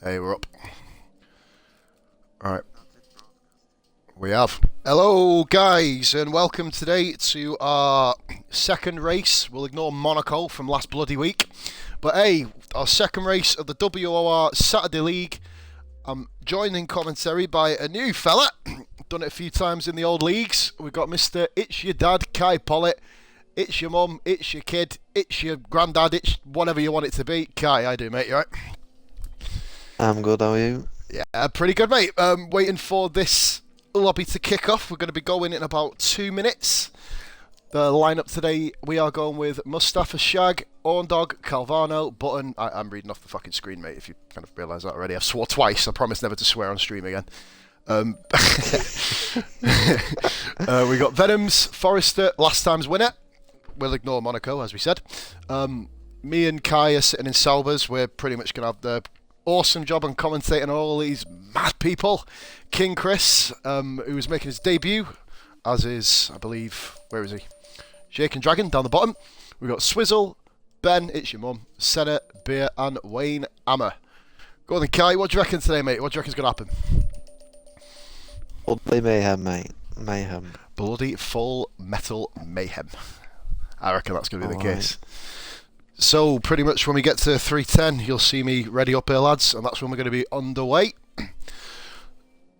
Hey, we're up. Alright. We have. Hello, guys, and welcome today to our second race. We'll ignore Monaco from last bloody week. But hey, our second race of the WOR Saturday League. I'm joined in commentary by a new fella. Done it a few times in the old leagues. We've got Mr. It's Your Dad, Kai Pollitt. It's your mum, it's your kid, it's your granddad, it's whatever you want it to be. Kai, how you doing, mate? You alright? I'm good, how are you? Yeah, pretty good, mate. Waiting for this lobby to kick off. We're going to be going in about 2 minutes. The lineup today, we are going with Mustafa, Shag, Orndog, Calvano, Button. I'm reading off the fucking screen, mate, if you kind of realise that already. I've swore twice. I promise never to swear on stream again. We got Venoms, Forrester, last time's winner. We'll ignore Monaco, as we said. Me and Kai are sitting in Salvers. We're pretty much going to have the awesome job on commentating on all these mad people. King Chris, who is making his debut, as is, I believe, where is he? Jake and Dragon down the bottom. We've got Swizzle, Ben, it's your mum, Senna, Beer, and Wayne Ammer. Go on then, Kai, what do you reckon today, mate? What do you reckon's going to happen? Bloody mayhem, mate. Mayhem. Bloody full metal mayhem. I reckon that's going to be the Alright. case. So, pretty much when we get to 3:10, you'll see me ready up here, lads, and that's when we're going to be underway.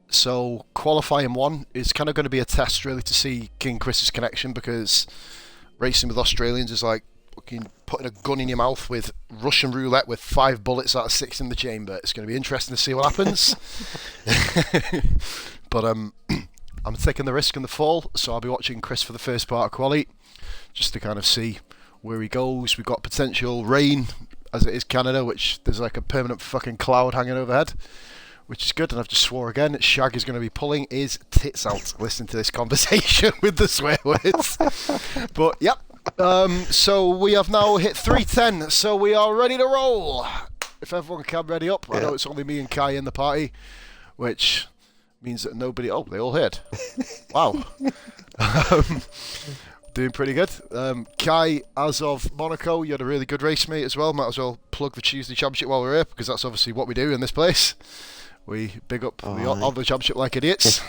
So, qualifying one is kind of going to be a test, really, to see King Chris's connection, because racing with Australians is like fucking putting a gun in your mouth with Russian roulette with 5 bullets out of 6 in the chamber. It's going to be interesting to see what happens. But I'm taking the risk and the fall, so I'll be watching Chris for the first part of quali, just to kind of see where he goes. We've got potential rain, as it is Canada, which there's like a permanent fucking cloud hanging overhead, which is good. And I've just swore again. Shag is going to be pulling his tits out listening to this conversation with the swear words. But yep. So we have now hit 3:10, so we are ready to roll. If everyone can ready up. I know it's only me and Kai in the party, which means that nobody... Oh, they all heard. Wow. Doing pretty good. Kai, as of Monaco, you had a really good race, mate, as well. Might as well plug the Tuesday Championship while we're here, because that's obviously what we do in this place. We big up the Championship like idiots.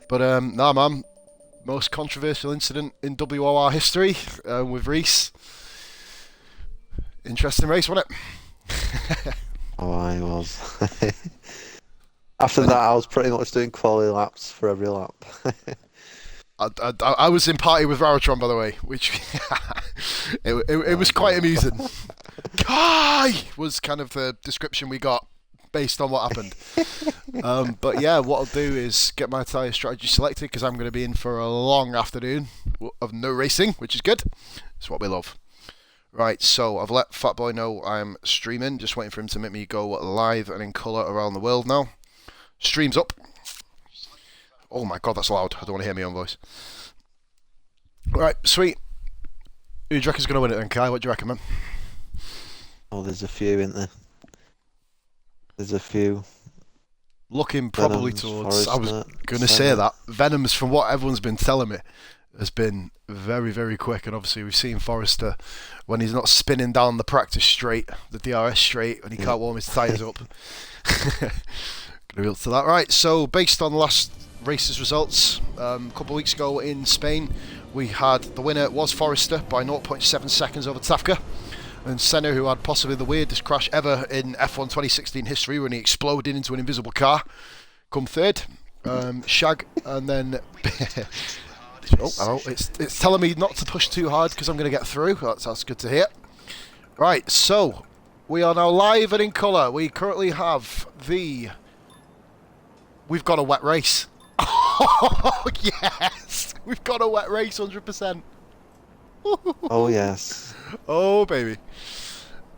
But, nah, man. Most controversial incident in WOR history with Reese. Interesting race, wasn't it? Oh, I was. After that, I was pretty much doing quality laps for every lap. I was in party with Raratron, by the way, which it was quite amusing. Kai was kind of the description we got based on what happened. But yeah, what I'll do is get my tyre strategy selected, because I'm going to be in for a long afternoon of no racing, which is good. It's what we love. Right, so I've let Fatboy know I'm streaming, just waiting for him to make me go live and in colour around the world now. Stream's up. Oh my god, that's loud. I don't want to hear my own voice. Right, sweet. Who do you reckon's going to win it then, Kai? What do you reckon, man? Oh, there's a few, isn't there? There's a few. Looking probably Venoms, towards... I was Forrester, going to say that. Venoms, from what everyone's been telling me, has been very, very quick. And obviously we've seen Forrester, when he's not spinning down the practice straight, the DRS straight, and he can't warm his tyres up. Going to be up to that. Right, so based on the last races results, a couple of weeks ago in Spain, we had the winner was Forrester by 0.7 seconds over Tafka, and Senna, who had possibly the weirdest crash ever in F1 2016 history when he exploded into an invisible car, come third. Shag, and then it's telling me not to push too hard because I'm going to get through. That's good to hear. Right, so we are now live and in colour. We currently have we've got a wet race. Oh, yes! We've got a wet race, 100%. Oh, yes. Oh, baby.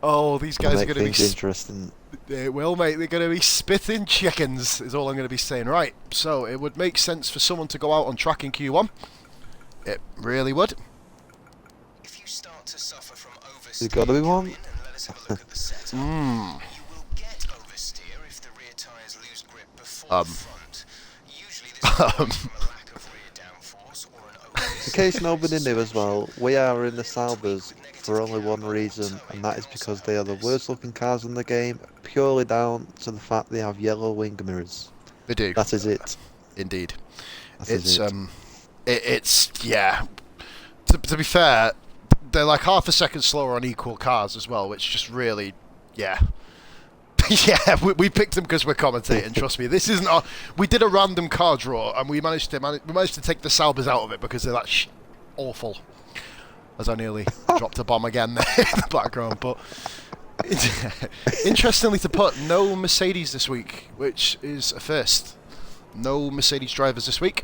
Oh, these guys are going to be... interesting. They will, mate. They're going to be spitting chickens, is all I'm going to be saying. Right, so it would make sense for someone to go out on track in Q1. It really would. If you start to suffer from oversteer, There's got to be one. and let us have a look at the setup. You will get oversteer if the rear tyres lose grip before the front. Usually this comes from a lack of rear downforce. loss or an oversteer. In case nobody knew as well, we are in the Saubers for only one reason, and that is because they are the worst looking cars in the game, purely down to the fact they have yellow wing mirrors. They do. That is it. Indeed. That is it. It's yeah. To be fair, they're like half a second slower on equal cars as well, which just really, yeah. Yeah, we picked them because we're commentating. Trust me, this isn't. We did a random car draw, and we managed to take the Saubers out of it because they're that awful. As I nearly dropped a bomb again there in the background, but interestingly to put, no Mercedes this week, which is a first. No Mercedes drivers this week.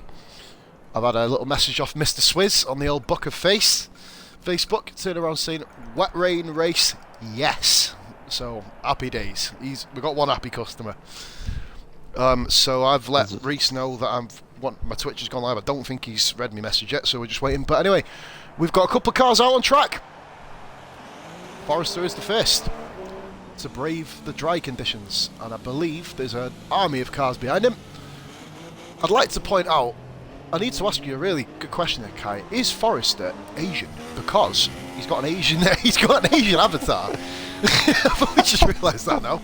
I've had a little message off Mr. Swizz on the old Book of Facebook, turn around saying, "Wet rain race, yes." So happy days. We've got one happy customer. So I've let Reese know that my Twitch has gone live. I don't think he's read my message yet, so we're just waiting. But anyway, we've got a couple of cars out on track. Forrester is the first to brave the dry conditions, and I believe there's an army of cars behind him. I'd like to point out, I need to ask you a really good question there, Kai. Is Forrester Asian? Because he's got an Asian avatar. I've only just realised that now.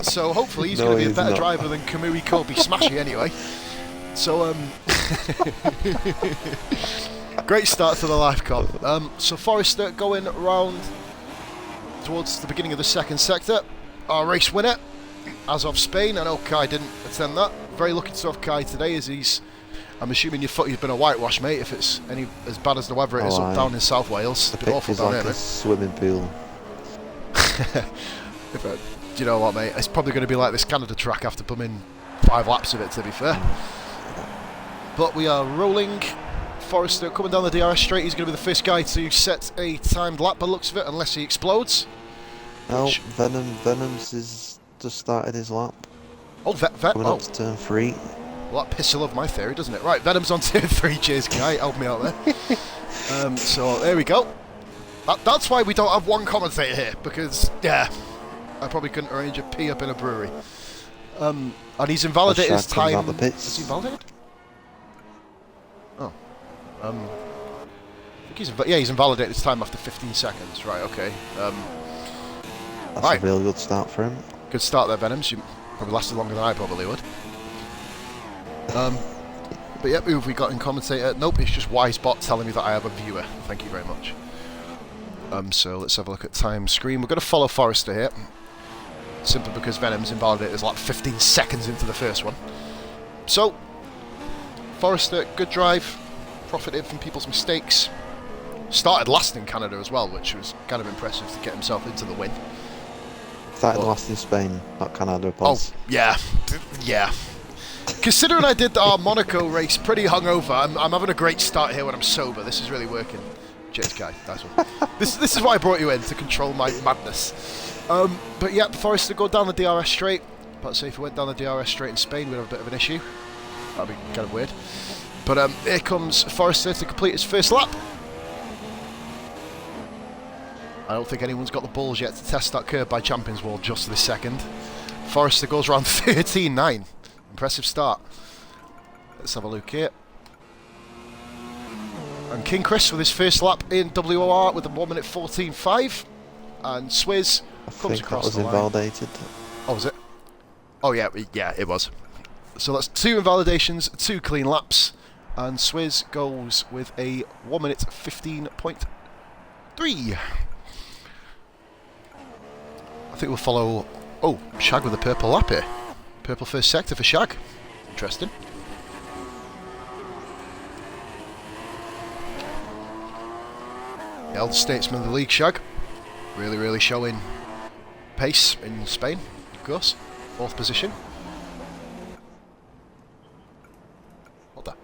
So hopefully he's going to be a better driver than Kamui Kobe Smashy anyway. So great start to the live com. So Forrester going round towards the beginning of the second sector. Our race winner, as of Spain. I know Kai didn't attend that. Very lucky to have Kai today, as I'm assuming your footy's been a whitewash, mate, if it's as bad as the weather it is up down in South Wales. It's been awful down here, mate. Swimming pool. Do you know what, mate? It's probably going to be like this Canada track after bumming 5 laps of it, to be fair. But we are rolling. Forrester coming down the DRS straight. He's going to be the first guy to set a timed lap by the looks of it, unless he explodes. No, Venom's is just started his lap. Oh, Coming up to turn 3. Well, that pisses love my theory, doesn't it? Right, Venom's on turn 3. Cheers, Kai. Help me out there. So there we go. That's why we don't have one commentator here, because, yeah, I probably couldn't arrange a pee up in a brewery. And he's invalidated his time. Is he invalidated? Oh. I think he's invalidated his time after 15 seconds. Right, okay. That's a real good start for him. Good start there, Venoms. You probably lasted longer than I probably would. But yeah, who have we got in commentator? Nope, it's just Wisebot telling me that I have a viewer. Thank you very much. So let's have a look at time screen. We're going to follow Forrester here, simply because Venom's invalidated is like 15 seconds into the first one. So, Forrester, good drive, profited from people's mistakes. Started last in Canada as well, which was kind of impressive to get himself into the win. Started last in Spain, not Canada. Pause. Oh, yeah. Yeah. Considering I did our Monaco race pretty hungover, I'm having a great start here when I'm sober. This is really working. Cheers, Kai. Nice one. This is why I brought you in, to control my madness. But yeah, Forrester go down the DRS straight. But say if we went down the DRS straight in Spain, we'd have a bit of an issue. That'd be kind of weird. But here comes Forrester to complete his first lap. I don't think anyone's got the balls yet to test that curb by Champions World just this second. Forrester goes around 13.9. Impressive start. Let's have a look here. And King Chris with his first lap in WOR with a 1 minute 14.5. And Swizz comes across the line. Invalidated. Oh, was it? Oh, yeah, it was. So that's 2 invalidations, 2 clean laps. And Swizz goes with a 1 minute 15.3. I think we'll follow... Oh, Shag with a purple lap here. Purple first sector for Shag. Interesting. The elder statesman of the league, Shag. Really showing pace in Spain, of course. 4th position. Hold that.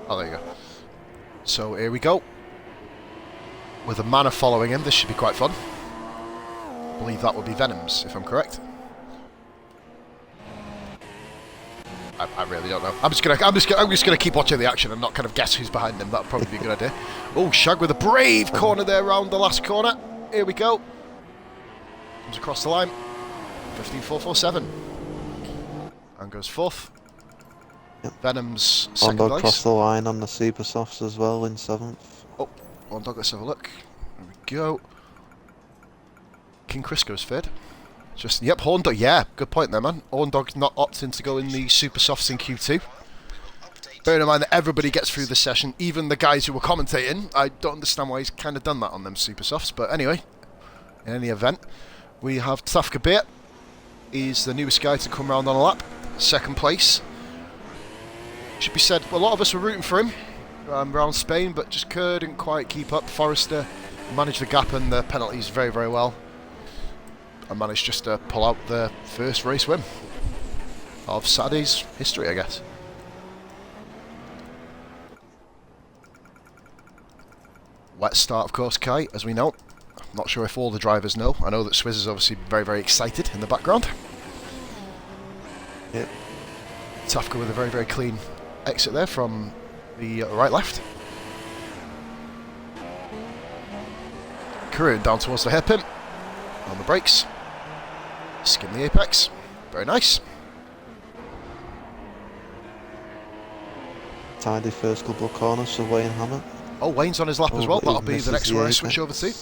Oh, there you go. So here we go. With a Manor following him, this should be quite fun. I believe that would be Venom's, if I'm correct. I really don't know. I'm just gonna keep watching the action and not kind of guess who's behind him. That'd probably be a good idea. Oh, Shag with a brave corner there round the last corner. Here we go. Comes across the line. 15.447. And goes 4th. Yep. Venom's second Ondog place. crossed the line on the Super Softs as well in 7th. Oh, Ondog, let's have a look. There we go. King Crisco's third. Just, yep, Horndog, yeah, good point there, man. Horndog's not opting to go in the Super Softs in Q2. Bearing in mind that everybody gets through the session, even the guys who were commentating. I don't understand why he's kind of done that on them Super Softs, but anyway, in any event, we have Tafka Beer. He's the newest guy to come round on a lap. Second place. Should be said, a lot of us were rooting for him around Spain, but just couldn't quite keep up. Forrester managed the gap and the penalties very, very well. And managed just to pull out the first race win of Saturday's history, I guess. Wet start, of course, Kai, as we know. I'm not sure if all the drivers know. I know that Swizz is obviously very, very excited in the background. Yep. Tafka with a very, very clean exit there from the right-left. Career down towards the hairpin. On the brakes. Skim the apex. Very nice. Tidy first couple of corners for Wayne Hammer. Oh, Wayne's on his lap as Oh, well. but he That'll be the misses next the one I apex. switch over to.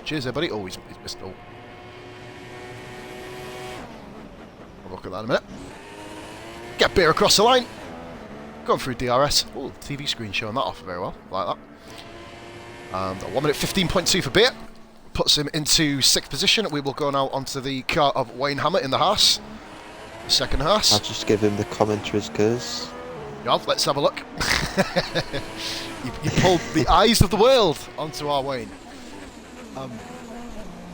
Cheers, everybody. Oh, he's missed. Oh. We'll look at that in a minute. Get Beer across the line. Going through DRS. Oh, TV screen showing that off very well. Like that. And 1 minute 15.2 for Beer. Puts him into 6th position. We will go now onto the car of Wayne Hammer in the Haas. The second Haas. I'll just give him the commentary's curse. Yeah, let's have a look. you pulled the eyes of the world onto our Wayne.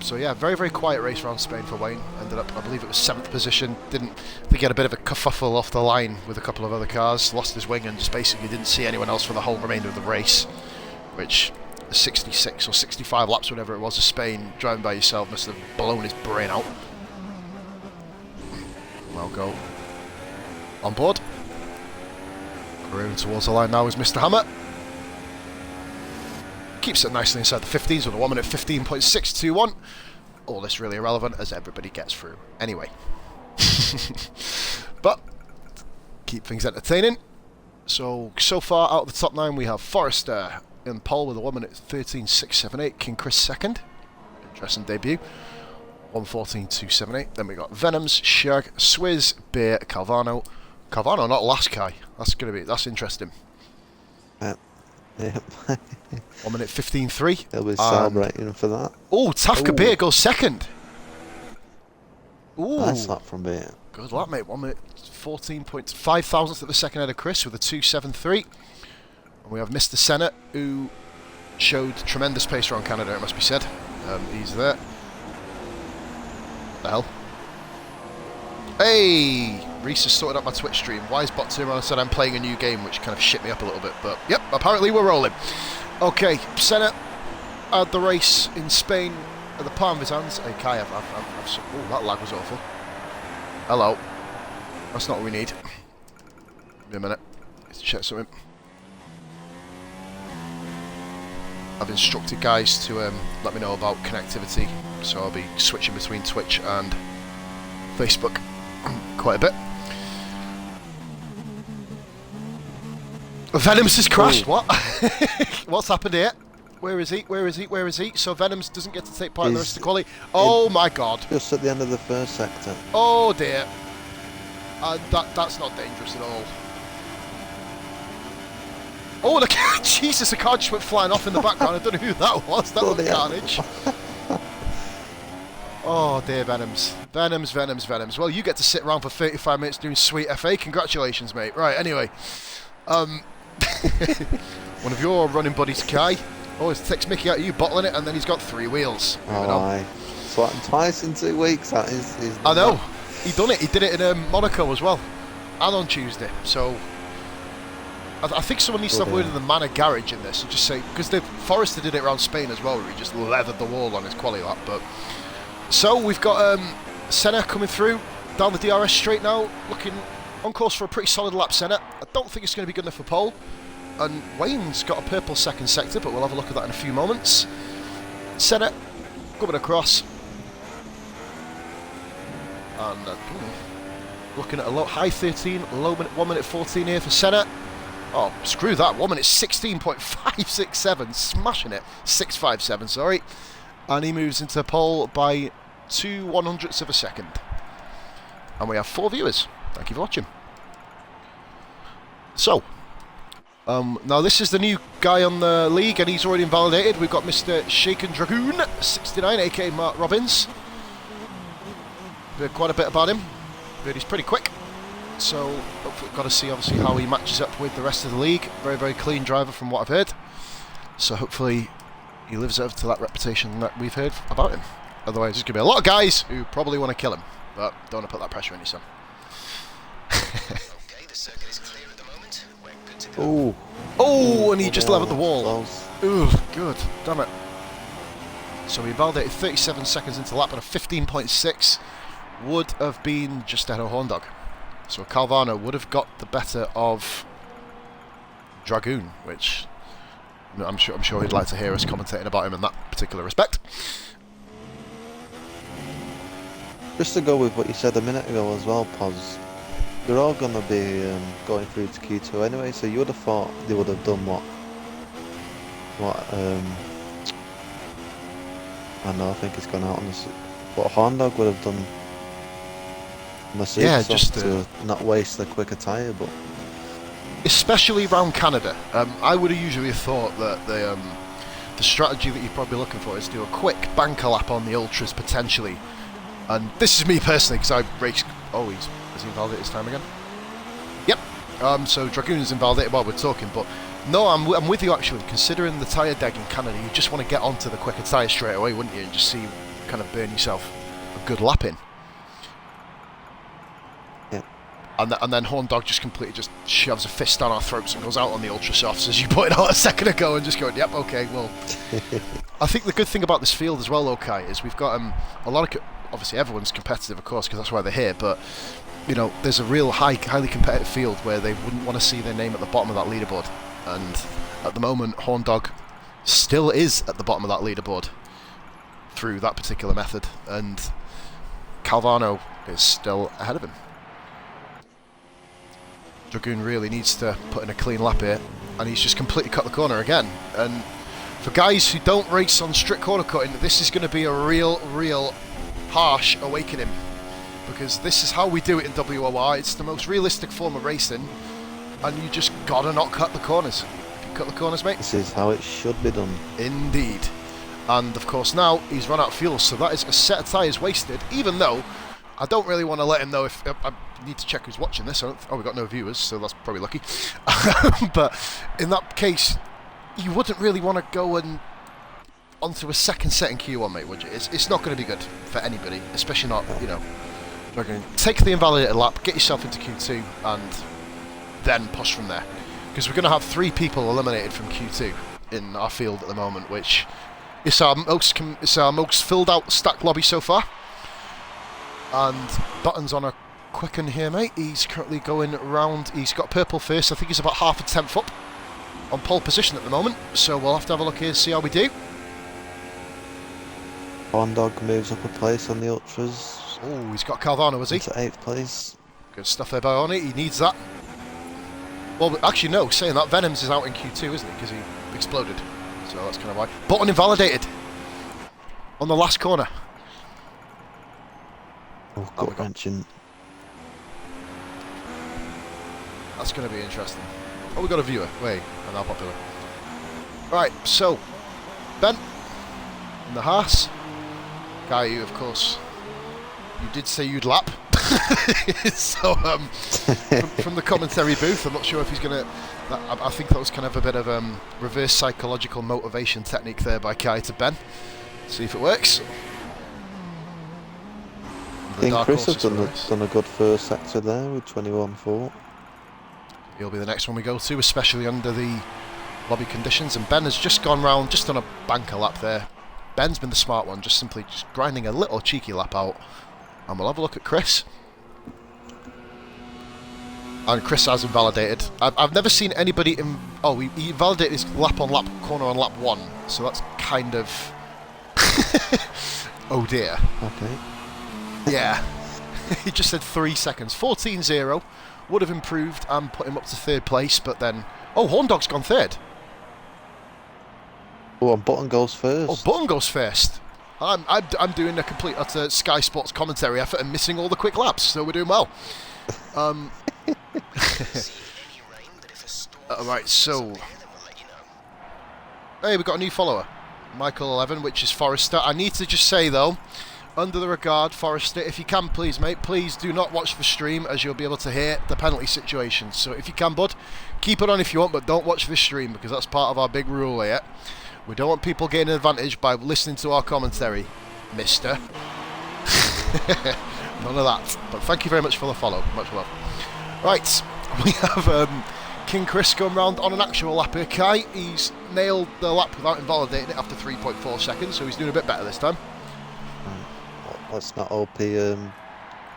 So yeah, very, very quiet race around Spain for Wayne. Ended up, I believe it was 7th position. I think he had a bit of a kerfuffle off the line with a couple of other cars. Lost his wing and just basically didn't see anyone else for the whole remainder of the race. Which, 66 or 65 laps, whatever it was, of Spain, driving by yourself, must have blown his brain out. Well, go on board. Careering towards the line now is Mr. Hammer. Keeps it nicely inside the 15s with a 1 minute 15.621. All this really irrelevant as everybody gets through anyway. But keep things entertaining. So far out of the top 9 we have Forrester in pole with a 1 minute 13.678. King Chris second. Interesting debut. 1:14.278. Then we got Venoms, Shag, Swizz, Beer, Calvano. Calvano not last, Kai. That's interesting. Yep. 1 minute 15.3. He'll be celebrating for that. Oh, Tafka Beer goes second. Ooh. Nice lap from Beer. Good lap, mate. 1 minute 14.5 thousandths at the second head of Chris with a 2.73. And we have Mr. Senna, who showed tremendous pace around Canada, it must be said. He's there. What the hell? Hey! Reese has sorted out my Twitch stream. Wise bot turned around and said I'm playing a new game, which kind of shit me up a little bit. But, yep, apparently we're rolling. Okay, Senna had the race in Spain at the palm of his hands. Hey, Kai, oh, that lag was awful. Hello. That's not what we need. Give me a minute. Let's check something. I've instructed guys to let me know about connectivity, so I'll be switching between Twitch and Facebook quite a bit. Venoms has crashed. Ooh. What? What's happened here? Where is he? Where is he? Where is he? So Venoms doesn't get to take part in the rest of the quali. Oh my god. Just at the end of the first sector. Oh dear. That's not dangerous at all. Oh, the Jesus, the car just went flying off in the background. I don't know who that was. That was carnage. Oh dear, Venoms. Venoms. Well, you get to sit around for 35 minutes doing sweet FA. Congratulations, mate. Right, anyway. One of your running buddies, Kai, always takes Mickey out of you, bottling it, and then he's got 3 wheels. Oh, aye. Swatting twice in 2 weeks. That is I know. He done it. He did it in Monaco as well, and on Tuesday. So I think someone needs to have word in the Manor Garage in this and just say, because Forrester did it around Spain as well, where he just leathered the wall on his quali lap. But so we've got Senna coming through down the DRS straight now, looking on course for a pretty solid lap. Senna. I don't think it's going to be good enough for pole. And Wayne's got a purple second sector, but we'll have a look at that in a few moments. Senna coming across. And Looking at a low, high 13, low 1 minute 14 here for Senna. Oh, screw that. 1 minute 16.567. Smashing it. 657, sorry. And he moves into pole by 2/100ths of a second. And we have 4 viewers. Thank you for watching. So, now this is the new guy on the league, and he's already invalidated. We've got Mr. Shaken Dragoon, 69, aka Mark Robbins. Heard quite a bit about him. Heard he's pretty quick. So, hopefully we've got to see obviously how he matches up with the rest of the league. Very, very clean driver from what I've heard. So hopefully he lives up to that reputation that we've heard about him. Otherwise, there's going to be a lot of guys who probably want to kill him. But don't want to put that pressure on your son. Okay, the circuit is clear at the moment. We're good to go. Ooh. Oh, and he just leveled the wall. Close. Ooh, good. Damn it. So we validated 37 seconds into lap, and a 15.6 would have been just ahead of Horndog. So Calvano would have got the better of Dragoon, which I'm sure he'd like to hear us commentating about him in that particular respect. Just to go with what you said a minute ago as well, Pos, they're all going to be going through to Q2 anyway, so you would have thought they would have done what I know, I think it's gone out on this, what Horndog would have done on the super soft to not waste the quicker tyre, but especially around Canada, I would have usually thought that the strategy that you're probably looking for is do a quick banker lap on the ultras potentially. And this is me personally, because I raced. Oh, has he invalidated his time again? Yep. So Dragoon's invalidated while we're talking, but no, I'm with you actually. Considering the tyre deg in Canada, you just want to get onto the quicker tyre straight away, wouldn't you? And just see, kind of burn yourself a good lap in. yeah. And then Horndog just completely just shoves a fist down our throats and goes out on the ultra softs, as you pointed out a second ago, and just going, yep, okay, well. I think the good thing about this field as well, okay, is we've got a lot of. Obviously, everyone's competitive, of course, because that's why they're here. But you know, there's a real highly competitive field where they wouldn't want to see their name at the bottom of that leaderboard. And at the moment, Horndog still is at the bottom of that leaderboard through that particular method, and Calvano is still ahead of him. Dragoon really needs to put in a clean lap here, and he's just completely cut the corner again. And for guys who don't race on strict corner cutting, this is going to be a real harsh awakening, because this is how we do it in WOR. It's the most realistic form of racing, and you just gotta not cut the corners. If you cut the corners, mate, this is how it should be done. Indeed. And of course now he's run out of fuel, so that is a set of tyres wasted, even though I don't really want to let him know. If I need to check who's watching this. Oh, we've got no viewers, so that's probably lucky. But in that case, you wouldn't really want to go and onto a second set in Q1, mate, would you? It's not going to be good for anybody, especially not, you know. We're going to take the invalidated lap, get yourself into Q2, and then push from there. Because we're going to have 3 people eliminated from Q2 in our field at the moment, which is our most filled out stack lobby so far. And Button's on a quicken here, mate. He's currently going round. He's got purple first. I think he's about half a tenth up on pole position at the moment. So we'll have to have a look here and see how we do. Horndog moves up a place on the ultras. Oh, he's got Calvano, has he? Into 8th place. Good stuff there by Arnie. He needs that. Well, actually, no. Saying that, Venoms is out in Q2, isn't he? Because he exploded. So that's kind of why. Button invalidated on the last corner. Oh, gut wrenching. That's going to be interesting. Oh, we got a viewer. Wait, I'm now popular. Right, so Ben in the Haas. Guy, you, of course, you did say you'd lap. So, from the commentary booth, I'm not sure if he's going to... I think that was kind of a bit of reverse psychological motivation technique there by Kai to Ben. See if it works. I think Chris has done a good first sector there with 21.4. He'll be the next one we go to, especially under the lobby conditions. And Ben has just gone round, just on a banker lap there. Ben's been the smart one, just simply just grinding a little cheeky lap out. And we'll have a look at Chris. And Chris has invalidated. I've never seen anybody... Oh, he invalidated his lap on lap corner on lap 1. So that's kind of... Oh dear. Okay. Yeah. He just said 3 seconds. 14.0 would have improved and put him up to third place, but then... Oh, Horndog's gone third. Oh, and Button goes first. Oh, Button goes first. I'm doing a complete utter Sky Sports commentary effort and missing all the quick laps, so we're doing well. Right, so... Hey, we've got a new follower. Michael 11, which is Forrester. I need to just say, though, under the regard, Forrester, if you can, please, mate, please do not watch the stream, as you'll be able to hear the penalty situation. So if you can, bud, keep it on if you want, but don't watch the stream, because that's part of our big rule here. We don't want people getting an advantage by listening to our commentary, mister. None of that. But thank you very much for the follow. Much love. Right, we have King Chris going round on an actual lap here. Kai, he's nailed the lap without invalidating it after 3.4 seconds, so he's doing a bit better this time. Let's not hope he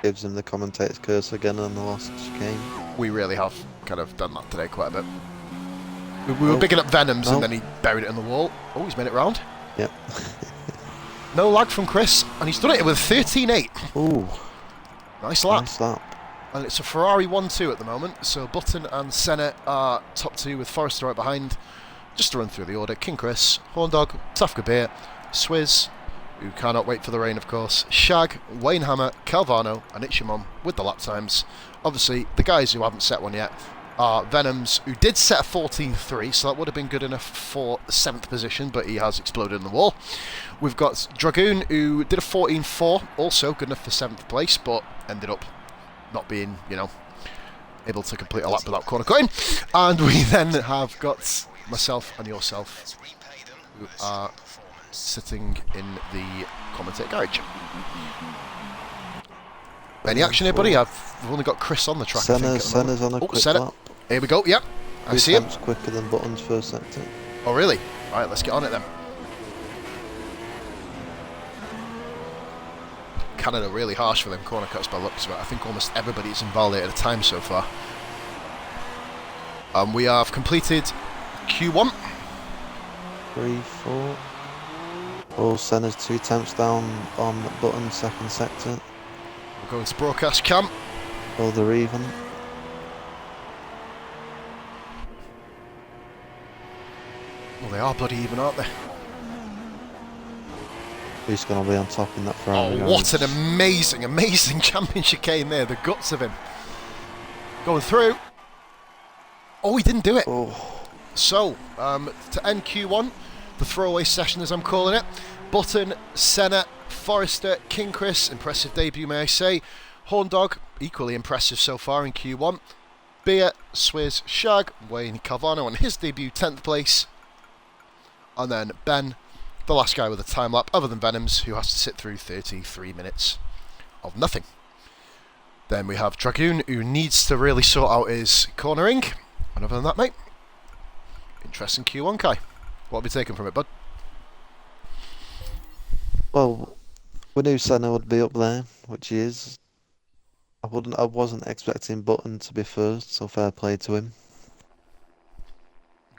gives him the commentator's curse again on the last chicane. We really have kind of done that today quite a bit. We were bigging up Venoms and then he buried it in the wall. Oh, he's made it round. Yep. No lag from Chris, and he's done it with 13.8. Ooh. Nice lap. Nice lap. And it's a Ferrari 1-2 at the moment, so Button and Senna are top two with Forrester right behind. Just to run through the order: King Chris, Horndog, Tough Kabir, Swizz, who cannot wait for the rain, of course, Shag, Wayne Hammer, Calvano, and It's Your Mum with the lap times. Obviously, the guys who haven't set one yet are Venoms, who did set a 14.3, so that would have been good enough for 7th position, but he has exploded in the wall. We've got Dragoon, who did a 14.4, also good enough for 7th place, but ended up not being, able to complete a lap without corner cutting. And we then have got myself and yourself, who are sitting in the commentator garage. Any action here, buddy? We've only got Chris on the track. Senna's on a quick lap. Here we go, yep. I see him. Quicker than Button's first sector. Oh, really? Right, let's get on it then. Canada really harsh for them corner cuts by looks of it. I think almost everybody's invalidated a time so far. We have completed Q1. 3, 4. Oh, Senna's 2 temps down on Button's second sector. We're going to broadcast camp. Oh, they're even. Well, they are bloody even, aren't they? Who's going to be on top in that Ferrari? Oh, what an amazing, amazing championship chicane there. The guts of him. Going through. Oh, he didn't do it. Oh. So, to end Q1, the throwaway session as I'm calling it, Button, Senna, Forrester, King Chris, impressive debut may I say, Horndog, equally impressive so far in Q1, Beer, Swizz, Shag, Wayne Calvano on his debut 10th place, and then Ben, the last guy with a time lap other than Venoms, who has to sit through 33 minutes of nothing. Then we have Dragoon, who needs to really sort out his cornering, and other than that, mate, interesting Q1, Kai. What have you taken from it, bud? Well, we knew Senna would be up there, which he is. I wasn't expecting Button to be first, so fair play to him.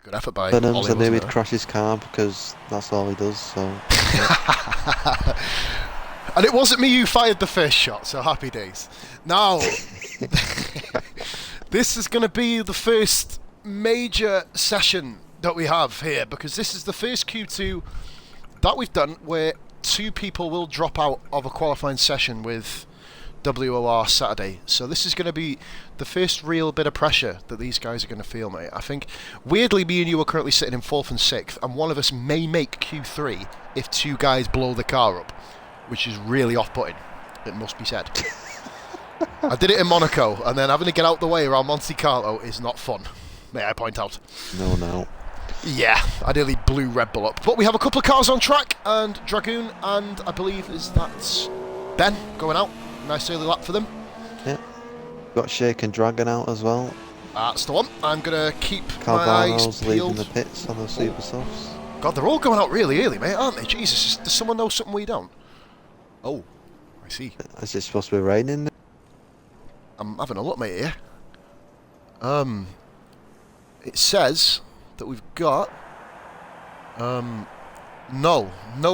Good effort by Venoms, Ollie, I knew wasn't he'd crash his car because that's all he does, so... And it wasn't me who fired the first shot, so happy days. Now, this is going to be the first major session that we have here, because this is the first Q2 that we've done where 2 people will drop out of a qualifying session with WOR Saturday. So this is going to be the first real bit of pressure that these guys are going to feel, mate. I think, weirdly, me and you are currently sitting in 4th and 6th, and one of us may make Q3 if 2 guys blow the car up, which is really off-putting, it must be said. I did it in Monaco, and then having to get out the way around Monte Carlo is not fun, may I point out. No. Yeah, I nearly blew Red Bull up. But we have a couple of cars on track, and Dragoon, and I believe that's Ben going out. Nice early lap for them. Yeah. Got Shake and Dragon out as well. That's the one. I'm going to keep my eyes Calvano's peeled. leaving the pits on the Super Softs. God, they're all going out really early, mate, aren't they? Jesus, does someone know something we don't? Oh, I see. Is it supposed to be raining? I'm having a look, mate, here. It says that we've got no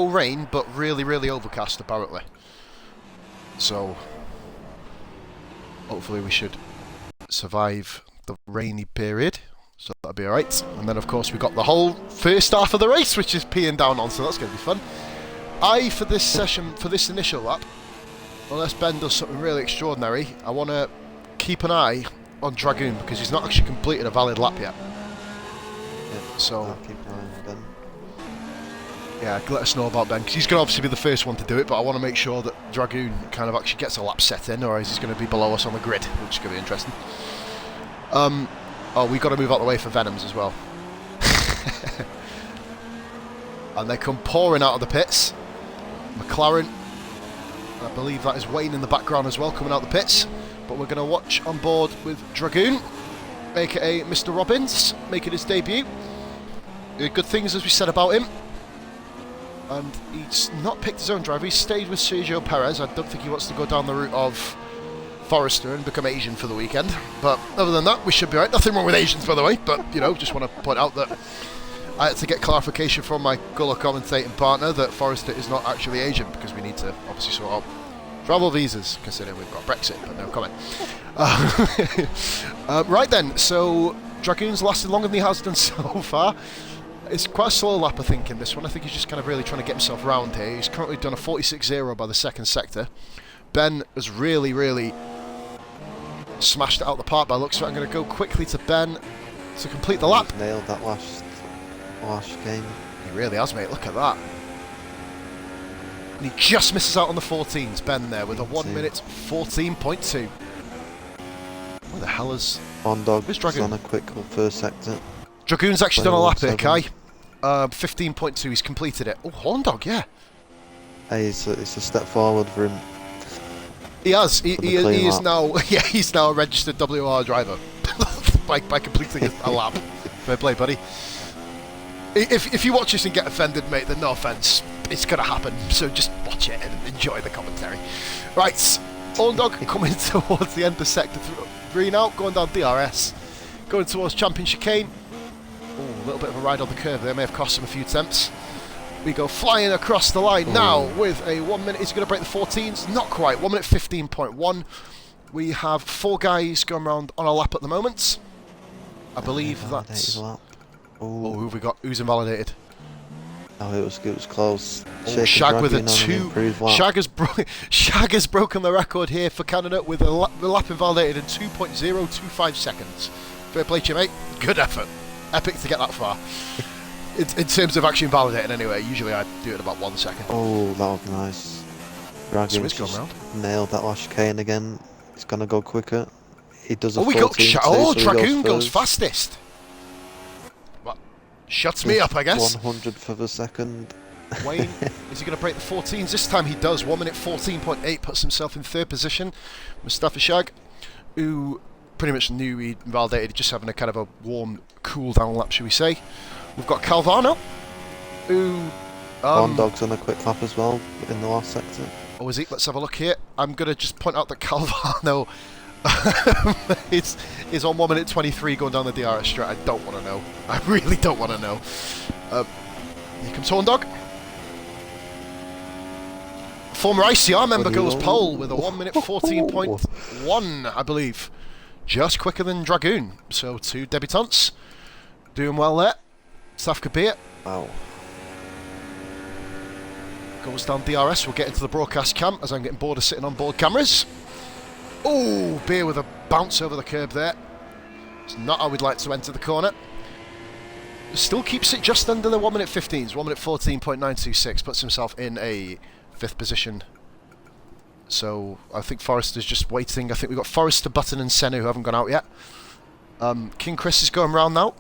rain, but really overcast apparently. So hopefully we should survive the rainy period, so that'll be alright. And then of course we got the whole first half of the race, which is peeing down on, so that's going to be fun. For this session, for this initial lap, unless Ben does something really extraordinary, I want to keep an eye on Dragoon, because he's not actually completed a valid lap yet. Yeah, So I'll keep an eye on Ben. yeah, let us know about Ben, because he's going to obviously be the first one to do it, but I want to make sure that Dragoon kind of actually gets a lap set in, or he's going to be below us on the grid, which is going to be interesting. Oh, we've got to move out the way for Venoms as well. And they come pouring out of the pits. McLaren, I believe that is Wayne in the background as well, coming out the pits. But we're going to watch on board with Dragoon, aka Mr. Robbins, making his debut. Good things, as we said about him. And he's not picked his own driver, he's stayed with Sergio Perez. I don't think he wants to go down the route of Forrester and become Asian for the weekend. But other than that, we should be right. Nothing wrong with Asians, by the way, but, you know, just want to point out that I had to get clarification from my Gullah commentating partner that Forrester is not actually Asian, because we need to obviously sort out travel visas, considering we've got Brexit, but no comment. Right then, so Dragoon's lasted longer than he has done so far. It's quite a slow lap, I think, in this one. I think he's just kind of really trying to get himself round here. He's currently done a 46.0 by the second sector. Ben has really smashed it out the park by looks of it. I'm going to go quickly to Ben to complete the lap. He's nailed that last game. He really has, mate. Look at that. And he just misses out on the 14s, Ben, there, with a 1 minute 14.2. Where the hell is... Bondog Where's is Dragoon? on a quick first sector. Dragoon's actually done a lap here, 21.7. Kai. 15.2, he's completed it. Oh, Horndog, yeah. Hey, it's a step forward for him. He has. He is lap. now. Yeah, he's now a registered WR driver by completing a lap. Fair play, buddy. If you watch this and get offended, mate, then no offence. It's going to happen. So just watch it and enjoy the commentary. Right, Horndog coming towards the end of sector 3 now, going down DRS, going towards Champion Chicane. Oh, a little bit of a ride on the curve there. May have cost him a few temps. We go flying across the line now with a 1 minute. He's going to break the 14s. Not quite. 1 minute 15.1. We have 4 guys going around on a lap at the moment. I believe that's... Lap. Oh, who have we got? Who's invalidated? Oh, it was close. Oh, Shag with a Dragoon on an 2. improved lap. Shag has broken the record here for Canada with the lap invalidated in 2.025 seconds. Fair play to you, mate. Good effort. Epic to get that far. In terms of actually invalidating anyway, usually I do it in about 1 second. Oh, that would be nice. Dragoon's Swizz gone just round. nailed that last chicane again. He's going to go quicker. He does a Oh, we got 14 too, oh, so he Dragoon goes first. fastest. What? Shuts me up, I guess. 100th of a second. Wayne, is he going to break the 14s? This time he does. 1 minute 14.8, puts himself in 3rd position. Mustafa Shag, who pretty much knew he'd invalidated, just having a kind of a warm, cool down lap, should we say. We've got Calvano, who... Bondog's on a quick lap as well in the last sector. Oh, is he? Let's have a look here. I'm going to just point out that Calvano is on 1 minute 23 going down the DRS straight. I don't want to know. I really don't want to know. Here comes Horndog. Former ICR member goes pole with a 1 minute 14.1, I believe. Just quicker than Dragoon. So 2 debutants doing well there. Saf Kabir Wow. goes down DRS. We'll get into the broadcast cam as I'm getting bored of sitting on board cameras. Oh, Beer with a bounce over the curb there. It's not how we'd like to enter the corner. Still keeps it just under the 1 minute 15s. 1 minute 14.926. Puts himself in a 5th position. So I think Forrester's just waiting. I think we've got Forrester, Button and Senna who haven't gone out yet. King Chris is going round now.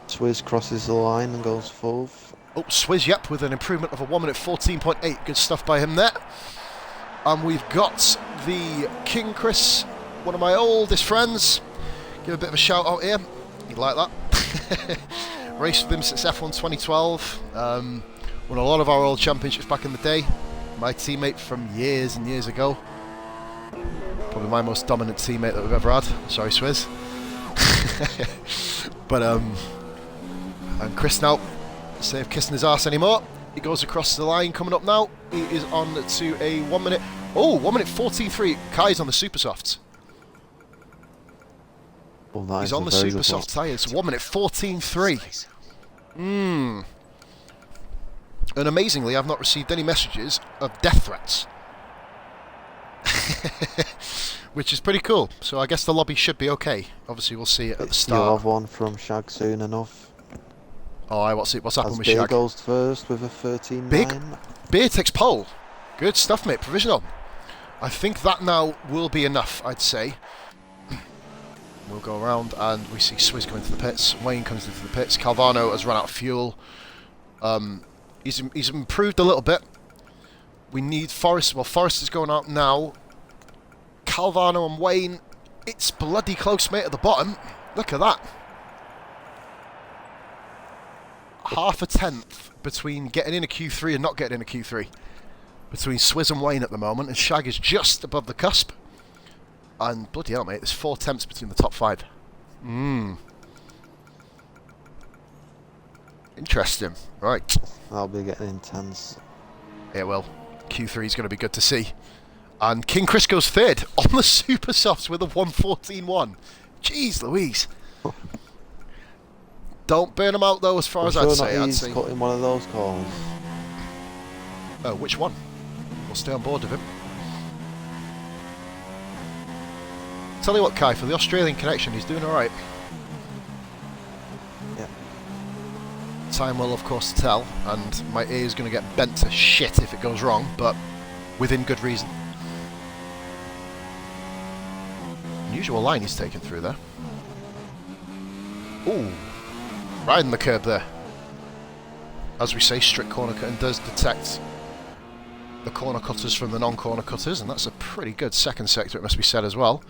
Swizz crosses the line and goes 4th. Oh, Swizz, yep, with an improvement of a 1 minute 14.8. Good stuff by him there. And we've got the King Chris, one of my oldest friends. Give a bit of a shout out here. You'd like that. Raced with him since F1 2012. Won a lot of our old championships back in the day. My teammate from years and years ago. Probably my most dominant teammate that we've ever had. Sorry, Swizz. But, and Chris now, save kissing his arse anymore. He goes across the line coming up now. He is on to a 1 minute Oh, 1 minute 14.3. Kai's on the super softs. Oh, that He's is on a the very super good soft tyres. 1 minute 14.3. And amazingly, I've not received any messages of death threats. Which is pretty cool. So I guess the lobby should be okay. Obviously, we'll see it at the You'll start. have one from Shag soon enough. Oh, what's happened As with Beer Shag? goes first with a 13.9. Beer takes pole. Good stuff, mate. Provisional. I think that now will be enough, I'd say. We'll go around and we see Swizz go into the pits. Wayne comes into the pits. Calvano has run out of fuel. He's improved a little bit. We need Forrest. Well, Forrest is going out now. Calvano and Wayne. It's bloody close, mate, at the bottom. Look at that. Half a tenth between getting in a Q3 and not getting in a Q3. Between Swizz and Wayne at the moment. And Shag is just above the cusp. And bloody hell, mate, there's 4 tenths between the top 5. Interesting. Right. That'll be getting intense. Yeah, well, Q3 is going to be good to see. And King Chris goes third on the super softs with a 1:14.1. Jeez Louise. Don't burn him out, though, as far as I'd say. He's cutting one of those calls. Oh, which one? We'll stay on board with him. Tell you what, Kai, for the Australian connection, he's doing alright. Yeah. Time will, of course, tell, and my ear is going to get bent to shit if it goes wrong, but within good reason. Unusual line he's taken through there. Ooh, riding the curb there. As we say, strict corner cutting does detect the corner cutters from the non-corner cutters, and that's a pretty good second sector, it must be said as well.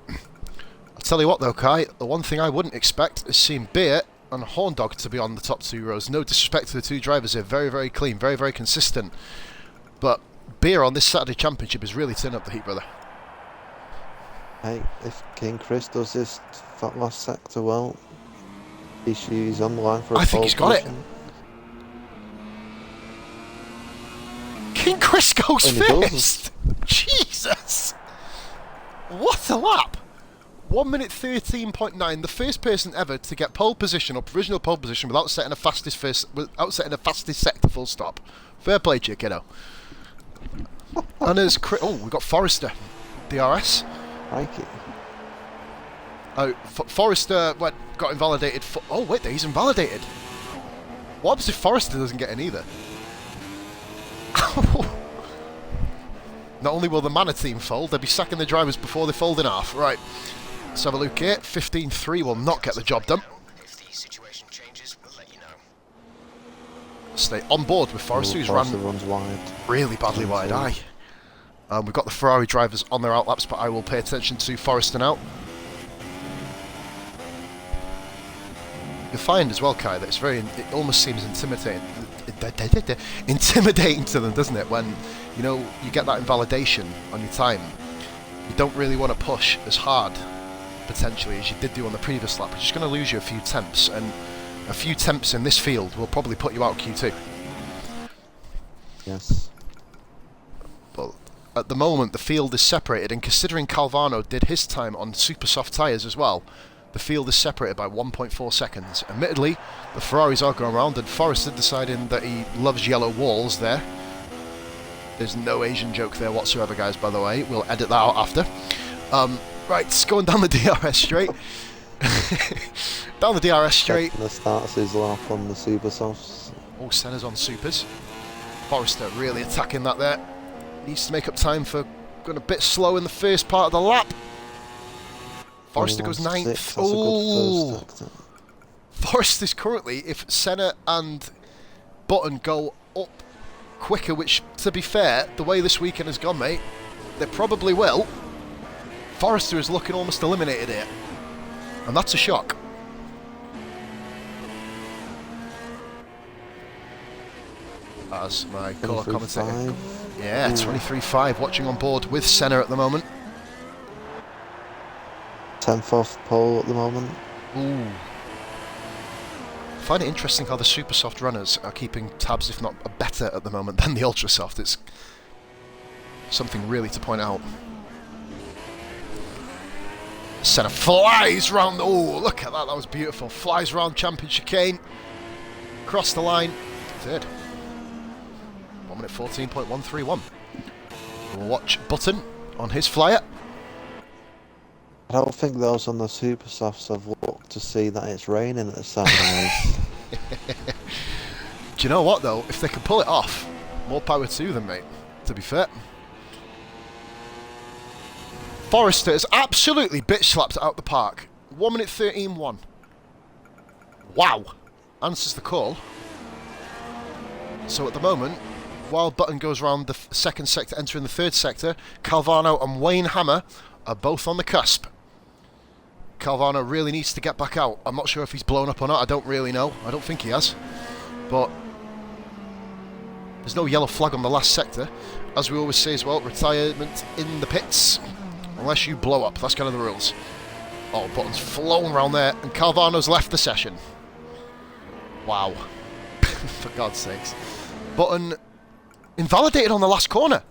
I'll tell you what though, Kai, the one thing I wouldn't expect is seeing Beer and Horndog to be on the top 2 rows. No disrespect to the 2 drivers here, very, very clean, very, very consistent. But Beer on this Saturday Championship is really turning up the heat, brother. Hey, if King Chris does this that last sector well, he's on the line for a I think pole he's got it. position. King Chris goes And he does. first! Jesus! What a lap! 1 minute 13.9, the first person ever to get pole position or provisional pole position without setting a fastest sector full stop. Fair play to you, kiddo. And as we've got Forrester, DRS. Crikey. Oh, Forrester got invalidated. Oh wait, he's invalidated. What happens if Forrester doesn't get in either? Not only will the Manor team fold, they'll be sacking the drivers before they fold in half. Right, let's have a look here. 15.3 will not get the job done. If the situation changes, we'll let you know. Stay on board with Forrester, who's Forrester ran runs wide. really badly wide. Aye. We've got the Ferrari drivers on their outlaps, but I will pay attention to Forrester now. You'll find as well, Kai, that it almost seems intimidating to them, doesn't it? When you get that invalidation on your time, you don't really want to push as hard potentially as you did do on the previous lap. You're just going to lose you a few temps, and a few temps in this field will probably put you out of Q2. Yes. But at the moment, the field is separated, and considering Calvano did his time on super soft tyres as well, the field is separated by 1.4 seconds. Admittedly, the Ferraris are going around, and Forrester deciding that he loves yellow walls there. There's no Asian joke there whatsoever, guys, by the way. We'll edit that out after. Right, going down the DRS straight. Down the DRS straight. Senna starts his lap on the super softs. Oh, Senna's on supers. Forrester really attacking that there. Needs to make up time for going a bit slow in the first part of the lap. Forrester goes 9th. Oh, Forrester's currently, if Senna and Button go up quicker, which, to be fair, the way this weekend has gone, mate, they probably will. Forrester is looking almost eliminated here, and that's a shock. As my colour commentator. Yeah, 23.5 watching on board with Senna at the moment. 10th off pole at the moment. Ooh. I find it interesting how the super soft runners are keeping tabs, if not better at the moment, than the ultra soft. It's something really to point out. Senna flies round. Oh, look at that. That was beautiful. Flies round champion chicane. Cross the line. Third. 1 minute 14.131. We'll watch Button on his flyer. I don't think those on the super softs have looked to see that it's raining at the Saturday. Do you know what though? If they can pull it off, more power to them, mate. To be fair. Forrester is absolutely bitch slapped out the park. 1 minute 13.1. Wow. Answers the call. So at the moment, while Button goes around the second sector, entering the third sector, Calvano and Wayne Hammer are both on the cusp. Calvano really needs to get back out. I'm not sure if he's blown up or not. I don't really know. I don't think he has. But there's no yellow flag on the last sector. As we always say as well, retirement in the pits. Unless you blow up. That's kind of the rules. Oh, Button's flown around there. And Calvano's left the session. Wow. For God's sakes. Button invalidated on the last corner.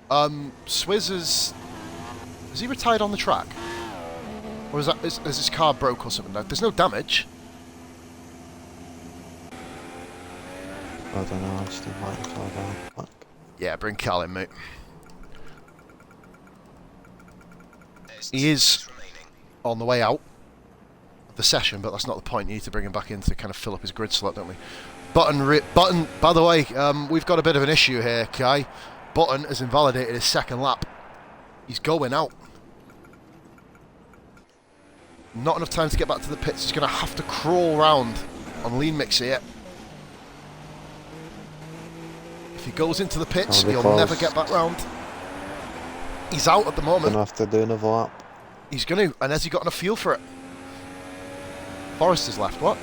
Swizz has he retired on the track? Or is his car broke or something? There's no damage. I don't know, I just invite Cal back. Yeah, bring Cal in, mate. He is on the way out of the session, but that's not the point. You need to bring him back in to kind of fill up his grid slot, don't we? Button, by the way, we've got a bit of an issue here, Kai. Button has invalidated his second lap. He's going out. Not enough time to get back to the pits. He's going to have to crawl round on lean mix here. If he goes into the pits, he'll never get back round. He's out at the moment. Gonna have to do another lap. He's going to, and has he got enough fuel for it? Forrester's left, what?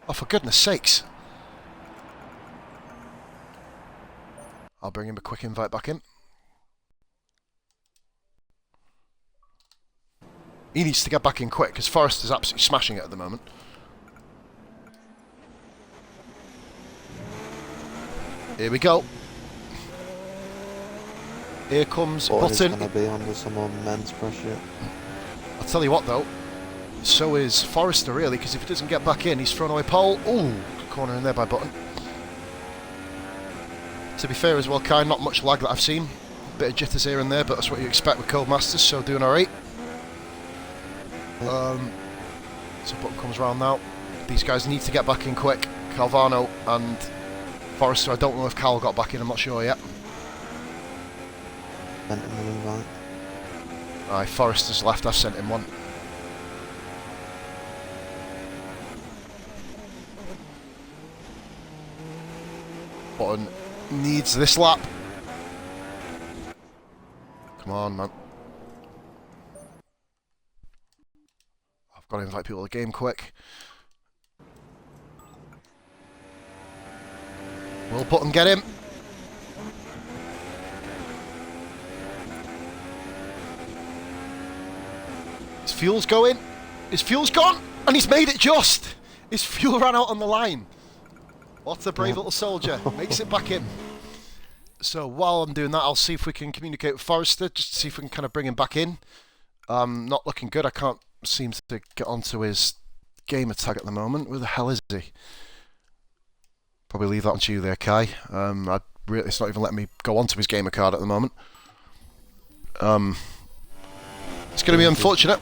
Oh, for goodness sakes. I'll bring him a quick invite back in. He needs to get back in quick, because Forrester's absolutely smashing it at the moment. Here we go. Here comes Button. He's going to be under some immense pressure. I'll tell you what though, so is Forrester really, because if he doesn't get back in, he's thrown away pole. Ooh, good corner in there by Button. To be fair as well, Kai, not much lag that I've seen. Bit of jitters here and there, but that's what you expect with Codemasters, so doing alright. So Button comes around now. These guys need to get back in quick. Calvano and Forrester, I don't know if Cal got back in, I'm not sure yet. Sent him an invite. Aye, Forrester's left, I've sent him one. Button needs this lap. Come on, man. I've got to invite people to the game quick. Will Button get him? His fuel's going. His fuel's gone! And he's made it just! His fuel ran out on the line. What a brave little soldier. Makes it back in. So while I'm doing that, I'll see if we can communicate with Forrester, just to see if we can kind of bring him back in. Not looking good. I can't seem to get onto his gamer tag at the moment. Where the hell is he? Probably leave that on to you there, Kai. It's not even letting me go onto his gamer card at the moment. It's going to be unfortunate.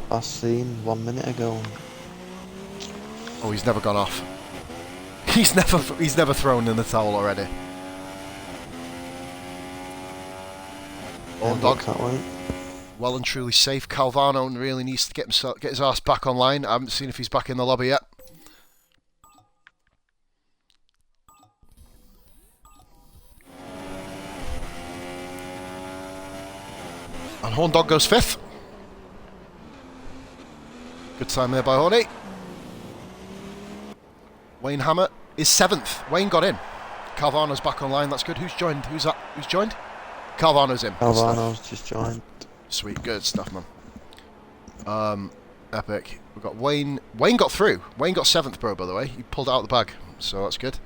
Last seen 1 minute ago. Oh, he's never gone off. He's never thrown in the towel already. Oh, dog. Well and truly safe. Calvano really needs to get his arse back online. I haven't seen if he's back in the lobby yet. And Horn Dog goes 5th. Good time there by Horny. Wayne Hammer is 7th. Wayne got in. Calvano's back online. That's good. Who's joined? Who's that? Who's joined? Calvano's in. Calvano's just joined. Sweet. Good stuff, man. Epic. We've got Wayne. Wayne got through. Wayne got 7th, bro, by the way. He pulled it out of the bag. So that's good.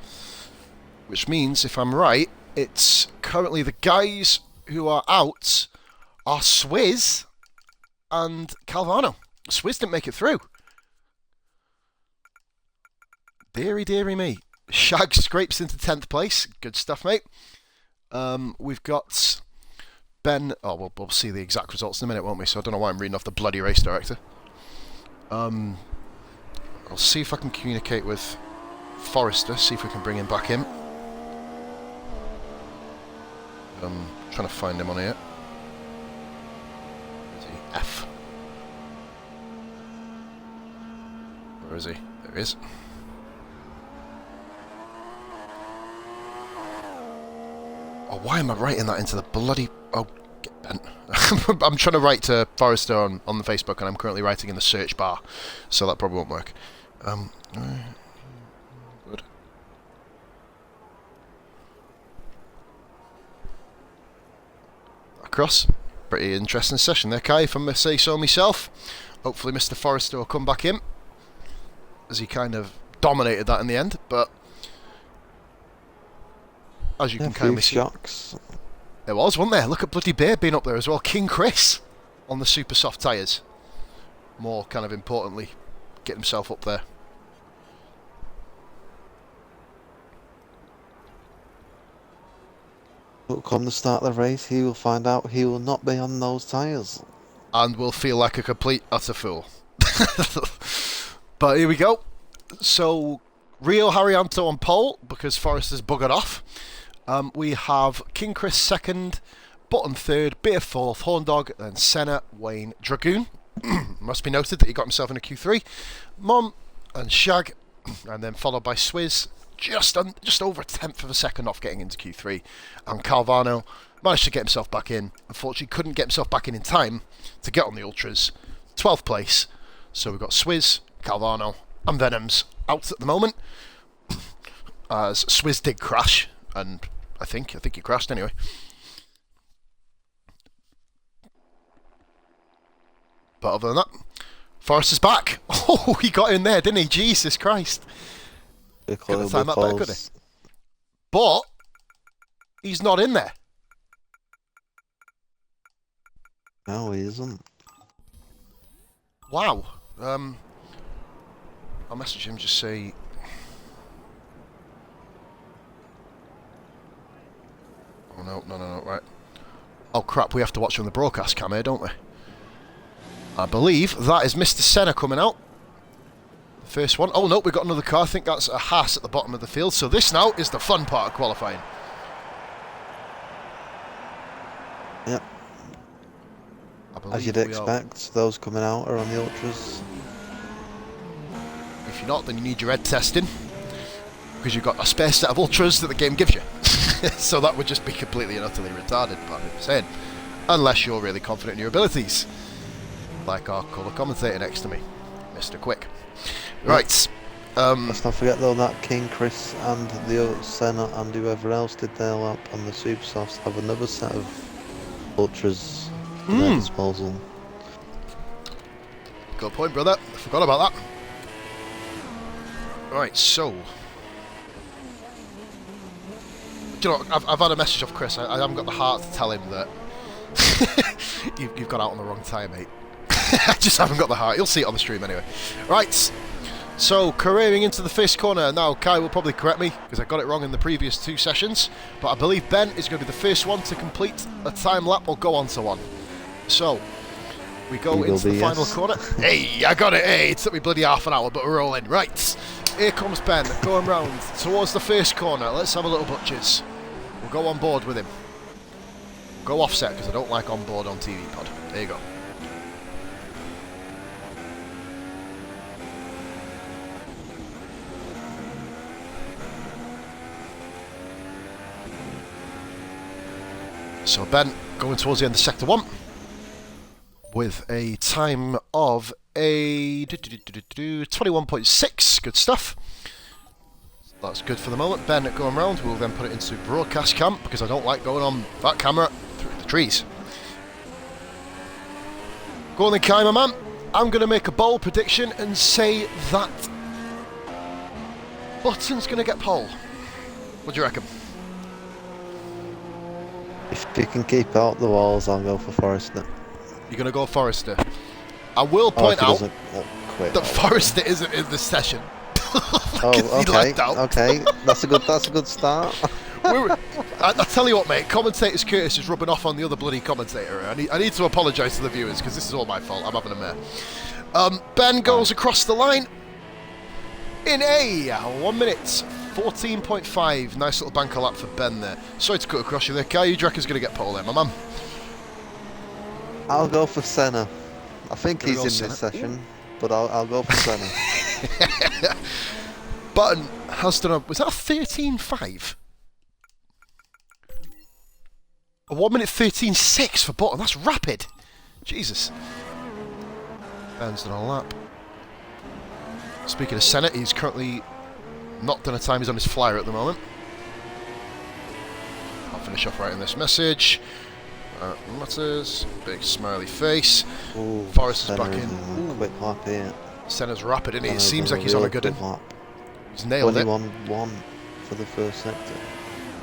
which means, if I'm right, it's currently the guys who are out are Swizz and Calvano. Swizz didn't make it through. Deary me. Shag scrapes into 10th place. Good stuff, mate. We've got Ben. Oh, we'll see the exact results in a minute, won't we? So I don't know why I'm reading off the bloody race director. I'll see if I can communicate with Forrester, see if we can bring him back in. I'm trying to find him on here. Where's he? F. Where is he? There he is. Oh, why am I writing that into the bloody... Oh, get bent. I'm trying to write to Forrester on the Facebook, and I'm currently writing in the search bar, so that probably won't work. Good. Across. Pretty interesting session there, Kai, if I must say so myself. Hopefully Mr. Forrester will come back in, as he kind of dominated that in the end, but as you can kindly see, shocks. There was, wasn't there? Look at bloody Bear being up there as well. King Chris on the super soft tyres. More kind of importantly, get himself up there. But come the start of the race, he will find out he will not be on those tyres. And will feel like a complete utter fool. But here we go. So, Rio Harrianto on pole, because Forrester's buggered off. We have King Chris second, Button third, Beer fourth, Horndog, then Senna, Wayne, Dragoon. Must be noted that he got himself in a Q3. Mom and Shag, and then followed by Swizz, just over a tenth of a second off getting into Q3. And Calvano managed to get himself back in. Unfortunately, couldn't get himself back in time to get on the Ultras. 12th place. So we've got Swizz, Calvano, and Venoms out at the moment. As Swizz did crash, and I think he crashed anyway. But other than that, Forrester's back. Oh, he got in there, didn't he? Jesus Christ. Couldn't have timed that better, could he? But he's not in there. No, he isn't. Wow. I'll message him, just say... Oh, no, right. Oh, crap, we have to watch on the broadcast cam here, don't we? I believe that is Mr. Senna coming out. The first one. Oh, no, we've got another car. I think that's a Haas at the bottom of the field. So this now is the fun part of qualifying. Yep. As you'd expect, those coming out are on the Ultras. If you're not, then you need your head testing, because you've got a spare set of Ultras that the game gives you. So that would just be completely and utterly retarded, but I'm saying, unless you're really confident in your abilities, like our colour commentator next to me, Mr. Quick. Yep. Right. Let's not forget though that King Chris and the Senna and whoever else did their lap on the Super Softs have another set of Ultras at their disposal. Good point, brother. I forgot about that. Right, so... Do you know, I've had a message off Chris. I haven't got the heart to tell him that you've got out on the wrong time, mate. I just haven't got the heart. You'll see it on the stream anyway. Right, so careering into the first corner. Now, Kai will probably correct me, because I got it wrong in the previous two sessions, but I believe Ben is going to be the first one to complete a time lap or go on to one. So, we go into the final corner. Hey, I got it. Hey, it took me bloody half an hour, but we're rolling. Right, here comes Ben, going round towards the first corner. Let's have a little butchers. We'll go on board with him. We'll go offset, because I don't like on board on TV pod. There you go. So Ben going towards the end of Sector 1 with a time of a 21.6. Good stuff. That's good for the moment. Ben going round. We'll then put it into broadcast cam, because I don't like going on that camera through the trees. Go on then, Kai, my man. I'm going to make a bold prediction and say that Button's going to get pole. What do you reckon? If you can keep out the walls, I'll go for Forrester. You're going to go Forrester. I will Oh, point if he out doesn't quit. that Forrester isn't in this session. Oh, He okay, lagged out. okay. That's a good start. I tell you what, mate. Commentators Curtis is rubbing off on the other bloody commentator. I need to apologise to the viewers because this is all my fault. I'm having a mare. Ben goes across the line in a 1 minute 14.5. Nice little banker lap for Ben there. Sorry to cut across you there, Kai. You reckon's going to get pole there, my man? I'll go for Senna. I think Gonna he's go in Senna. this session, but I'll go for Senna. Button has done a... Was that a 13.5? A 1 minute 13.6 for Button. That's rapid. Jesus. Ben's done a lap. Speaking of Senna, he's currently not done a time. He's on his flyer at the moment. I'll finish off writing this message. Matters. Big smiley face. Ooh, Forrest is Senna back in. a quick lap here. Senna's rapid, isn't he? It Senna's seems done like he's on a real good quick one. lap. He's nailed it. 21-1 for the first sector.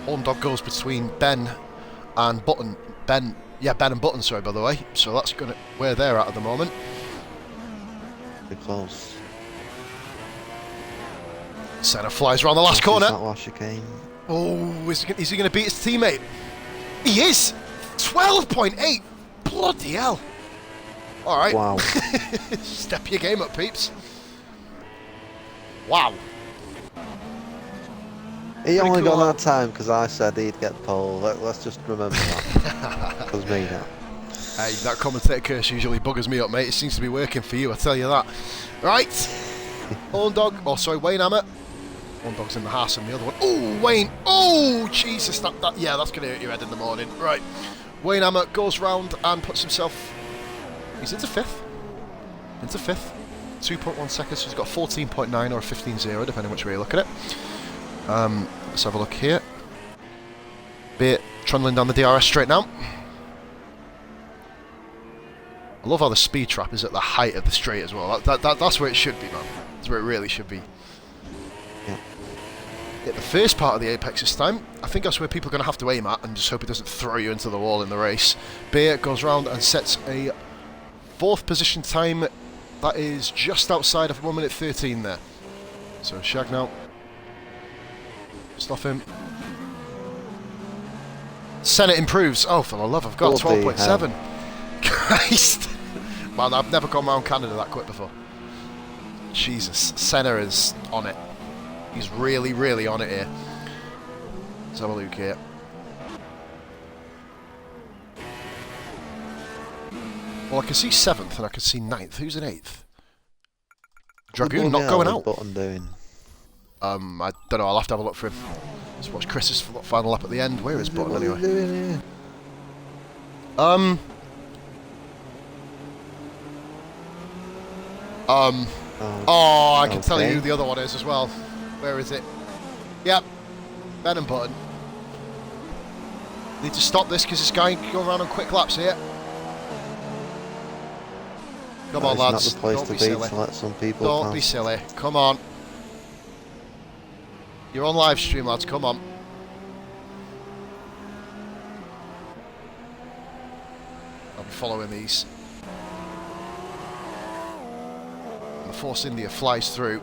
Horn dog goes between Ben and Button. Ben and Button, sorry, by the way. So that's gonna where they're at the moment. Pretty close. Senna flies around the last corner. That last chicane. Oh, is he going to beat his teammate? He is! 12.8! Bloody hell! Alright. Wow. Step your game up, peeps. Wow. He only cool, got huh? that time because I said he'd get pole. Let's just remember that. That was me now. Hey, that commentator curse usually buggers me up, mate. It seems to be working for you, I tell you that. Right. Horn dog. Oh, sorry, Wayne Hammer. One dog's in the house and the other one. Oh, Wayne. Oh, Jesus. That's going to hurt your head in the morning. Right. Wayne Hammer goes round and puts himself... He's into fifth. 2.1 seconds. So he's got 14.9 or 15.0, depending which way you look at it. Let's have a look here. Bit trundling down the DRS straight now. I love how the speed trap is at the height of the straight as well. That's where it should be, man. That's where it really should be. Hit the first part of the apex this time. I think that's where people are going to have to aim at and just hope it doesn't throw you into the wall in the race. Beer goes round and sets a 4th position time. That is just outside of 1 minute 13 there. So Shag now. Stop him. Senna improves. Oh, for the love of God, 12.7. Christ. Man, I've never gone around Canada that quick before. Jesus. Senna is on it. He's really, really on it here. Let's have a look here. Well, I can see 7th and I can see 9th. Who's in 8th? Dragoon not going out. Button doing? I don't know. I'll have to have a look for him. Let's watch Chris's final lap at the end. Where is Button anyway? What are you doing here? Oh, I can tell you who the other one is as well. Where is it? Yep. Ben and Button. Need to stop this because this guy can go around on quick laps here. Come on, lads. Not the place Don't to be be silly. to let some people Don't pass. be silly. Come on. You're on live stream, lads. Come on. I'll be following these. And the Force India flies through.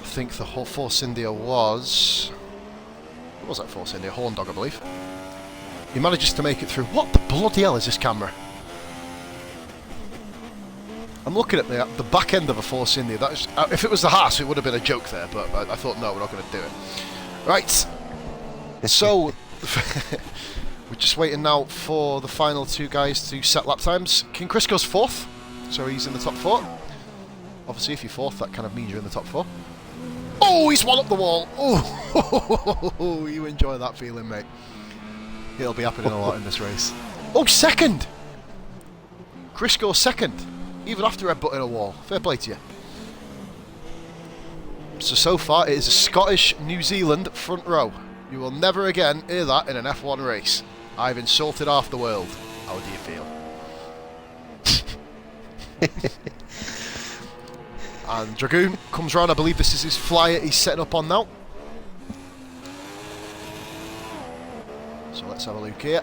I think the whole Force India was... What was that Force India? Horn Dog, I believe. He manages to make it through. What the bloody hell is this camera? I'm looking at the back end of a Force India. That is, if it was the Haas, it would have been a joke there, but I thought, no, we're not going to do it. Right. So, we're just waiting now for the final 2 guys to set lap times. King Chris goes 4th, so he's in the top 4. Obviously, if you're 4th, that kind of means you're in the top 4. Oh, he's one up the wall. Oh, you enjoy that feeling, mate. It'll be happening a lot in this race. Oh, 2nd! Chris goes 2nd, even after headbutting a wall. Fair play to you. So far, it is a Scottish-New Zealand front row. You will never again hear that in an F1 race. I've insulted half the world. How do you feel? And Dragoon comes round. I believe this is his flyer he's setting up on now. So let's have a look here.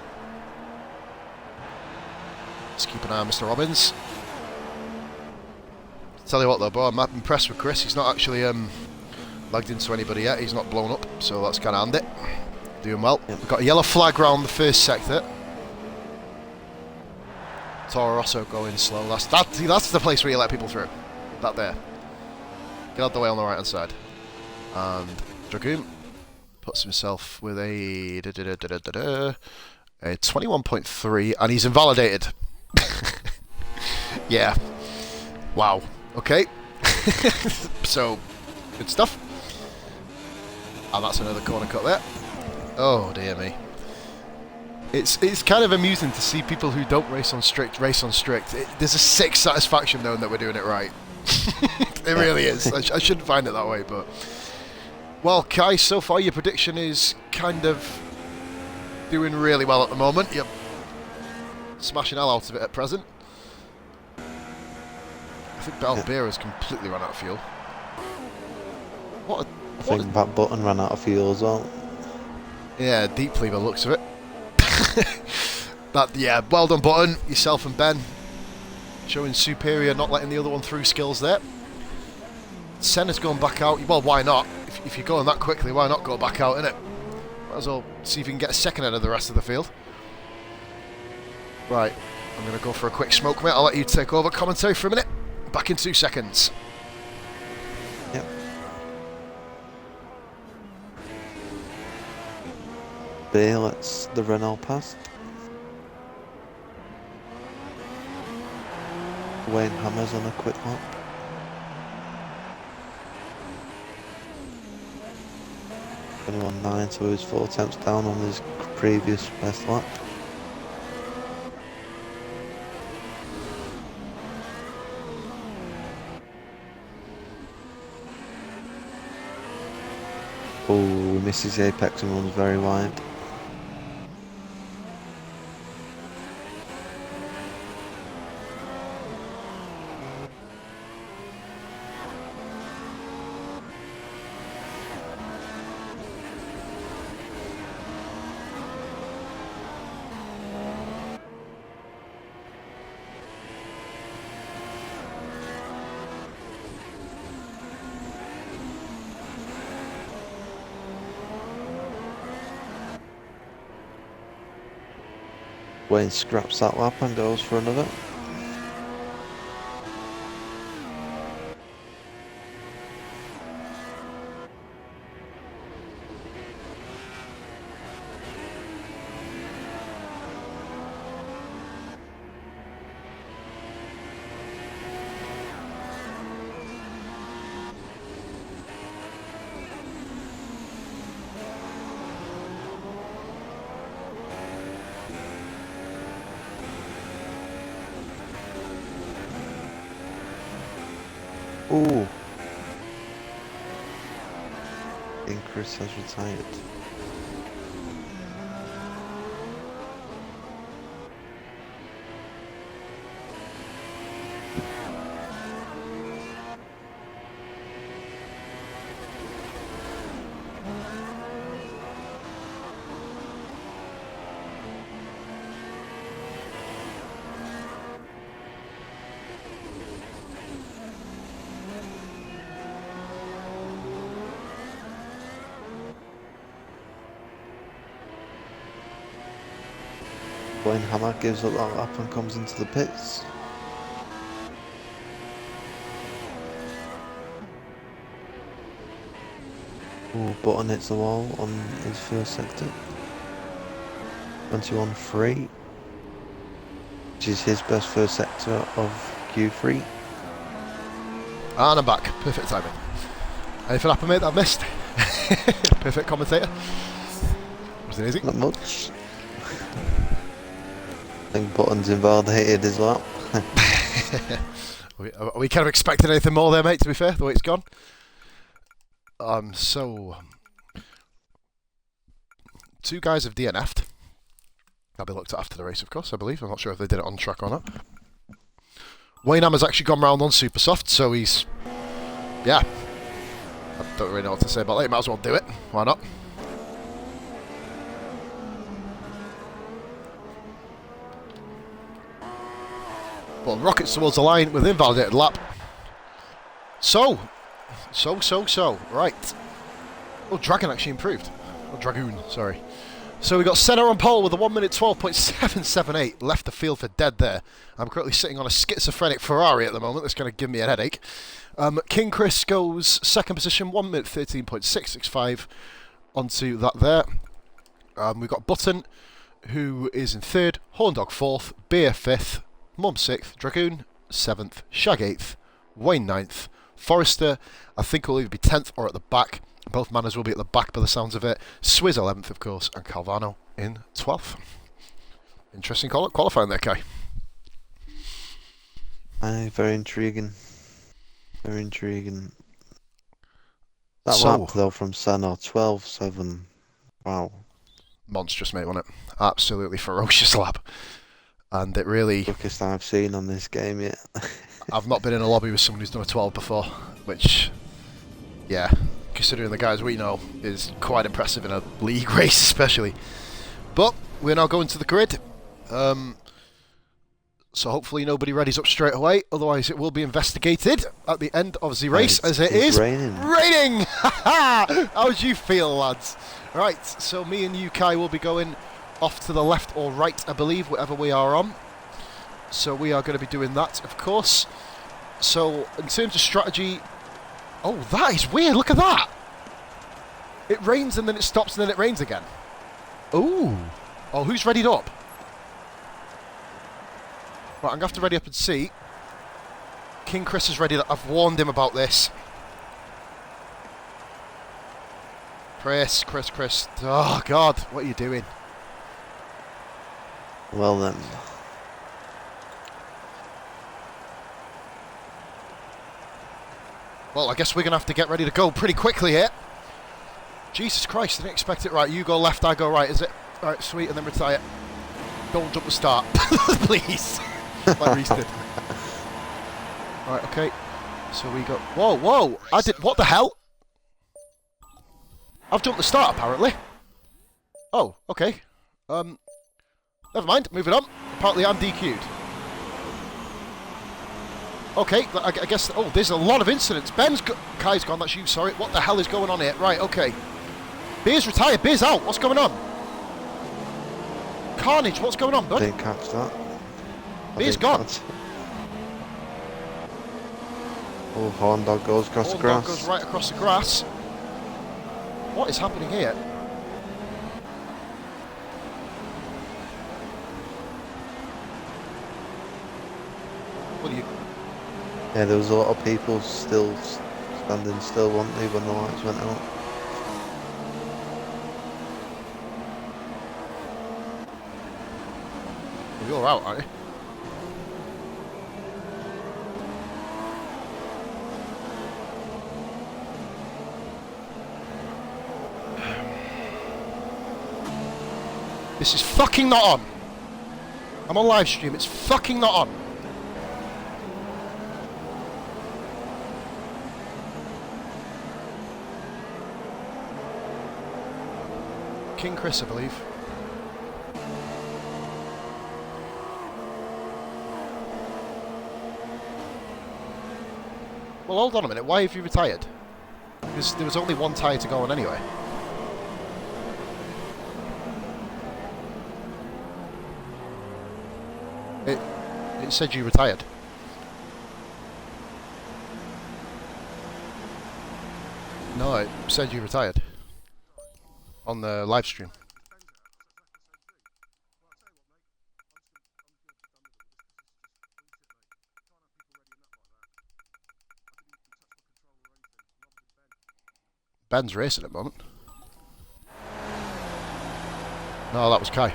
Let's keep an eye on Mr. Robbins. Tell you what though, bro, I'm impressed with Chris. He's not actually lagged into anybody yet. He's not blown up, so that's kind of handy. Doing well. Yep. We've got a yellow flag round the first sector. Toro Rosso going slow. That's the place where you let people through. That there. Get out the way on the right hand side. And Dragoon puts himself with a 21.3, and he's invalidated. Yeah. Wow. Okay. So, good stuff. And that's another corner cut there. Oh dear me. It's kind of amusing to see people who don't race on strict. There's a sick satisfaction knowing that we're doing it right. It really is. I shouldn't find it that way, but... Well, Kai, so far your prediction is kind of doing really well at the moment. You're smashing hell out of it at present. I think Balbeer has completely run out of fuel. I think that button ran out of fuel as well. Yeah, deeply by the looks of it. Yeah, well done, Button. Yourself and Ben showing superior, not letting the other one through skills there. Senna's going back out. Well, why not? If you're going that quickly, why not go back out, innit? Might as well see if you can get a second out of the rest of the field. Right, I'm going to go for a quick smoke, mate. I'll let you take over commentary for a minute. Back in 2 seconds. Yep. B lets the Renault past. Wayne Hammers on a quick lap. Only on 9, so he's 4 tenths down on his previous best lap. Oh, he misses the apex and runs very wide. Wayne scraps that lap and goes for another. Ooh. I think Chris has retired. Wayne Hammer gives up that lap and comes into the pits. Ooh, Button hits the wall on his first sector. 21.3, which is his best first sector of Q3. And I'm back. Perfect timing. Anything happen, mate, that I've missed? Perfect commentator. Was it easy? Not much. I think Button's invalidated his lap. Are we kind of expecting anything more there, mate, to be fair, the way it's gone? So... 2 guys have DNF'd. That'll be looked at after the race, of course, I believe. I'm not sure if they did it on track or not. Wayne Hammer's actually gone round on super soft, so he's yeah, I don't really know what to say about that. You might as well do it. Why not? Well, rockets towards the line with invalidated lap. So. Right. Oh, Dragon actually improved. Oh, Dragoon, sorry. So we got Senna on pole with a 1 minute 12.778. Left the field for dead there. I'm currently sitting on a schizophrenic Ferrari at the moment. That's going to give me a headache. King Chris goes second position, 1 minute 13.665 onto that there. We've got Button, who is in third. Horndog fourth. Beer fifth. Mum sixth. Dragoon seventh. Shag eighth. Wayne ninth. Forrester, I think, will either be 10th or at the back. Both manners will be at the back by the sounds of it. Swizz 11th, of course, and Calvano in 12th. Interesting qualifying there, Kai. Aye, very intriguing. Very intriguing. That So, lap, though, from Senna, 12.7. Wow. Monstrous, mate, wasn't it? Absolutely ferocious lap. And it really... Quickest I've seen on this game yet. I've not been in a lobby with someone who's done a 12 before, which, yeah, considering the guys we know, is quite impressive in a league race especially. But we're now going to the grid, so hopefully nobody readies up straight away, otherwise it will be investigated at the end of the race, as it is raining. Raining! How do you feel, lads? Right, so me and you, Kai, will be going off to the left or right, I believe, whatever we are on. So we are going to be doing that, of course. So in terms of strategy... Oh, that is weird. Look at that. It rains and then it stops and then it rains again. Ooh. Oh, who's readied up? Right, I'm going to have to ready up and see. King Chris is ready. I've warned him about this. Chris. Oh, God. What are you doing? Well then. Well, I guess we're going to have to get ready to go pretty quickly here. Jesus Christ, I didn't expect it. Right, you go left, I go right, is it? Right, sweet, and then retire. Don't jump the start, please. Like Reese did. Right, okay. So we go... Whoa! I did... What the hell? I've jumped the start, apparently. Oh, okay. Never mind, moving on. Apparently I'm DQ'd. Okay, I guess... Oh, there's a lot of incidents. Kai's gone, that's you, sorry. What the hell is going on here? Right, okay. Beer's retired, Beer's out. What's going on? Carnage, what's going on, bud? Didn't catch that. Beer's gone. Oh, Horn Dog goes across the Horn grass. Dog goes right across the grass. What is happening here? What are you... Yeah, there was a lot of people still standing still, weren't they, when the lights went out? Well, you're out, aren't you? This is fucking not on. I'm on live stream, it's fucking not on. King Chris, I believe. Well, hold on a minute. Why have you retired? Because there was only one tyre to go on anyway. It said you retired. No, it said you retired. On the live stream. Ben's racing at the moment. No, that was Kai.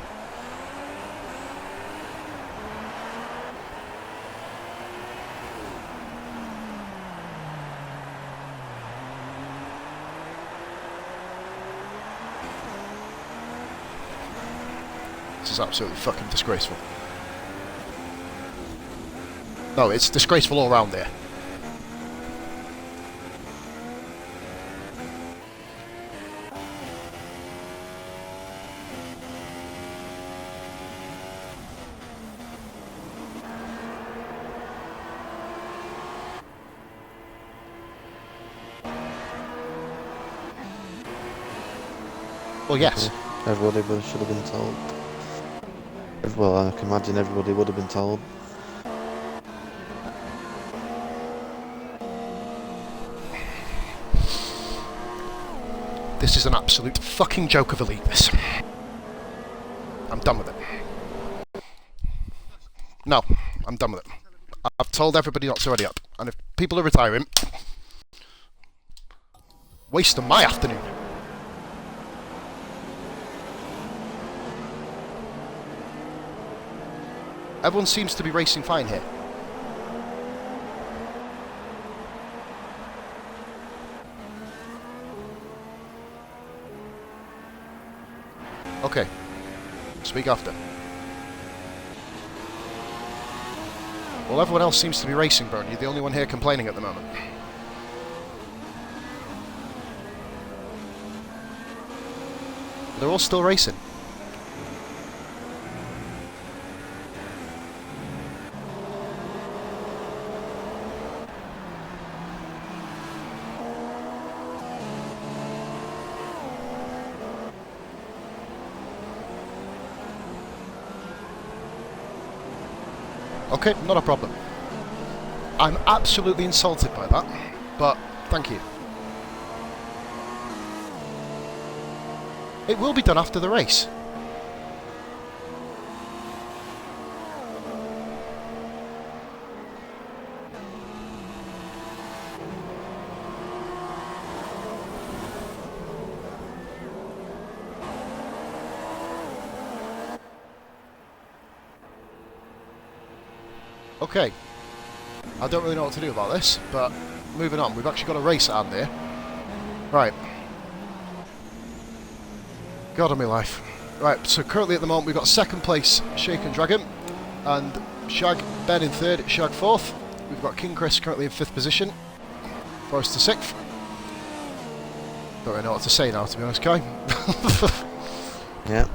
This is absolutely fucking disgraceful. No, it's disgraceful all round there. Well, yes. Everybody should have been told. Well, I can imagine everybody would have been told. This is an absolute fucking joke of a league, this. I'm done with it. No, I'm done with it. I've told everybody not to ready up. And if people are retiring, waste of my afternoon. Everyone seems to be racing fine here. Okay. Speak after. Well, everyone else seems to be racing, Bern. You're the only one here complaining at the moment. They're all still racing. Okay, not a problem. I'm absolutely insulted by that, but thank you. It will be done after the race. Okay, I don't really know what to do about this, but moving on. We've actually got a race on there. Right. God of my life. Right, so currently at the moment we've got second place Shaken Dragon, and Shag Ben in third, Shag fourth. We've got King Chris currently in fifth position, Forrester sixth. Don't really know what to say now, to be honest, Kai. Yeah.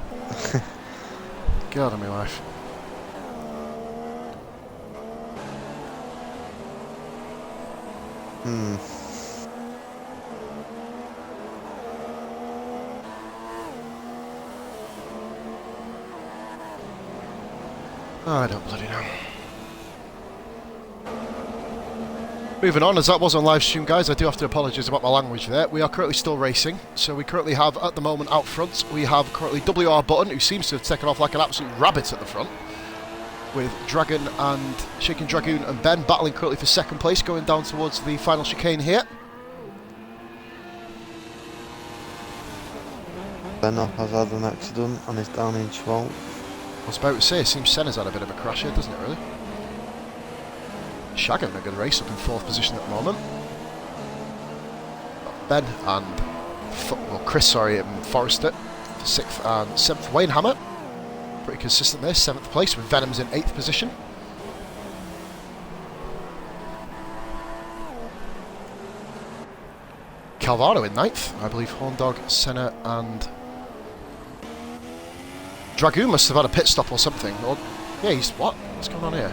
God of my life. Oh, I don't bloody know. Moving on, as that was on live stream, guys, I do have to apologise about my language there. We are currently still racing, so we currently have, at the moment, out front, we have currently WR Button, who seems to have taken off like an absolute rabbit at the front, with Dragon and Shaken Dragoon and Ben battling currently for second place, going down towards the final chicane here. Ben has had an accident and is down in 12th. I was about to say, it seems Senna's had a bit of a crash here, doesn't it, really? Shag having a good race, up in fourth position at the moment. Ben and Chris, sorry, and Forrester for sixth and seventh. Wayne Hammer, pretty consistent there, seventh place, with Venom's in eighth position. Calvaro in ninth, I believe. Horndog, Senna, and Dragoon must have had a pit stop or something. Or, yeah, he's what? What's going on here?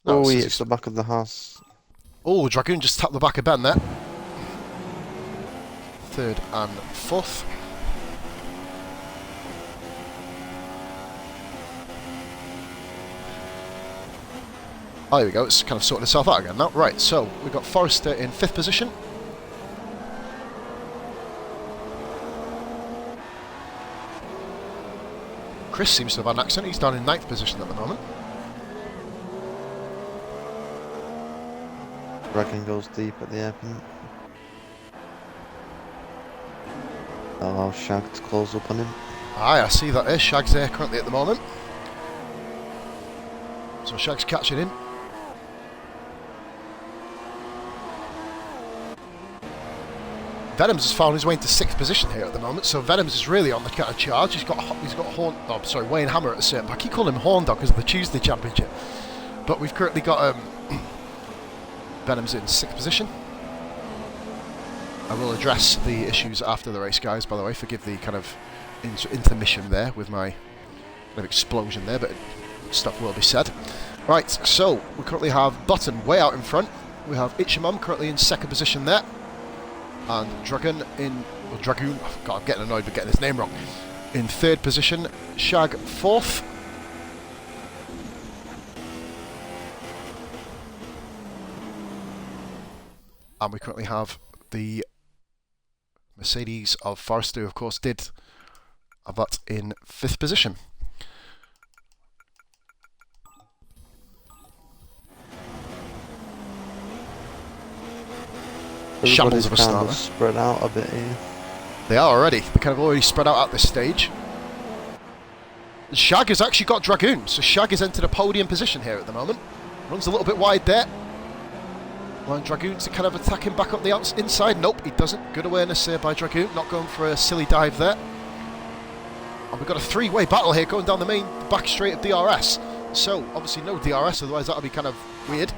No, Oh, he hits the back of the house. Oh, Dragoon just tapped the back of Ben there. Third and fourth. Oh, there we go. It's kind of sorting itself out again now. Right, so we've got Forrester in fifth position. Chris seems to have had an accident. He's down in ninth position at the moment. Dragon goes deep at the airport. Allow Shag to close up on him. Aye, I see that there. Shag's there currently at the moment. So Shag's catching him. Venoms has found his way into sixth position here at the moment, so Venoms is really on the kind of charge. He's got Wayne Hammer at a certain. I keep calling him Horndog because of the Tuesday Championship, but we've currently got Venoms in sixth position. I will address the issues after the race, guys. By the way, forgive the kind of intermission there with my kind of explosion there, but stuff will be said. Right, so we currently have Button way out in front. We have Itchamum currently in second position there. And Dragoon in... Well, Dragoon... Oh, God, I'm getting annoyed with getting his name wrong. In 3rd position. Shag 4th. And we currently have the Mercedes of Forrester, who of course did have that in 5th position. Shambles of a kind start. of spread out a bit here. They are already. They're kind of already spread out at this stage. Shag has actually got Dragoon, so Shag has entered a podium position here at the moment. Runs a little bit wide there. Allowing Dragoon to kind of attack him back up the inside. Nope, he doesn't. Good awareness here by Dragoon. Not going for a silly dive there. And we've got a 3-way battle here going down the main back straight of DRS. So, obviously no DRS, otherwise that would be kind of weird.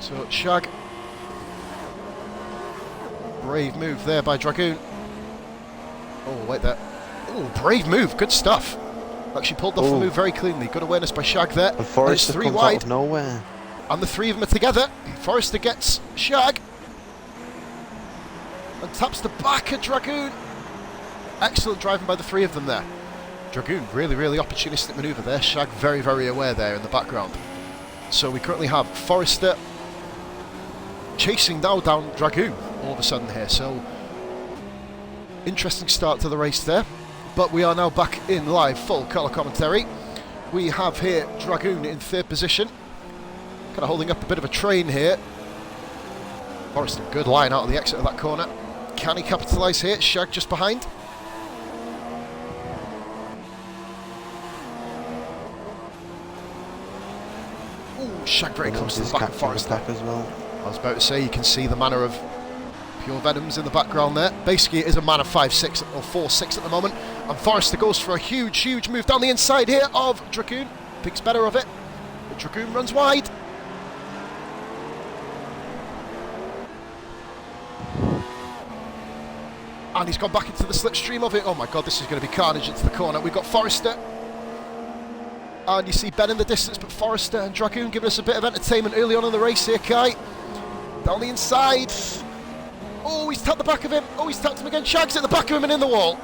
So, Shag. Brave move there by Dragoon. Oh, wait there. Oh, brave move. Good stuff. Actually pulled off the move very cleanly. Good awareness by Shag there. And Forrester it's 3 comes wide. out of nowhere. And the 3 of them are together. Forrester gets Shag. And taps the back of Dragoon. Excellent driving by the 3 of them there. Dragoon, really, really opportunistic manoeuvre there. Shag very, very aware there in the background. So we currently have Forrester chasing now down Dragoon all of a sudden here. So interesting start to the race there. But we are now back in live full colour commentary. We have here Dragoon in 3rd position. Kind of holding up a bit of a train here. Forrester, good line out of the exit of that corner. Can he capitalise here? Shag just behind. Ooh, Shag very close to the back of Forrester. As well. I was about to say, you can see the manner of Pure Venoms in the background there. Basically, it is a man of 5-6 or 4-6 at the moment. And Forrester goes for a huge, huge move down the inside here of Dragoon. Thinks better of it. But Dragoon runs wide. And he's gone back into the slipstream of it. Oh my God, this is going to be carnage into the corner. We've got Forrester. And you see Ben in the distance, but Forrester and Dragoon giving us a bit of entertainment early on in the race here, Kai. Down the inside. Oh, he's tapped the back of him. Oh, he's tapped him again. Shag's at the back of him and in the wall.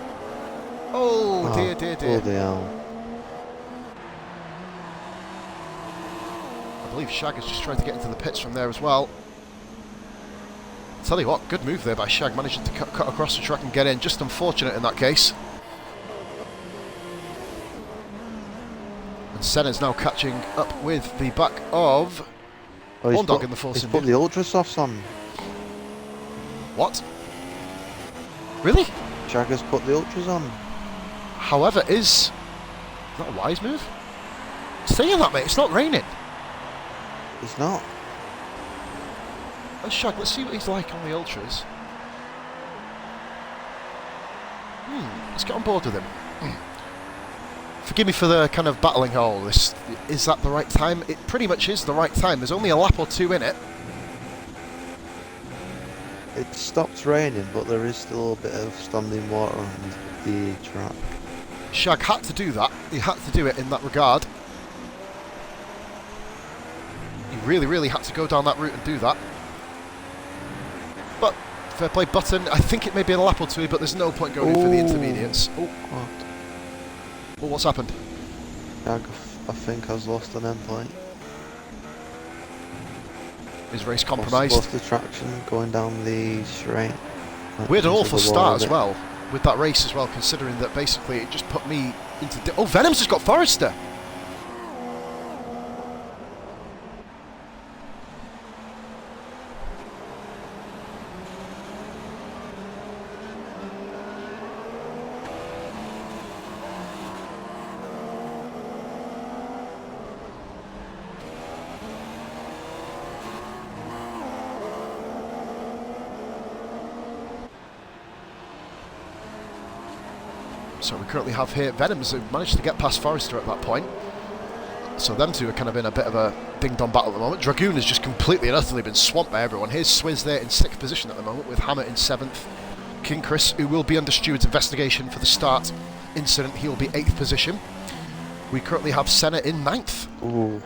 Oh, dear, dear, dear. Bloody hell. I believe Shag is just trying to get into the pits from there as well. Tell you what, good move there by Shag, managing to cut across the track and get in. Just unfortunate in that case. And Senna's now catching up with the back of Horndog in the Force He's India. put the Ultra Softs on. What? Really? Shag has put the Ultras on. However, is that a wise move? Saying that, mate, it's not raining. It's not. Let's Shag, let's see what he's like on the Ultras. Let's get on board with him. Forgive me for the kind of battling hole. Is that the right time? It pretty much is the right time. There's only a lap or 2 in it. It stopped raining, but there is still a bit of standing water on the track. Shag had to do that. He had to do it in that regard. He really, really had to go down that route and do that. But fair play, Button. I think it may be a lap or 2, but there's no point going in for the intermediates. Oh, What? well, what's happened? Shag, I think, has lost an end plate. His race compromised. Lost the traction going down the straight. We had an Into awful the wall start of as it. well with that race as well, considering that basically it just put me into... Oh, Venom's just got Forrester. So we currently have here Venoms who managed to get past Forrester at that point. So them two are kind of in a bit of a ding-dong battle at the moment. Dragoon has just completely and utterly been swamped by everyone. Here's Swizz there in 6th position at the moment, with Hammer in 7th. King Chris, who will be under steward's investigation for the start incident, he will be 8th position. We currently have Senna in 9th. Ooh.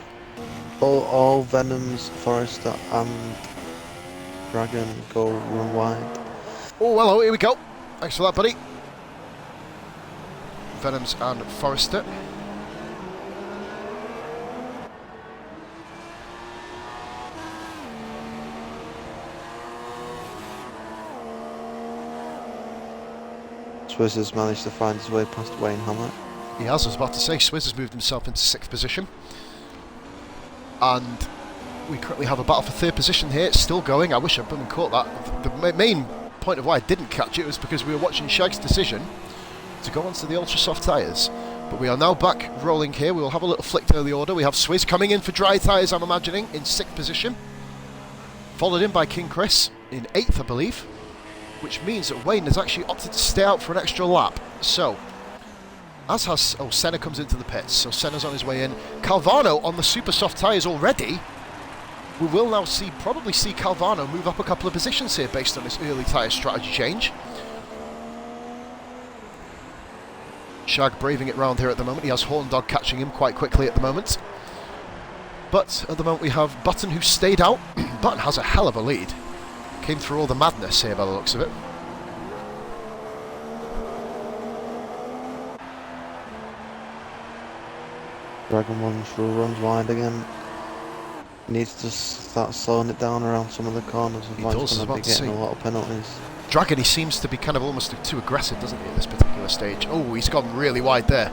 All Venoms, Forrester and Dragon go run wide. Oh, hello, here we go. Thanks for that, buddy. Venoms and Forrester. Swizz has managed to find his way past Wayne Hammer. He has, I was about to say, Swizz has moved himself into 6th position. And we currently have a battle for 3rd position here. It's still going. I wish I'd been caught that. The main point of why I didn't catch it was because we were watching Shag's decision to go onto the ultra soft tyres. But we are now back rolling here. We will have a little flick to the order. We have Swizz coming in for dry tyres, I'm imagining, in 6th position. Followed in by King Chris in 8th, I believe. Which means that Wayne has actually opted to stay out for an extra lap. So, as has... Oh, Senna comes into the pits. So Senna's on his way in. Calvano on the super soft tyres already. We will now probably see Calvano move up a couple of positions here based on this early tyre strategy change. Shag braving it round here at the moment. He has Horn Dog catching him quite quickly at the moment. But at the moment we have Button, who stayed out. Button has a hell of a lead. Came through all the madness here by the looks of it. Dragon runs wide again. Needs to start slowing it down around some of the corners. Otherwise he's going to be getting a lot of penalties. Dragon, he seems to be kind of almost too aggressive, doesn't he, at this particular stage? Oh, he's gone really wide there.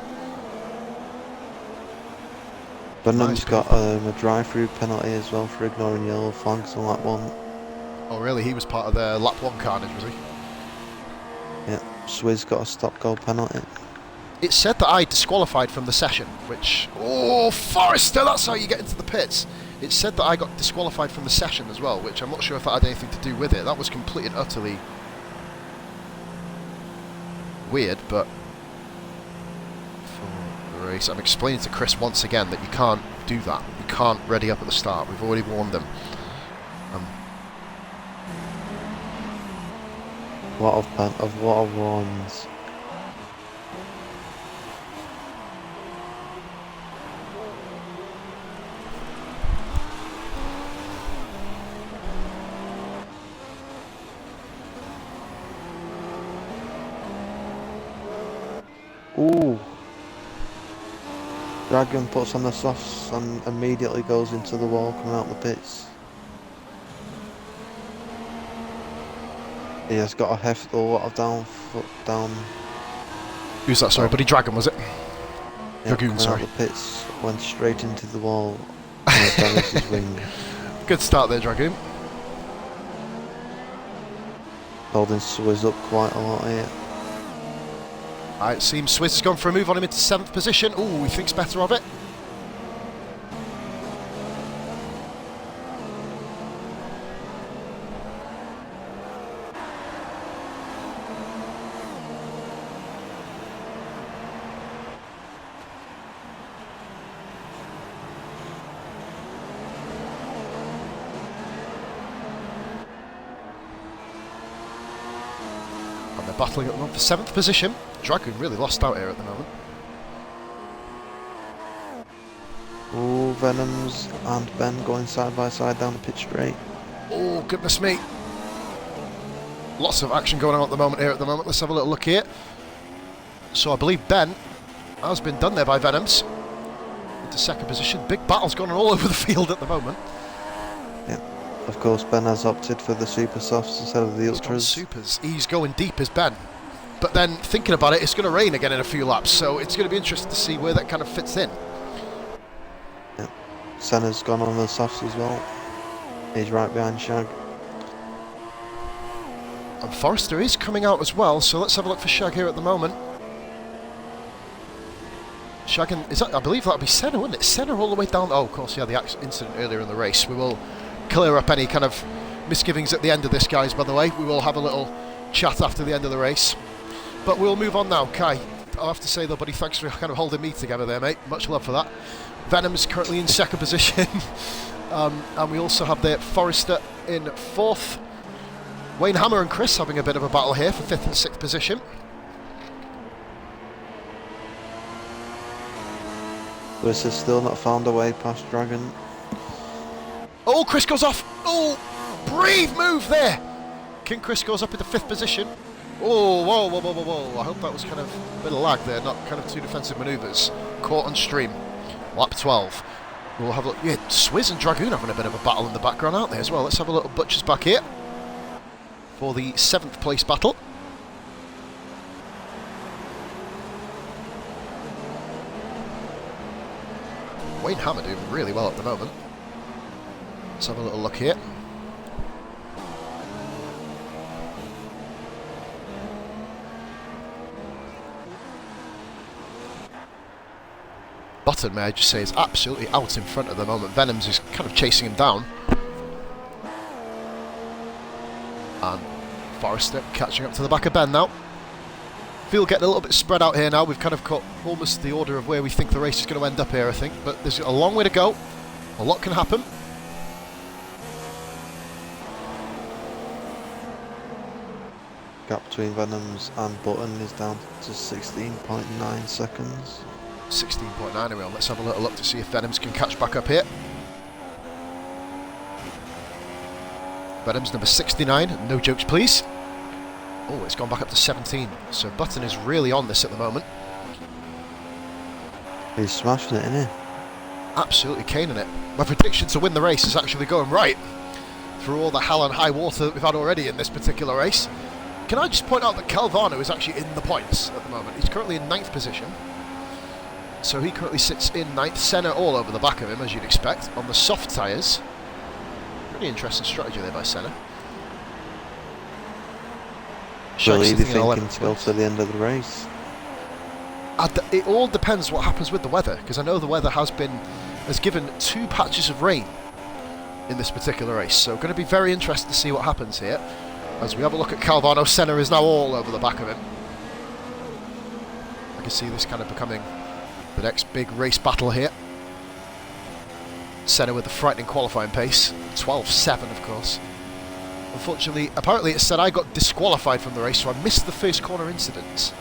Venom's got a drive-through penalty as well for ignoring yellow flags on lap 1. Oh really, he was part of the lap 1 carnage, was he? Yeah, Swizz got a stop-go penalty. It said that I disqualified from the session, which... Oh, Forrester, that's how you get into the pits! It said that I got disqualified from the session as well, which I'm not sure if that had anything to do with it. That was completely and utterly weird, but... For the race, I'm explaining to Chris once again that you can't do that. You can't ready up at the start. We've already warned them. A lot of warnings. Ooh. Dragon puts on the softs and immediately goes into the wall coming out the pits. He has got a heft or a lot of down. Who's that, sorry, buddy? Dragon, was it? Yeah, Dragoon, sorry. Out the pits, went straight into the wall. Damaged his wing. Good start there, Dragoon. Holding Swizz up quite a lot here. It seems Swizz has gone for a move on him into 7th position. Ooh, he thinks better of it. And they're battling at the moment for 7th position. Dragoon really lost out here at the moment. Ooh, Venoms and Ben going side by side down the pit straight. Oh, goodness me. Lots of action going on at the moment here at the moment. Let's have a little look here. So I believe Ben has been done there by Venoms. Into 2nd position. Big battles going on all over the field at the moment. Yeah. Of course, Ben has opted for the super softs instead of the ultras. Supers. He's going deep as Ben. But then, thinking about it, it's going to rain again in a few laps, so it's going to be interesting to see where that kind of fits in. Yeah. Senna's gone on the softs as well. He's right behind Shag. And Forrester is coming out as well, so let's have a look for Shag here at the moment. Shag and... I believe that would be Senna, wouldn't it? Senna all the way down... Oh, of course, yeah, the incident earlier in the race. We will clear up any kind of misgivings at the end of this, guys, by the way. We will have a little chat after the end of the race. But we'll move on now. Kai, I'll have to say though, buddy, thanks for kind of holding me together there, mate. Much love for that. Venom's currently in 2nd position. And we also have there Forrester in 4th. Wayne Hammer and Chris having a bit of a battle here for 5th and 6th position. Lewis has still not found a way past Dragon. Oh, Chris goes off. Oh, brave move there. King Chris goes up into 5th position. Oh, whoa, whoa, whoa, whoa, whoa. I hope that was kind of a bit of lag there, not kind of 2 defensive manoeuvres. Caught on stream. Lap 12. We'll have a look. Yeah, Swizz and Dragoon having a bit of a battle in the background, aren't they, as well? Let's have a little butchers back here for the 7th place battle. Wayne Hammer doing really well at the moment. Let's have a little look here. Button, may I just say, is absolutely out in front at the moment. Venoms is kind of chasing him down. And Forrester catching up to the back of Ben now. Field getting a little bit spread out here now. We've kind of got almost the order of where we think the race is going to end up here, I think. But there's a long way to go. A lot can happen. Gap between Venoms and Button is down to 16.9 seconds. 16.9 are we on? Let's have a little look to see if Venoms can catch back up here. Venoms number 69. No jokes, please. Oh, it's gone back up to 17. So Button is really on this at the moment. He's smashing it, isn't he? Absolutely caning it. My prediction to win the race is actually going right through all the hell and high water that we've had already in this particular race. Can I just point out that Calvano is actually in the points at the moment. He's currently in 9th position. So he currently sits in 9th. Senna all over the back of him, as you'd expect, on the soft tyres. Pretty interesting strategy there by Senna. Really Shaggy's thinking sitting in to go to the end of the race. It all depends what happens with the weather, because I know the weather has given 2 patches of rain in this particular race. So going to be very interested to see what happens here. As we have a look at Calvano, Senna is now all over the back of him. I can see this kind of becoming the next big race battle here. Senna with the frightening qualifying pace. 12.7, of course. Unfortunately, apparently it said I got disqualified from the race, so I missed the first corner incidents.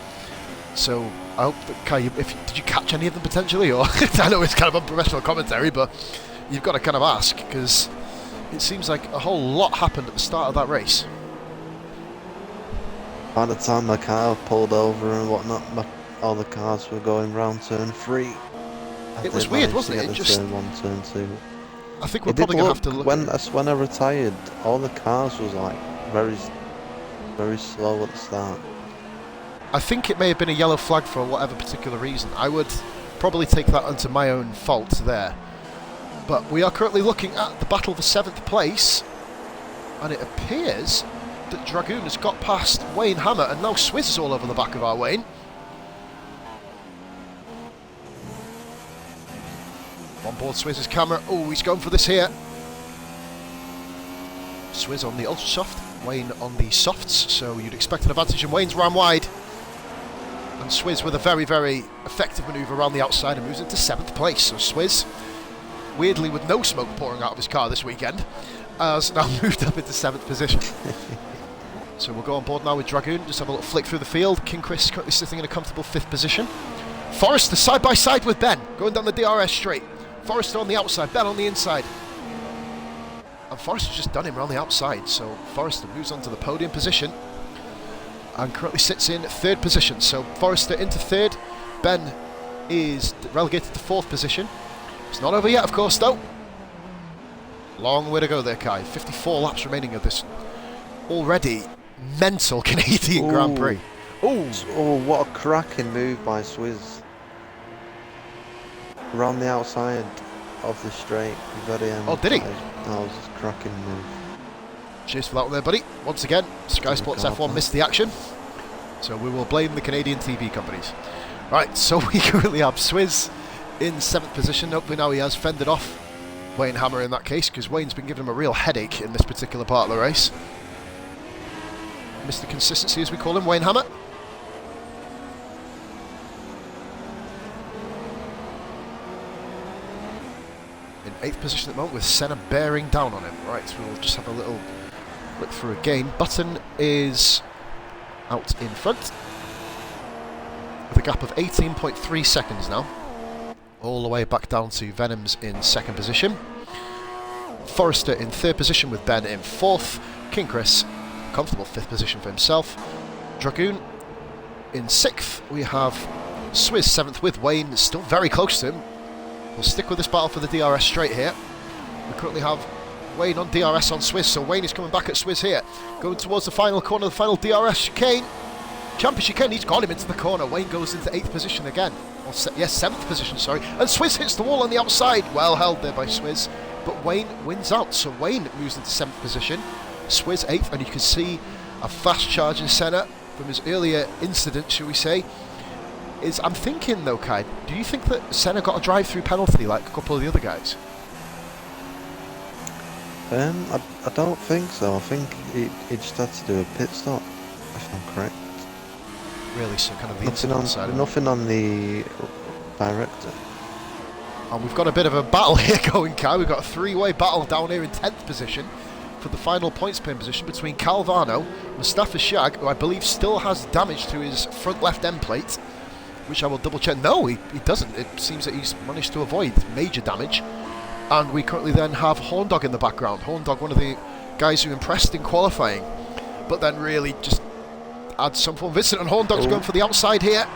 So I hope that Kai, did you catch any of them potentially? Or I know it's kind of unprofessional commentary, but you've got to kind of ask, because it seems like a whole lot happened at the start of that race. By the time my car pulled over and whatnot, all the cars were going round turn 3. It was weird, wasn't it? It just turn 1, turn 2. I think we're probably going to have to look. When I retired, all the cars was like very, very slow at the start. I think it may have been a yellow flag for whatever particular reason. I would probably take that onto my own fault there. But we are currently looking at the battle for 7th place, and it appears that Dragoon has got past Wayne Hammer, and now Swizz is all over the back of our Wayne. On board Swizz's camera. Oh, he's going for this here. Swizz on the ultra soft, Wayne on the softs, so you'd expect an advantage, and Wayne's ran wide. And Swizz with a very, very effective manoeuvre around the outside and moves into 7th place. So Swizz, weirdly with no smoke pouring out of his car this weekend, has now moved up into 7th position. So we'll go on board now with Dragoon, just have a little flick through the field. King Chris currently sitting in a comfortable 5th position. Forrester side by side with Ben, going down the DRS straight. Forrester on the outside, Ben on the inside. And Forrester's just done him around the outside, so Forrester moves on to the podium position and currently sits in 3rd position. So Forrester into 3rd, Ben is relegated to 4th position. It's not over yet, of course, though. Long way to go there, Kai. 54 laps remaining of this already mental Canadian Grand Prix. Oh, what a cracking move by Swizz. Around the outside of the straight, very end. Oh, did he? That was a cracking move. Cheers for that one there, buddy. Once again, Sky Sports F1 missed the action, so we will blame the Canadian TV companies. Right, so we currently have Swizz in 7th position. Hopefully now he has fended off Wayne Hammer in that case, because Wayne's been giving him a real headache in this particular part of the race. Mr. Consistency, as we call him, Wayne Hammer. In 8th position at the moment, with Senna bearing down on him. Right, so we'll just have a little look through again. Button is out in front with a gap of 18.3 seconds now, all the way back down to Venoms in 2nd position. Forrester in 3rd position with Ben in 4th. King Chris comfortable 5th position for himself. Dragoon in 6th. We have Swizz 7th with Wayne still very close to him. We'll stick with this battle for the DRS straight here. We currently have Wayne on DRS on Swizz, so Wayne is coming back at Swizz here. Going towards the final corner, the final DRS chicane. Champion chicane, he's got him into the corner. Wayne goes into 8th position again. Or yes, 7th position, sorry. And Swizz hits the wall on the outside. Well held there by Swizz. But Wayne wins out, so Wayne moves into 7th position. Swizz 8th, and you can see a fast charge in Senna from his earlier incident, shall we say. I'm thinking though, Kai, do you think that Senna got a drive-through penalty like a couple of the other guys? I don't think so. I think he just had to do a pit stop, if I'm correct. Really, so kind of the incident side of it. Nothing on the director. And we've got a bit of a battle here going, Kai. We've got a 3-way battle down here in 10th position for the final points pin position between Calvano, Mustafa Shag, who I believe still has damage to his front left end plate, which I will double check. No, he doesn't. It seems that he's managed to avoid major damage. And we currently then have Horndog in the background. Horndog, one of the guys who impressed in qualifying, but then really just had some form of incident. And Horndog's going for the outside here.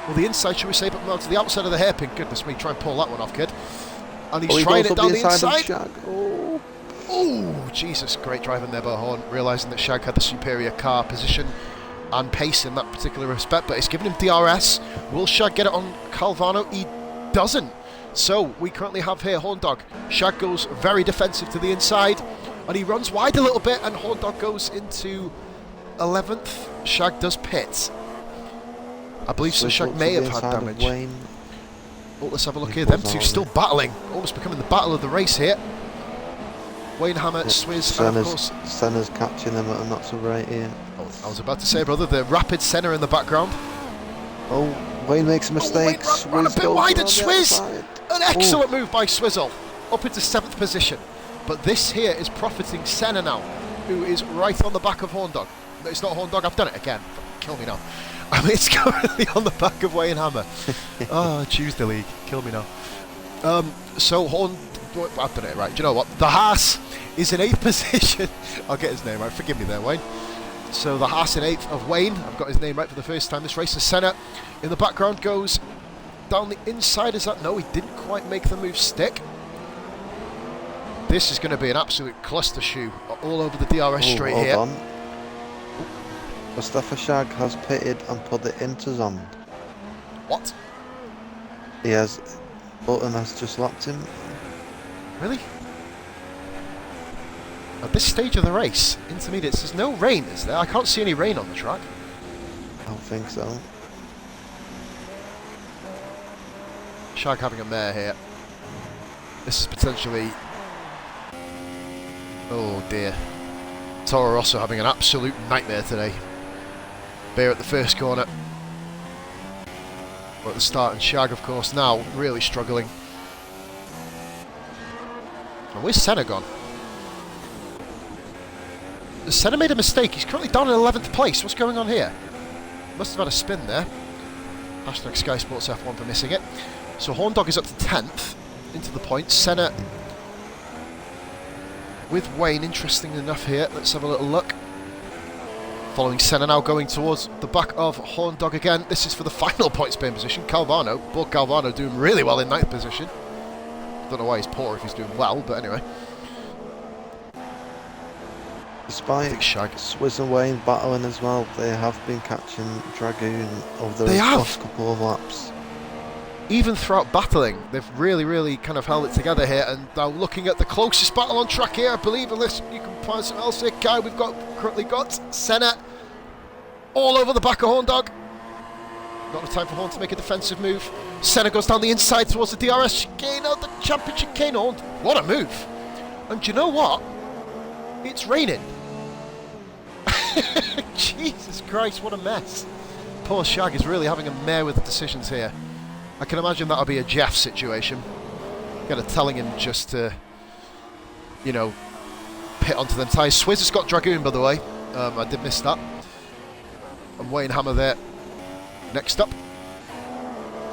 Well, the inside, should we say, but no, to the outside of the hairpin. Goodness me, try and pull that one off, kid. And he's trying it down the inside. Oh, Jesus, great driving there by Horn, realising that Shag had the superior car position and pace in that particular respect, but it's given him DRS. Will Shag get it on Calvano? He doesn't. So we currently have here Horndog. Shag goes very defensive to the inside, and he runs wide a little bit, and Horndog goes into 11th. Shag does pit. I believe so. Shag may have had damage. Oh, let's have a look here. Them two still battling, almost becoming the battle of the race here. Wayne Hammer, Swizz, and of course Senna's catching them at a not so right here. Oh, I was about to say, brother, the rapid Senna in the background. Oh, Wayne makes a mistake. Oh, Wayne ran a bit wide at Swizz. An excellent move by Swizzle, up into 7th position. But this here is profiting Senna now, who is right on the back of Horndog. No, it's not Horndog, I've done it again. Kill me now. I mean, it's currently on the back of Wayne Hammer. Oh, choose the league. Kill me now. So I've done it right. Do you know what? The Haas is in 8th position. I'll get his name right. Forgive me there, Wayne. So the Haas in 8th of Wayne. I've got his name right for the first time this race. And Senna in the background goes down the inside. Is that? No, he didn't quite make the move stick. This is going to be an absolute cluster shoe all over the DRS straight here. On. Mustafa Shag has pitted and put the inters on. What? He has. Button has just lapped him. Really? At this stage of the race, intermediates, there's no rain, is there? I can't see any rain on the track. I don't think so. Shag having a mare here. This is potentially... Oh dear. Toro Rosso having an absolute nightmare today. Bear at the first corner. We're at the start, and Shag, of course, now really struggling. And where's Senna gone? Senna made a mistake. He's currently down in 11th place. What's going on here? Must have had a spin there. Hashtag Sky Sports F1 for missing it. So Horndog is up to 10th into the points. Senna with Wayne, interesting enough here. Let's have a little look. Following Senna now going towards the back of Horndog again. This is for the final points paying position. Calvano, poor Calvano, doing really well in 9th position. Don't know why he's poor if he's doing well, but anyway. Despite Swizz and Wayne battling as well, they have been catching Dragoon over the last couple of laps. Even throughout battling, they've really kind of held it together here. And now looking at the closest battle on track here, I believe, unless you can find something else here, Kai, we've currently got Senna all over the back of Horndog. Not enough time for Horn to make a defensive move. Senna goes down the inside towards the DRS chicane. Oh, the championship chicane on. What a move. And do you know what? It's raining. Jesus Christ, what a mess. Poor Shag is really having a mare with the decisions here. I can imagine that'll be a Jeff situation. Kind of telling him just to, you know, pit onto them tyres. Swizz has got Dragoon, by the way. I did miss that. And Wayne Hammer there. Next up,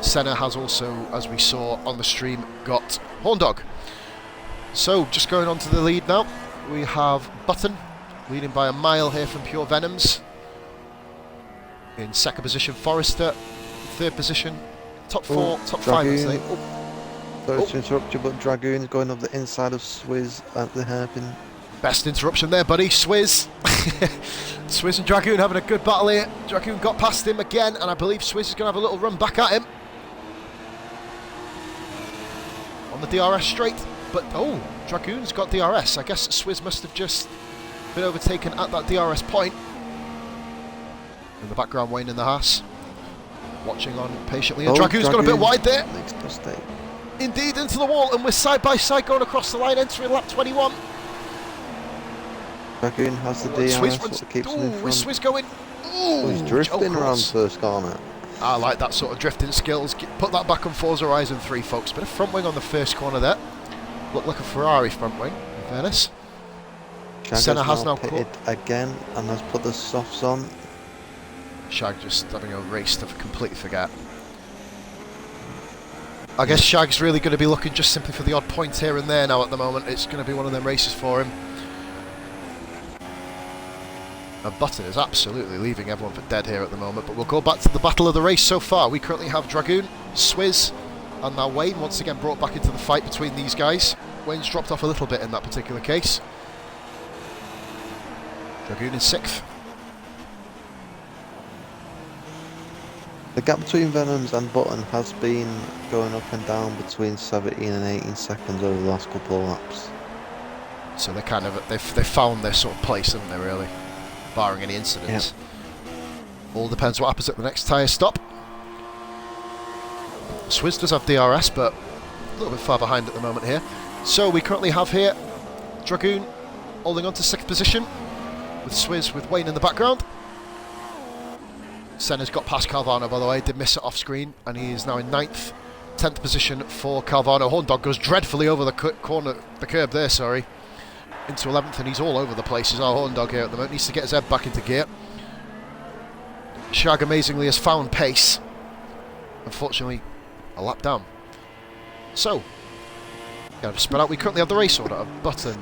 Senna has also, as we saw on the stream, got Horndog. So, just going on to the lead now, we have Button leading by a mile here from Pure Venoms. In second position, Forrester. Third position, top four, top five, I'd say. Sorry to interrupt you, but Dragoon is going up the inside of Swizz at the hairpin. Best interruption there, buddy. Swizz. Swizz and Dragoon having a good battle here. Dragoon got past him again, and I believe Swizz is going to have a little run back at him. On the DRS straight. But, oh, Dragoon's got DRS. I guess Swizz must have just been overtaken at that DRS point. In the background, Wayne in the Haas. Watching on patiently. And Dragoon's got a bit wide there. Makes a mistake. Indeed, into the wall. And we're side by side going across the line, entering lap 21. Dragoon has the DRS, what keeps him in front. Where's Swizz going? Oh, he's drifting around first corner. I like that sort of drifting skills. Put that back on Forza Horizon 3, folks. Bit of front wing on the first corner there. Looked like a Ferrari front wing, in fairness. Senna has now pitted again and has put the softs on. Shag just having a race to completely forget. I guess Shag's really going to be looking just simply for the odd point here and there now at the moment. It's going to be one of them races for him. And Button is absolutely leaving everyone for dead here at the moment, but we'll go back to the battle of the race so far. We currently have Dragoon, Swizz, and now Wayne once again brought back into the fight between these guys. Wayne's dropped off a little bit in that particular case. Dragoon in 6th. The gap between Venoms and Button has been going up and down between 17 and 18 seconds over the last couple of laps. So they're kind of, they've found their sort of place, haven't they, really? Barring any incidents. Yep. All depends what happens at the next tyre stop. Swizz does have DRS, but a little bit far behind at the moment here. So we currently have here Dragoon holding on to 6th position, with Swizz with Wayne in the background. Senna's got past Calvano, by the way, did miss it off screen, and he is now in 9th. 10th position for Calvano. Horn Dog goes dreadfully over the curb there, sorry. Into 11th, and he's all over the place. He's our Horn Dog here at the moment. Needs to get his head back into gear. Shag amazingly has found pace. Unfortunately, a lap down. So, yeah, spread out. We currently have the race order of Button,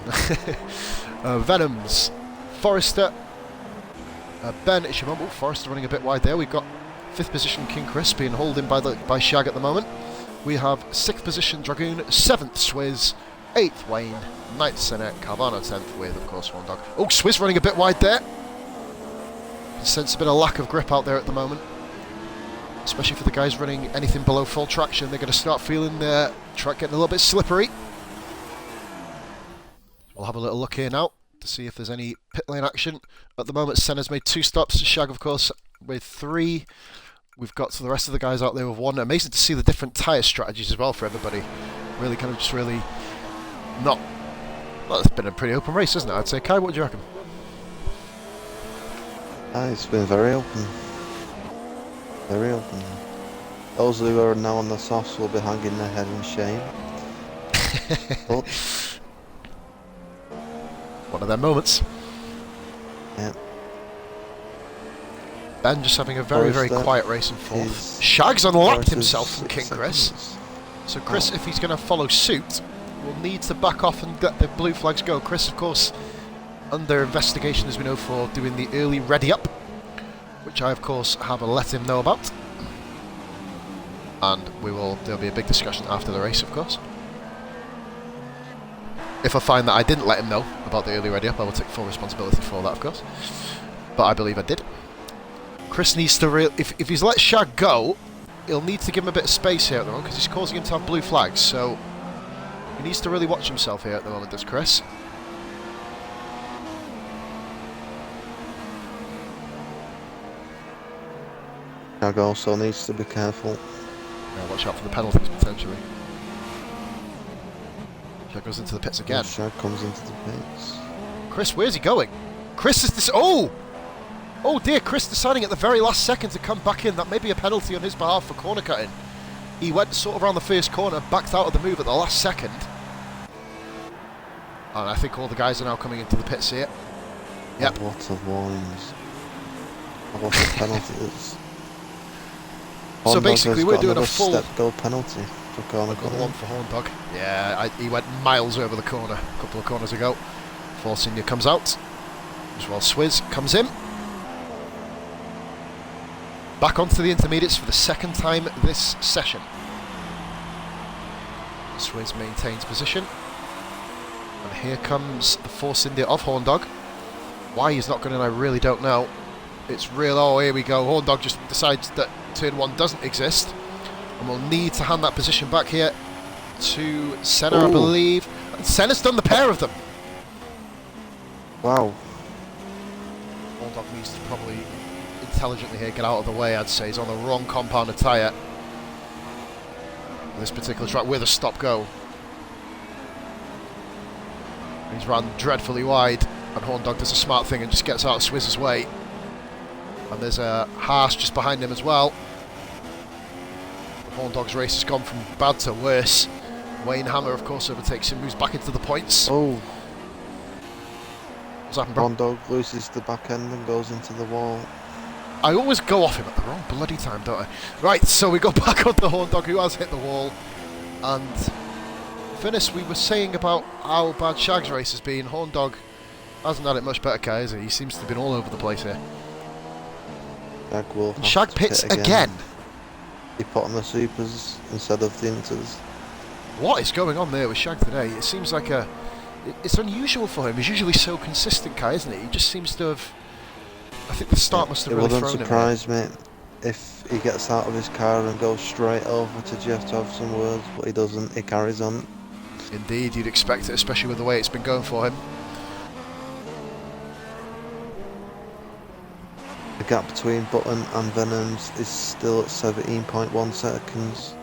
Venoms, Forrester, Ben Ishimon. Forrester running a bit wide there. We've got 5th position King Chris being hauled in by Shag at the moment. We have 6th position Dragoon, 7th Swizz, 8th Wayne, 9th Senna, Calvano 10th with, of course, Horn Dog. Oh, Swizz running a bit wide there. I sense a bit of lack of grip out there at the moment. Especially for the guys running anything below full traction. They're going to start feeling their track getting a little bit slippery. We'll have a little look here now to see if there's any pit lane action. At the moment, Senna's made 2 stops. Shag, of course, with 3. We've got to the rest of the guys out there with 1. Amazing to see the different tyre strategies as well for everybody. Really kind of just really not... Well, it's been a pretty open race, isn't it? I'd say. Kai, what do you reckon? It's been very open. Very open. Those who are now on the softs will be hanging their head in shame. But one of their moments. Yeah. Ben just having a very, very quiet race in 4th. Shag's unlapped himself from King Chris. So Chris, if he's going to follow suit, will need to back off and let the blue flags go. Chris, of course, under investigation, as we know, for doing the early ready up, which I, of course, have let him know about. And there'll be a big discussion after the race, of course. If I find that I didn't let him know about the early ready up, I will take full responsibility for that, of course. But I believe I did. Chris needs to if he's let Shag go, he'll need to give him a bit of space here at the moment, because he's causing him to have blue flags, so he needs to really watch himself here at the moment, does Chris. Shag also needs to be careful. Yeah, watch out for the penalties, potentially. Shag goes into the pits again. Shag comes into the pits. Chris, where's he going? Chris is this... Oh! Oh dear, Chris deciding at the very last second to come back in. That may be a penalty on his behalf for corner cutting. He went sort of around the first corner, backed out of the move at the last second. And I think all the guys are now coming into the pits here. Yep. A lot of warnings. A lot of penalties. So basically we're doing a full... step go penalty for corner cutting. One for Horn Dog. Yeah, he went miles over the corner a couple of corners ago. Force Senior comes out. As well, Swizz comes in. Back onto the intermediates for the second time this session. Swizz maintains position. And here comes the Force India of Horndog. Why he's not going in, I really don't know. It's real. Oh, here we go. Horndog just decides that turn 1 doesn't exist. And we'll need to hand that position back here to Senna, I believe. And Senna's done the pair of them. Wow. Horndog needs to probably intelligently here get out of the way, I'd say. He's on the wrong compound of tyre. This particular track with a stop-go. He's run dreadfully wide, and Horndog does a smart thing and just gets out of Swizz's way. And there's a Haas just behind him as well. Horndog's race has gone from bad to worse. Wayne Hammer, of course, overtakes him, moves back into the points. Oh. What's happened, bro? Horndog loses the back end and goes into the wall. I always go off him at the wrong bloody time, don't I? Right, so we go back on the Horndog, who has hit the wall. And Finis, we were saying about how bad Shag's race has been. Horndog hasn't had it much better, Kai, has he? He seems to have been all over the place here. Will And Shag pits again. He put on the supers instead of the inters. What is going on there with Shag today? It seems like it's unusual for him. He's usually so consistent, Kai, isn't he? He just seems to have... I think the start must have really thrown him. It wouldn't surprise me if he gets out of his car and goes straight over to Jeff to have some words, but he doesn't. He carries on. Indeed, you'd expect it, especially with the way it's been going for him. The gap between Button and Venoms is still at 17.1 seconds.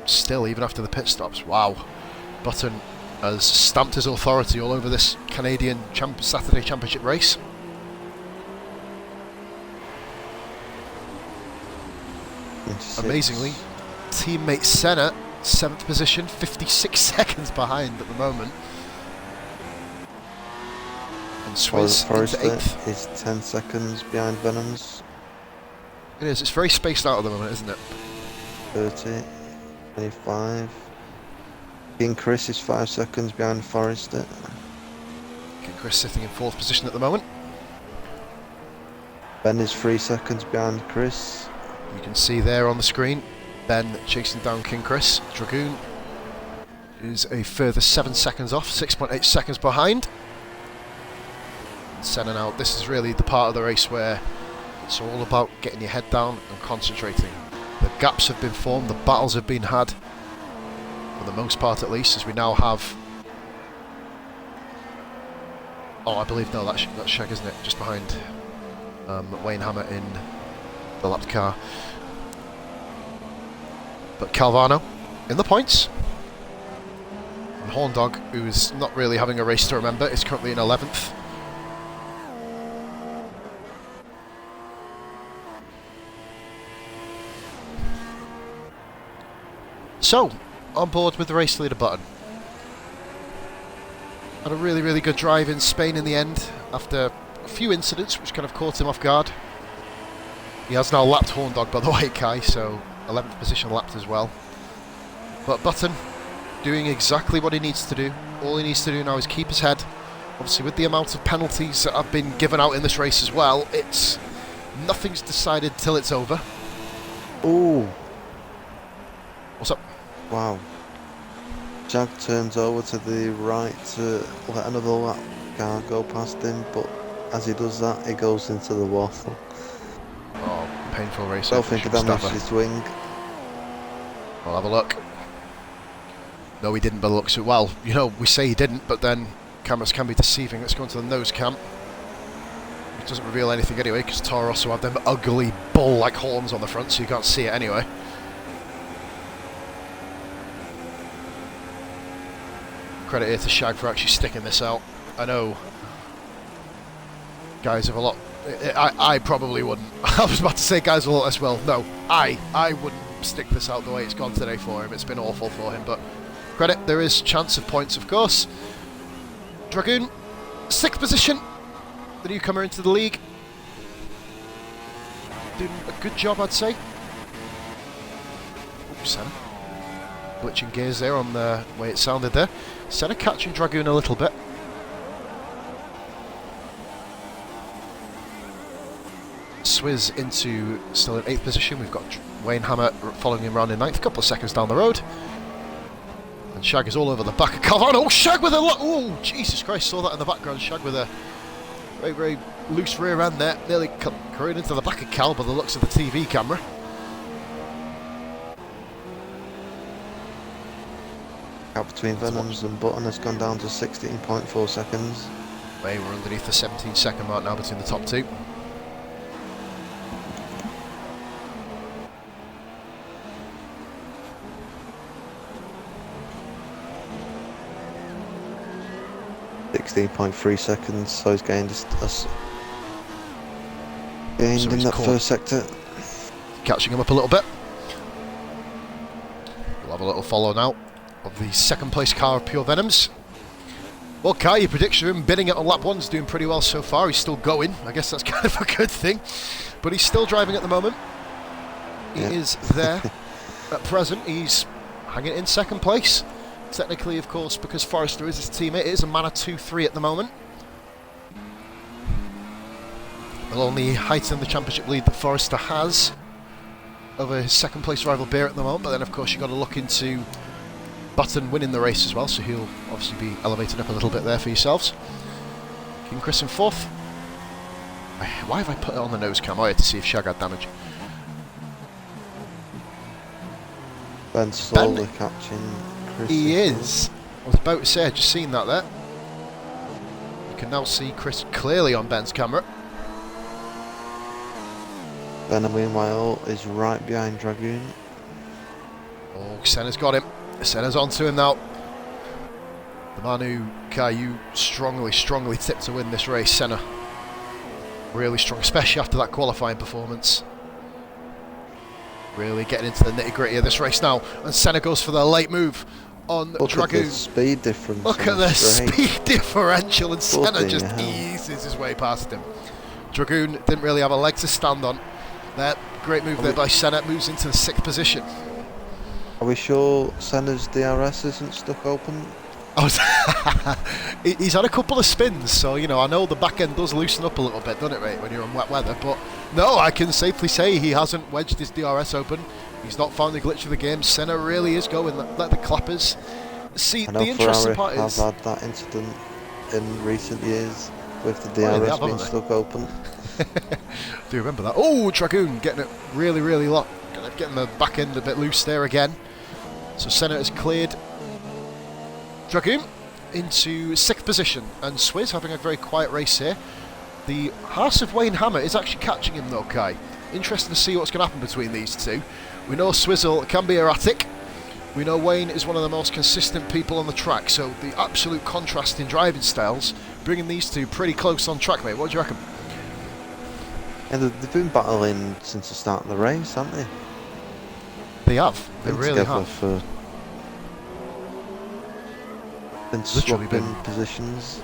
Still, even after the pit stops. Wow. Button has stamped his authority all over this Canadian Saturday Championship race. Amazingly, teammate Senna, 7th position, 56 seconds behind at the moment. And Swizz into 8th. Is 10 seconds behind Venoms. It is, it's very spaced out at the moment, isn't it? 30, 25. King Chris is 5 seconds behind Forrester. King Chris sitting in 4th position at the moment. Ben is 3 seconds behind Chris. You can see there on the screen, Ben chasing down King Chris. Dragoon is a further 7 seconds off, 6.8 seconds behind. And Senna now, this is really the part of the race where it's all about getting your head down and concentrating. The gaps have been formed, the battles have been had, for the most part at least, as we now have... Oh, I believe, no, that's Shag, isn't it? Just behind Wayne Hammer in the lapped car. But Calvano in the points. And Horndog, who is not really having a race to remember, is currently in 11th. So, on board with the race leader Button. Had a really, really good drive in Spain in the end, after a few incidents which kind of caught him off guard. He has now lapped Horndog, by the way, Kai, so 11th position lapped as well. But Button doing exactly what he needs to do. All he needs to do now is keep his head. Obviously, with the amount of penalties that have been given out in this race as well, it's nothing's decided till it's over. Ooh. What's up? Wow. Jag turns over to the right to let another lap car go past him, but as he does that, he goes into the wall. Oh, painful race. I don't think he damaged his wing. We'll have a look. No, he didn't, but looks well. You know, we say he didn't, but then cameras can be deceiving. Let's go into the nose cam. It doesn't reveal anything anyway, because Toro also have them ugly bull-like horns on the front, so you can't see it anyway. Credit here to Shag for actually sticking this out. I know guys have a lot... I probably wouldn't. I was about to say guys a lot less well. No, I wouldn't stick this out the way it's gone today for him. It's been awful for him, but credit, there is chance of points, of course. Dragoon, 6th position. The newcomer into the league. Doing a good job, I'd say. Oops, Senna. Glitching gears there on the way it sounded there. Senna catching Dragoon a little bit. Swizz into still in 8th position. We've got Wayne Hammer following him around in 9th, a couple of seconds down the road. And Shag is all over the back of Calvin. Oh, Shag with a oh, Jesus Christ, saw that in the background. Shag with a very, very loose rear end there, nearly careened into the back of Cal by the looks of the TV camera. Gap between Venoms and Button has gone down to 16.4 seconds. We're underneath the 17-second mark now between the top two. .3 seconds, so he's gained in that first sector. Catching him up a little bit. We'll have a little follow now of the second place car of Pure Venoms. Well, Kai, your prediction of him bidding it on lap 1's doing pretty well so far. He's still going. I guess that's kind of a good thing. But he's still driving at the moment. He is there at present. He's hanging in second place. Technically, of course, because Forrester is his teammate, it is a man of 2-3 at the moment. Will only heighten the championship lead that Forrester has over his second place rival Beer at the moment. But then, of course, you've got to look into Button winning the race as well, so he'll obviously be elevated up a little bit there for yourselves. King Chris in 4th. Why have I put it on the nose cam? I had to see if Shag had damage. Ben slowly catching Chris. He is. I was about to say, I've just seen that there. You can now see Chris clearly on Ben's camera. Ben, meanwhile, is right behind Dragoon. Oh, Senna's got him. Senna's onto him now. The man who, Kai, you strongly tipped to win this race, Senna. Really strong, especially after that qualifying performance. Really getting into the nitty-gritty of this race now. And Senna goes for the late move on Look Dragoon. at the speed difference. Look at the straight. speed differential, and Senna just hell. eases his way past him. Dragoon didn't really have a leg to stand on. That great move there by Senna, moves into the 6th position. Are we sure Senna's DRS isn't stuck open? Oh, he's had a couple of spins, so you know I know the back end does loosen up a little bit, doesn't it, mate, when you're on wet weather? But no, I can safely say he hasn't wedged his DRS open. He's not found the glitch of the game. Senna really is going. Let the clappers see. I know The interesting Ferrari part is have had that incident in recent years with the Oh, yeah, they DRS have, being haven't they? stuck open. Do you remember that? Oh, Dragoon getting it really locked, getting the back end a bit loose there again. So Senna has cleared Dragoon into 6th position, and Swizz having a very quiet race here. The Haas of Wayne Hammer is actually catching him though, Kai. Interesting to see what's going to happen between these two. We know Swizzle can be erratic. We know Wayne is one of the most consistent people on the track, so the absolute contrast in driving styles, bringing these two pretty close on track, mate. What do you reckon? Yeah, they've been battling since the start of the race, haven't they? They have. They Been really together have. for been Literally swapping been- positions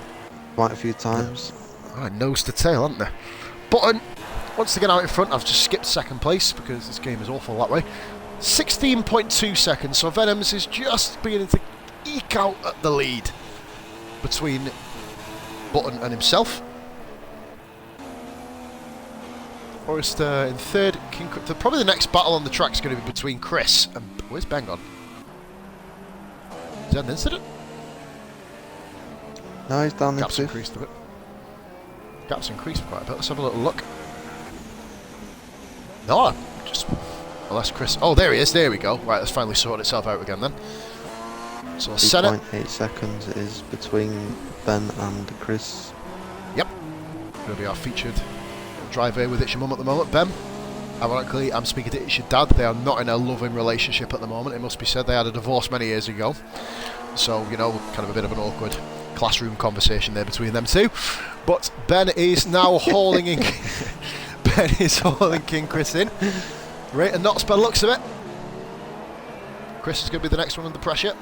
quite a few times. Right, nose to tail, haven't they? Button wants to get out in front. I've just skipped 2nd place because this game is awful that way. 16.2 seconds, so Venoms is just beginning to eke out at the lead between Button and himself. Forrester in 3rd. Probably the next battle on the track is going to be between Chris and... Where's Ben gone? Is that an incident? No, he's down in Gap's 5th. increased a bit. Gap's increased quite a bit. Let's have a little look. No, just... Unless Chris... Oh, there he is. There we go. Right, let's finally sort itself out again then. So Senna... 2.8 seconds is between Ben and Chris. Yep. Going to be our featured driver with It's Your Mum at the moment. Ben, ironically, I'm speaking to It's Your Dad. They are not in a loving relationship at the moment. It must be said they had a divorce many years ago. So, you know, kind of a bit of an awkward classroom conversation there between them two. But Ben is now hauling in... Ben is hauling King Chris in. Rate and knots by the looks of it. Chris is going to be the next one under pressure.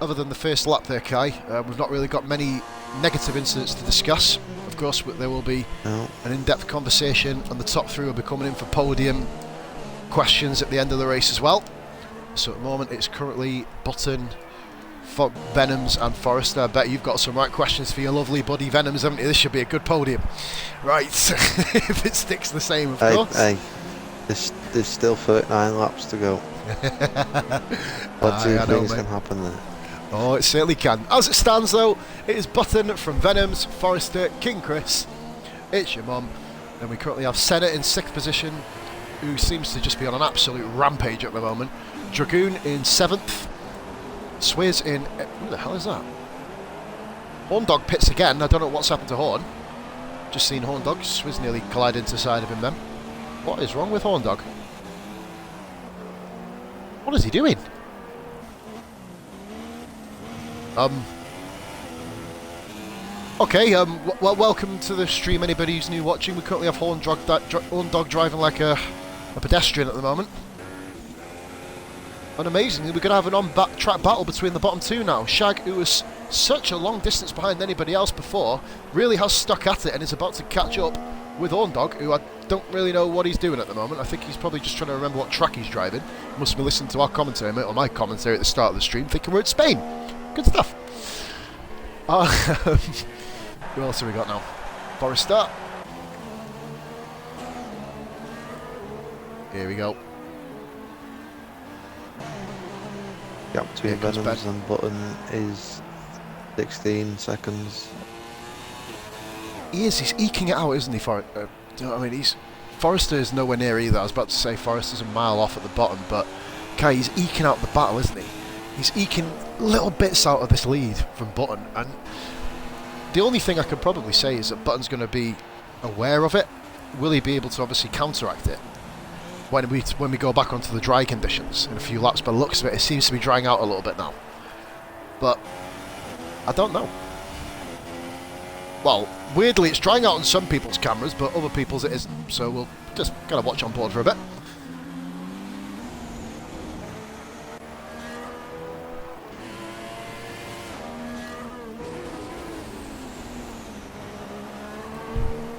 Other than the first lap there, Kai, we've not really got many negative incidents to discuss. Of course, there will be an in-depth conversation, and the top three will be coming in for podium questions at the end of the race as well. So at the moment, it's currently Button, for Venoms and Forrester. I bet you've got some right questions for your lovely buddy Venoms, haven't you? This should be a good podium. Right, if it sticks the same, of course. Hey, there's still 39 laps to go. What do you think can happen there? Oh, it certainly can. As it stands, though, it is Button from Venoms, Forrester, King Chris, it's your mum. Then we currently have Senna in 6th position, who seems to just be on an absolute rampage at the moment. Dragoon in 7th. Swizz in... Who the hell is that? Horn Dog pits again. I don't know what's happened to Horn. Just seen Horn Dog. Swizz nearly collided into the side of him then. What is wrong with Horn Dog? What is he doing? Okay, well, welcome to the stream, anybody who's new watching. We currently have Horn Dog driving like a pedestrian at the moment. And amazingly, we're going to have an on-track battle between the bottom two now. Shag, who was such a long distance behind anybody else before, really has stuck at it and is about to catch up with Horn Dog, who I don't really know what he's doing at the moment. I think he's probably just trying to remember what track he's driving. Must be listening to our commentary, or my commentary at the start of the stream, thinking we're at Spain. Good stuff. Who else have we got now? Forrester. Here we go. Gap between Venoms and Button is 16 seconds. He's eking it out, isn't he? You know what I mean? Forrester is nowhere near either. I was about to say Forrester's a mile off at the bottom, but okay, he's eking out the battle, isn't he? He's eking little bits out of this lead from Button, and the only thing I could probably say is that Button's going to be aware of it. Will he be able to obviously counteract it when we go back onto the dry conditions in a few laps? By the looks of it, it seems to be drying out a little bit now, but I don't know. Well, weirdly, it's drying out on some people's cameras, but other people's it isn't. So we'll just kind of watch on board for a bit.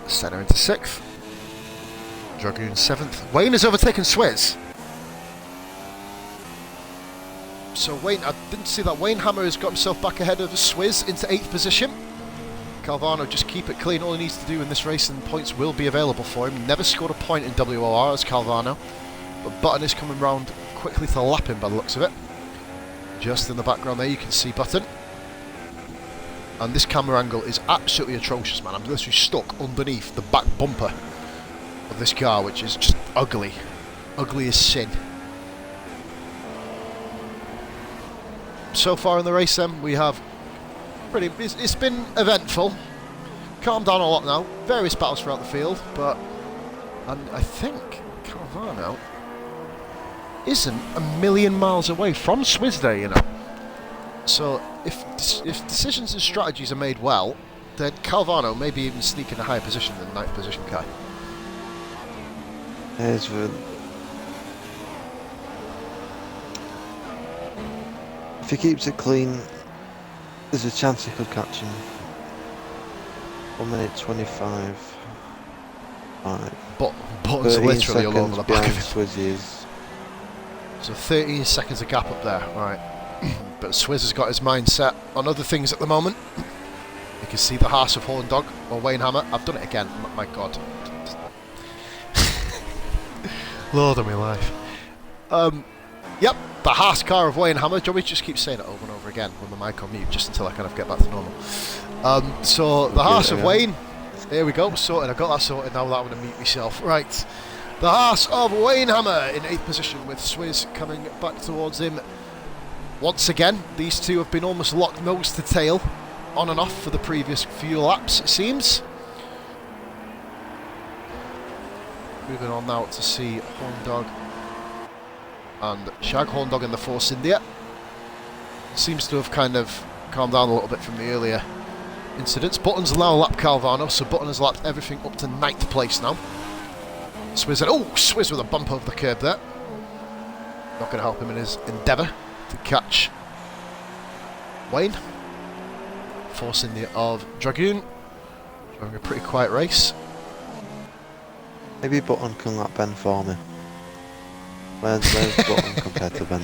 Senna into 6th. Dragoon 7th. Wayne has overtaken Swizz. So Wayne, I didn't see that. Wayne Hammer has got himself back ahead of Swizz into 8th position. Calvano, just keep it clean. All he needs to do in this race, and points will be available for him. Never scored a point in WOR as Calvano, but Button is coming round quickly to lap him by the looks of it. Just in the background there, you can see Button. And this camera angle is absolutely atrocious, man. I'm literally stuck underneath the back bumper of this car, which is just ugly. Ugly as sin. So far in the race then, we have it's been eventful. Calmed down a lot now. Various battles throughout the field, and I think Calvano isn't a million miles away from Swizz there, you know. So if decisions and strategies are made well, then Calvano may be even sneak in a higher position than 9th position Kai. If he keeps it clean, there's a chance he could catch him. 1 minute 25. Right. Button's literally all over the back of him. Swizz. So 13 seconds of gap up there, right. But Swizz has got his mind set on other things at the moment. You can see the Haas of Horn Dog or Wayne Hammer. I've done it again, my god. Lord of my life. Yep, the Haas car of Wayne Hammer. Do you want me to just keep saying it over and over again with my mic on mute, just until I kind of get back to normal? So, the Haas of Wayne. Here we go, sorted. I got that sorted now that I'm going to mute myself. Right. The Haas of Wayne Hammer in 8th position with Swizz coming back towards him. Once again, these two have been almost locked nose to tail, on and off for the previous few laps, it seems. Moving on now to see Horn Dog and Shag. Horn Dog in the Force India. Seems to have kind of calmed down a little bit from the earlier incidents. Button's now lapped Calvano, so Button has lapped everything up to 9th place now. Swizz, Swizz with a bump over the curb there. Not going to help him in his endeavour to catch Wayne. Force India of Dragoon. Having a pretty quiet race. Maybe Button can lap Ben for me. Where's Button compared to Ben?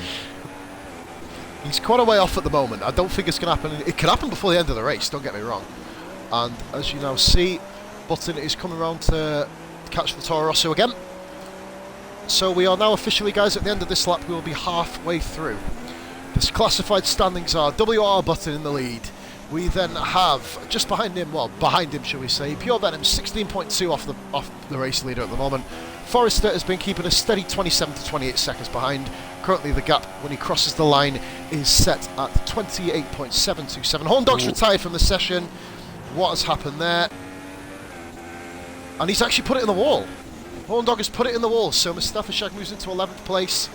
He's quite a way off at the moment. I don't think it's going to happen. It could happen before the end of the race, don't get me wrong. And as you now see, Button is coming around to catch the Toro Rosso again. So we are now officially, guys, at the end of this lap, we will be halfway through. The classified standings are WR Button in the lead. We then have, just behind him, well, behind him, shall we say, Pure Venom, 16.2 off the race leader at the moment. Forrester has been keeping a steady 27 to 28 seconds behind. Currently the gap when he crosses the line is set at 28.727. Horn Dog's retired from the session. What has happened there? And he's actually put it in the wall. Horn Dog has put it in the wall, so Mustafa Shag moves into 11th place.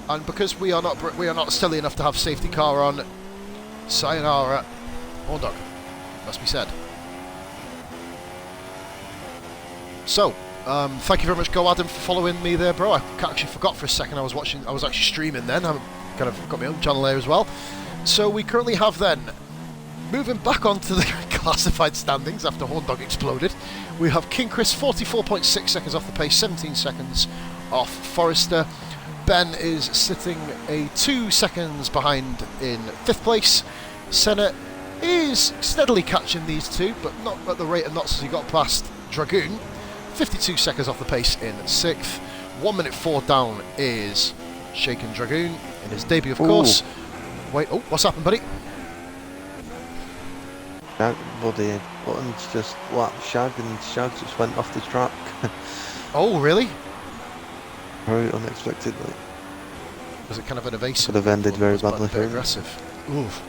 And because we are not silly enough to have safety car on, sayonara, Horn Dog, must be said. So, thank you very much, Go Adam, for following me there, bro. I actually forgot for a second I was actually streaming then. I kind of got my own channel there as well. So we currently have then, moving back onto the classified standings after Horn Dog exploded, we have King Chris 44.6 seconds off the pace, 17 seconds off Forrester. Ben is sitting a 2 seconds behind in 5th place. Senna is steadily catching these two, but not at the rate of knots as he got past Dragoon. 52 seconds off the pace in 6th. 1 minute 4 down is Shaken Dragoon in his debut, of course. Wait, oh, what's happened, buddy? Buddy, Button's just lapped Shag and Shag just went off the track. Oh, really? Very unexpectedly. Was it kind of an evasive? Could have ended very Was badly for him. aggressive. Oof.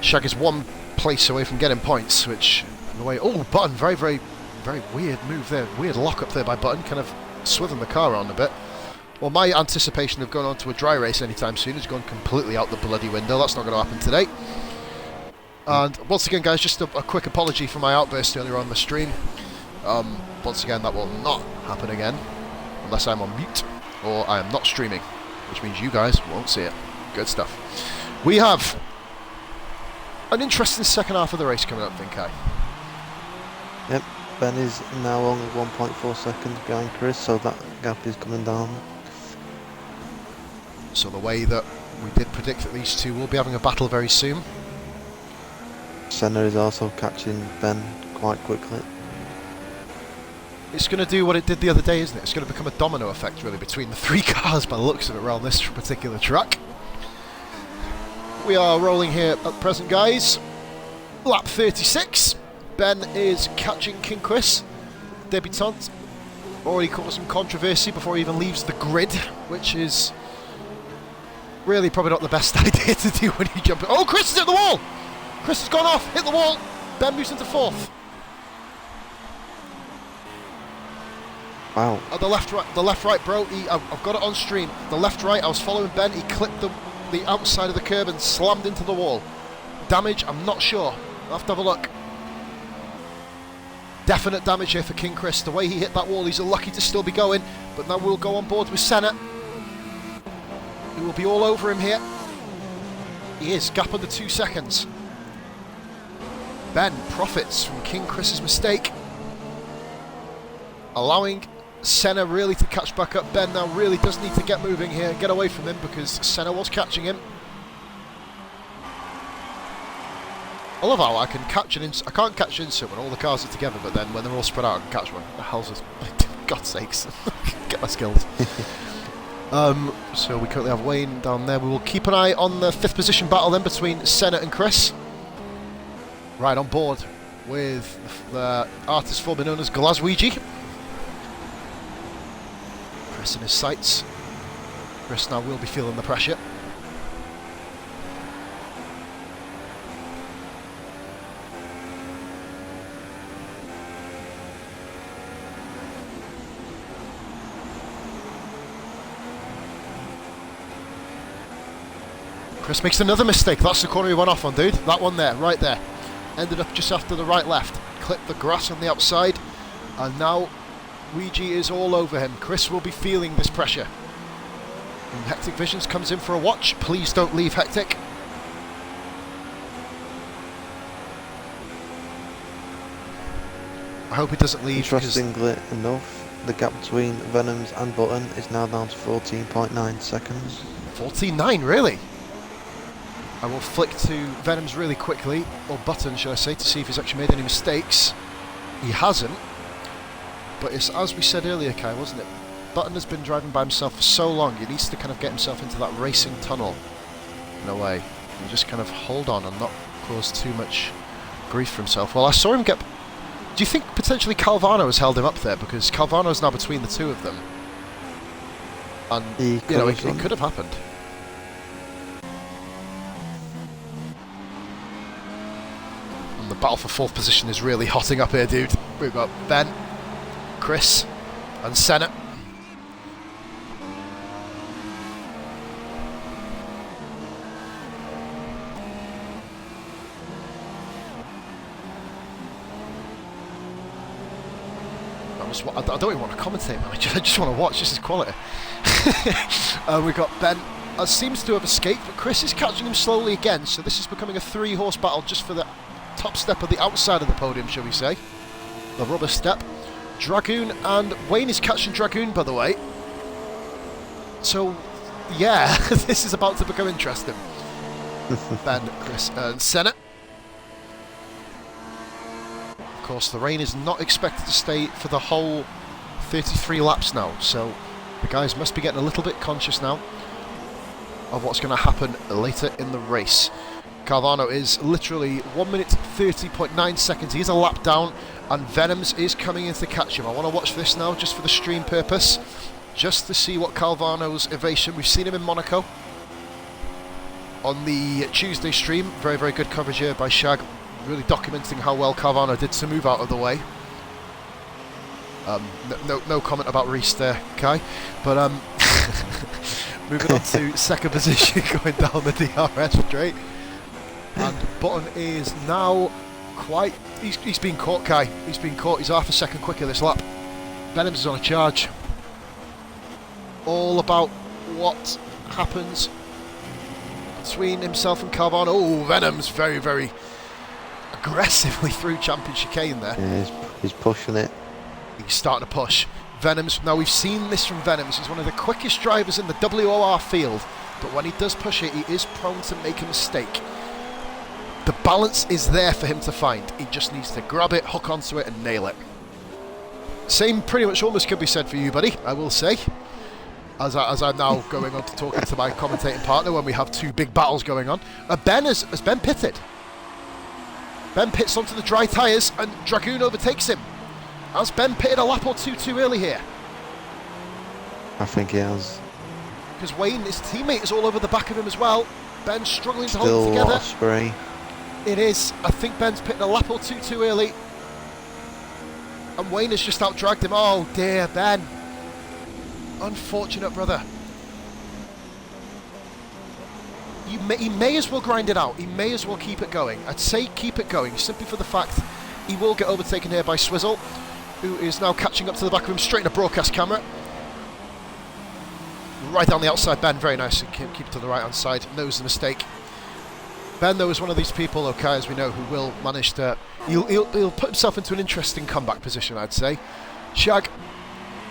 Shag is 1 place away from getting points, which in the way. Oh, Button, very, very, very weird move there. Weird lock up there by Button, kind of swithing the car around a bit. Well, my anticipation of going on to a dry race anytime soon has gone completely out the bloody window. That's not going to happen today. And once again, guys, just a quick apology for my outburst earlier on the stream. Once again, that will not happen again unless I'm on mute or I am not streaming, which means you guys won't see it. Good stuff. We have an interesting second half of the race coming up, think I. Yep, Ben is now only 1.4 seconds behind Chris, so that gap is coming down. So the way that we did predict that these two will be having a battle very soon. Senna is also catching Ben quite quickly. It's going to do what it did the other day, isn't it? It's going to become a domino effect, really, between the 3 cars by the looks of it around this particular track. We are rolling here at present, guys. Lap 36. Ben is catching King Chris, debutant. Already caused some controversy before he even leaves the grid, which is really probably not the best idea to do when you jump. Oh, Chris is hit the wall! Chris has gone off, hit the wall. Ben moves into 4th. Wow. The left right, bro. I've got it on stream. The left right, I was following Ben. He clipped the outside of the curb and slammed into the wall. Damage, I'm not sure. I'll have to have a look. Definite damage here for King Chris. The way he hit that wall, he's lucky to still be going. But now we'll go on board with Senna. He will be all over him here. He is, gap under 2 seconds. Ben profits from King Chris's mistake, allowing Senna really to catch back up. Ben now really does need to get moving here and get away from him because Senna was catching him. I love how I can catch an insert. I can't catch an insert when all the cars are together, but then when they're all spread out I can catch one. What the hell's this? God's sakes. Get my skills. So we currently have Wayne down there. We will keep an eye on the 5th position battle then between Senna and Chris. Right on board with the artist formerly known as Glaswegie. Chris in his sights. Chris now will be feeling the pressure. Chris makes another mistake. That's the corner he went off on, dude. That one there, right there. Ended up just after the right-left. Clipped the grass on the outside. And now Ouija is all over him. Chris will be feeling this pressure. And Hectic Visions comes in for a watch. Please don't leave, Hectic. I hope he doesn't leave. Interestingly enough, the gap between Venoms and Button is now down to 14.9 seconds. 14.9, really? I will flick to Venoms really quickly, or Button, should I say, to see if he's actually made any mistakes. He hasn't, but it's as we said earlier, Kai, wasn't it? Button has been driving by himself for so long, he needs to kind of get himself into that racing tunnel, in a way, and just kind of hold on and not cause too much grief for himself. Well, I saw him get... Do you think potentially Calvano has held him up there? Because Calvano's now between the two of them. And, it could have happened. And the battle for fourth position is really hotting up here, dude. We've got Ben, Chris, and Senna. I don't even want to commentate, man. I just want to watch. This is quality. We've got Ben, seems to have escaped, but Chris is catching him slowly again. So this is becoming a 3-horse battle just for the top step of the outside of the podium, shall we say? The rubber step. Dragoon and Wayne is catching Dragoon, by the way. So, yeah, this is about to become interesting. Ben, Chris, and Senna. Of course, the rain is not expected to stay for the whole 33 laps now, so the guys must be getting a little bit conscious now of what's going to happen later in the race. Calvano is literally 1 minute 30.9 seconds. He's a lap down, and Venoms is coming in to catch him. I want to watch this now just for the stream purpose, just to see what Calvano's evasion. We've seen him in Monaco on the Tuesday stream. Very, very good coverage here by Shag, really documenting how well Calvano did to move out of the way. No comment about Reese there, Kai. But moving on to second position, going down the DRS straight. And Button is now quite... He's been caught, Kai. He's been caught. He's half a second quicker this lap. Venoms is on a charge. All about what happens between himself and Calvano. Oh, Venoms very, very aggressively through champion chicane there. Yeah, he's pushing it. He's starting to push. Venoms, now we've seen this from Venoms, he's one of the quickest drivers in the WOR field, but when he does push it, he is prone to make a mistake. The balance is there for him to find. He just needs to grab it, hook onto it, and nail it. Same pretty much almost could be said for you, buddy, I will say. As I'm now going on to talking to my commentating partner when we have two big battles going on. Ben has Ben pitted. Ben pits onto the dry tyres and Dragoon overtakes him. Has Ben pitted a lap or two too early here? I think he has. Because Wayne, his teammate, is all over the back of him as well. Ben's struggling to Still hold it together. a lot of spray. It is. I think Ben's pitted a lap or two too early. And Wayne has just out-dragged him. Oh dear, Ben. Unfortunate, brother. He may as well grind it out. He may as well keep it going. I'd say keep it going, simply for the fact he will get overtaken here by Swizzle, who is now catching up to the back of him, straight in a broadcast camera. Right down the outside, Ben, very nice. Keep it to the right-hand side, knows the mistake. Ben, though, is one of these people, okay, as we know, who will manage to... He'll put himself into an interesting comeback position, I'd say. Shag,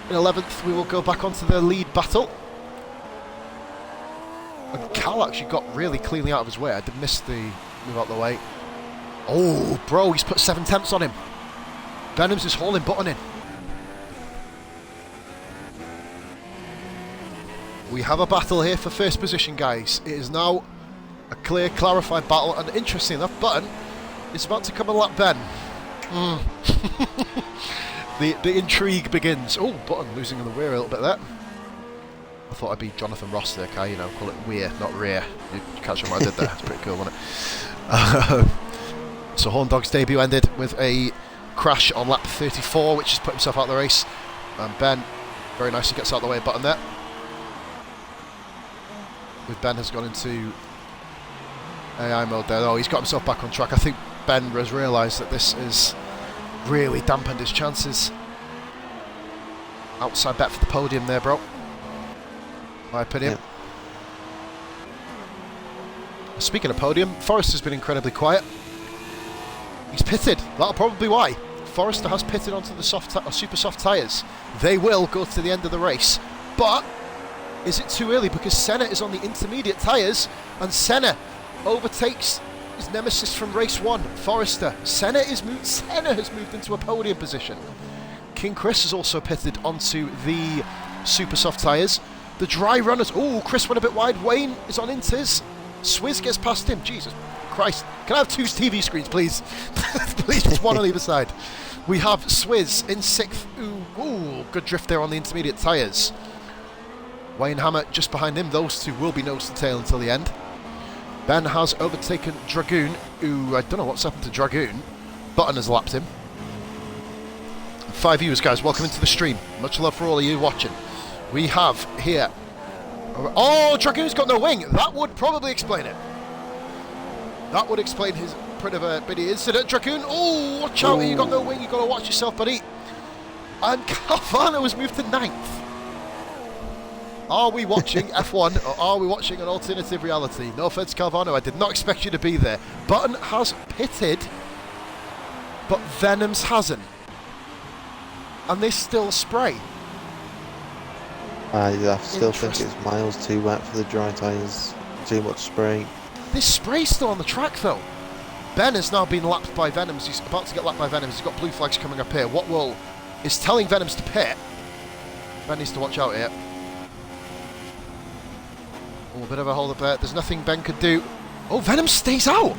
in 11th, we will go back onto the lead battle. And Cal actually got really cleanly out of his way. I did miss the move out the way. Oh, bro, he's put 7 tenths on him. Venoms is hauling Button in. We have a battle here for first position, guys. It is now a clear, clarified battle, and interesting enough, Button is about to come and lap Ben. The intrigue begins. Oh, Button losing in the rear a little bit there. I thought I'd be Jonathan Ross there, Kai, call it weir, not rear. You catch on what I did there. It's pretty cool, wasn't it? So Horn Dog's debut ended with a crash on lap 34, which has put himself out of the race. And Ben, very nicely gets out of the way, Button there. With Ben has gone into AI mode there. Oh, he's got himself back on track. I think Ben has realised that this has really dampened his chances. Outside bet for the podium there, bro. My opinion. Yeah. Speaking of podium, Forrest has been incredibly quiet. He's pitted. That'll probably be why. Forrester has pitted onto the super soft tyres. They will go to the end of the race. But is it too early? Because Senna is on the intermediate tyres, and Senna overtakes his nemesis from race 1, Forrester. Senna has moved into a podium position. King Chris has also pitted onto the super soft tyres. The dry runners. Oh, Chris went a bit wide. Wayne is on inters. Swizz gets past him. Jesus Christ. Can I have 2 TV screens, please? Please, just one on either side. We have Swizz in 6th. Ooh, good drift there on the intermediate tyres. Wayne Hammer just behind him. Those two will be nose to tail until the end. Ben has overtaken Dragoon, who I don't know what's happened to Dragoon. Button has lapped him. 5 viewers, guys, welcome into the stream. Much love for all of you watching. We have here... Oh, Dragoon's got no wing. That would probably explain it. That would explain his bit of a bitty incident. Dragoon, oh, watch out. You got no wing. You got to watch yourself, buddy. And Carvana has moved to 9th. Are we watching F1 or are we watching an alternative reality? No offense, Carvana, I did not expect you to be there. Button has pitted, but Venoms hasn't. And they still spray. I still think it's miles too wet for the dry tyres. Too much spray. This spray's still on the track though. Ben has now been lapped by Venoms. He's about to get lapped by Venoms. He's got blue flags coming up here. What is telling Venoms to pit. Ben needs to watch out here. Oh, a bit of a hold up there. There's nothing Ben could do. Oh, Venom stays out.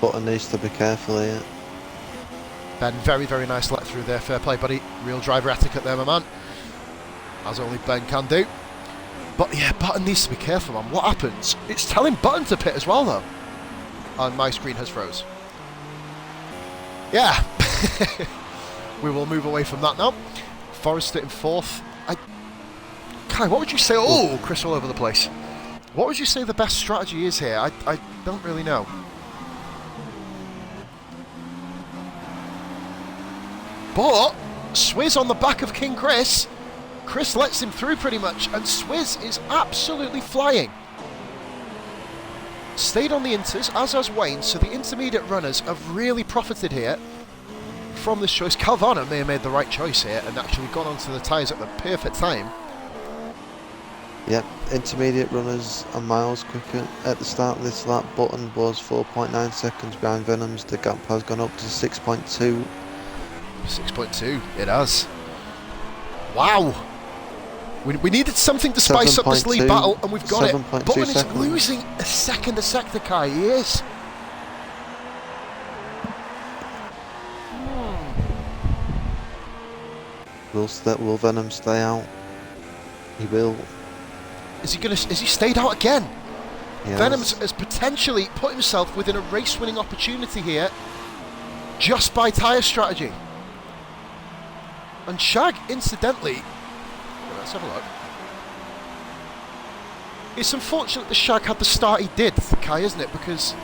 Button needs to be careful here. Ben, very, very nice let through there. Fair play, buddy. Real driver etiquette there, my man. As only Ben can do. But yeah, Button needs to be careful, man. What happens? It's telling Button to pit as well, though. And my screen has froze. Yeah. We will move away from that now. Forrester in 4th. Kai, what would you say? Oh, Chris all over the place. What would you say the best strategy is here? I don't really know. But Swizz on the back of King Chris. Chris lets him through pretty much, and Swizz is absolutely flying. Stayed on the inters, as has Wayne, so the intermediate runners have really profited here from this choice. Calvano may have made the right choice here and actually gone onto the tyres at the perfect time. Yep, intermediate runners are miles quicker. At the start of this lap, Button was 4.9 seconds behind Venoms. The gap has gone up to 6.2. 6.2, it has. Wow! We needed something to spice up this lead battle, and we've got it. Button is losing a second a sector, Kai. He is. Will Venom stay out? He will. Is he stayed out again? Yes. Venom has potentially put himself within a race-winning opportunity here, just by tyre strategy. And Shag, incidentally, let's have a look. It's unfortunate that Shag had the start he did, Kai, isn't it? Because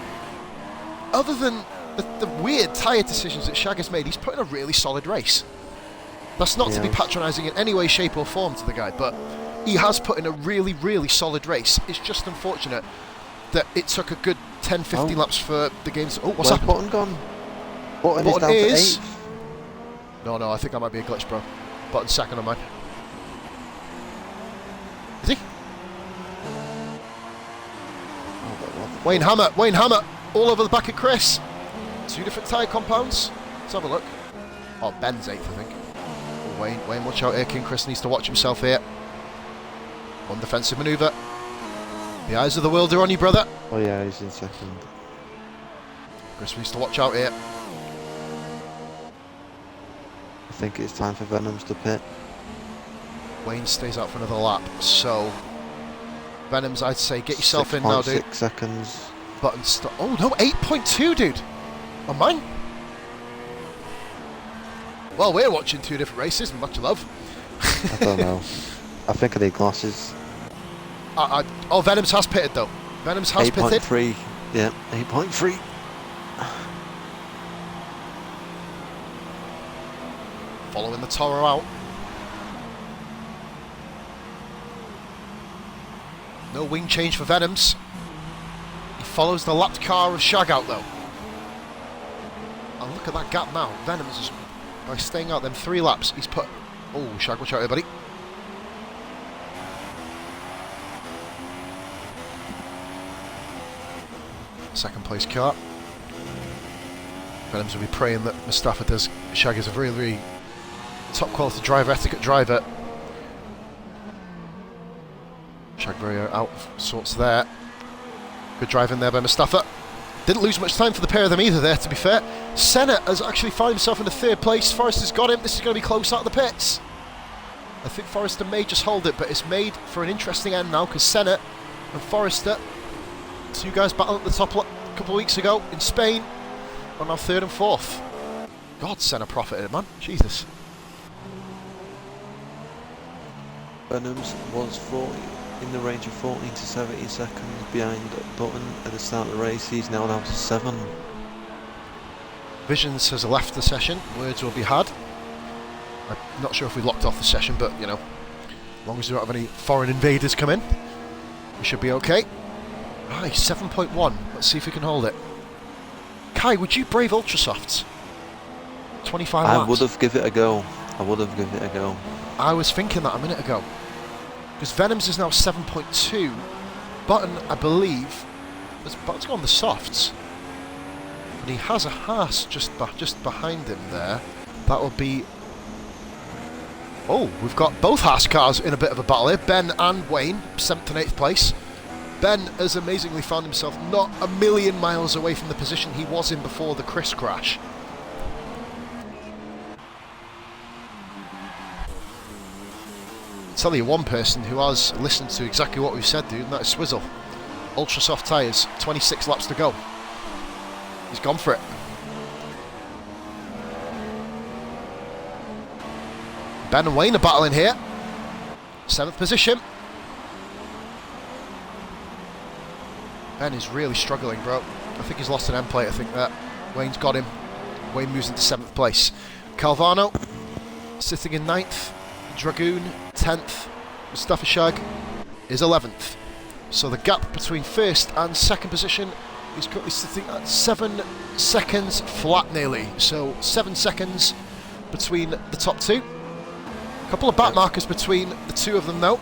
other than the weird tyre decisions that Shag has made, he's put in a really solid race. That's not to be patronising in any way, shape or form to the guy, but he has put in a really, really solid race. It's just unfortunate that it took a good 10-15 laps for the game to... Oh, what's happened? Button gone? Button is down to 8th. No, I think that might be a glitch, bro. Button's second on mine. Is he? Wayne Hammer, all over the back of Chris. 2 different tyre compounds. Let's have a look. Oh, Ben's 8th, I think. Oh, Wayne, watch out here. King Chris needs to watch himself here. One defensive manoeuvre. The eyes of the world are on you, brother. Oh yeah, he's in 2nd. Chris needs to watch out here. I think it's time for Venoms to pit. Wayne stays out for another lap, so Venoms, I'd say, get yourself in now, dude. 6 seconds. Button oh no, 8.2, dude. On mine. Well, we're watching 2 different races. Much love. I don't know. I think I need glasses. Oh, Venoms has pitted though. Venoms has pitted. 8.3. Yeah, 8.3. Following the Toro out. No wing change for Venoms. He follows the lapped car of Shag out though. And look at that gap now. Venom's just, by staying out them 3 laps, he's put... Oh, Shag, watch out here, buddy. Second place car. Venom's will be praying that Mustafa does. Shag is a really, really top quality driver, etiquette driver. Shag very out of sorts there. Good driving there by Mustafa. Didn't lose much time for the pair of them either there, to be fair. Senna has actually found himself in the 3rd place. Forrester's got him. This is going to be close out of the pits. I think Forrester may just hold it, but it's made for an interesting end now because Senna and Forrester, 2 guys battling at the top a couple of weeks ago in Spain, are now 3rd and 4th. God, Senna profited, man. Jesus. Venom's was 40, in the range of 14 to 17 seconds behind Button at the start of the race. He's now down to 7. Visions has left the session. Words will be had. I'm not sure if we locked off the session, but, you know, as long as we don't have any foreign invaders come in, we should be okay. Right, 7.1. Let's see if we can hold it. Kai, would you brave Ultrasofts? 25 laps. I would have give it a go. I would have give it a go. I was thinking that a minute ago. Because Venom's is now 7.2. Button, I believe, Button's gone the softs. And he has a Haas just behind him there. That will be... Oh, we've got both Haas cars in a bit of a battle here. Ben and Wayne, 7th and 8th place. Ben has amazingly found himself not a million miles away from the position he was in before the Chris crash. I'll tell you one person who has listened to exactly what we've said, dude, and that is Swizzle. Ultra soft tyres, 26 laps to go. He's gone for it. Ben and Wayne are battling here. 7th position. Ben is really struggling, bro. I think he's lost an end plate, I think that. Wayne's got him. Wayne moves into 7th place. Calvano sitting in 9th. Dragoon 10th. Mustafa Shag is 11th. So the gap between 1st and 2nd position is currently sitting at 7 seconds flat nearly. So 7 seconds between the top 2. A couple of back markers between the 2 of them though.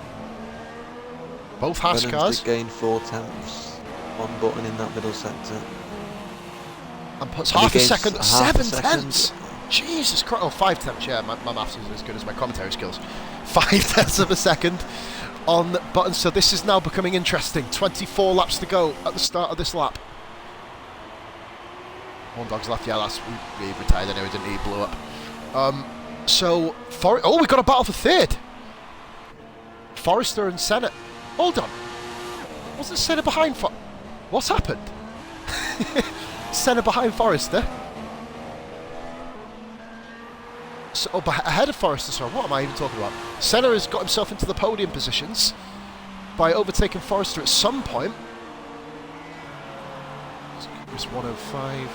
Both Haas cars. Did gain 4 tenths on Button in that middle sector. And puts half a second, half 7 a second. tenths. Jesus Christ, oh, 5 tenths, yeah, my maths is as good as my commentary skills. 5 tenths of a second on Button, so this is now becoming interesting. 24 laps to go at the start of this lap. One dog's left, yeah, he retired anyway, didn't he? He blew up. Oh, we got a battle for 3rd. Forrester and Senna. Hold on. Wasn't Senna behind What's happened? Senna behind Forrester. So, ahead of Forrester, sorry, what am I even talking about? Senna has got himself into the podium positions by overtaking Forrester at some point. It was 105.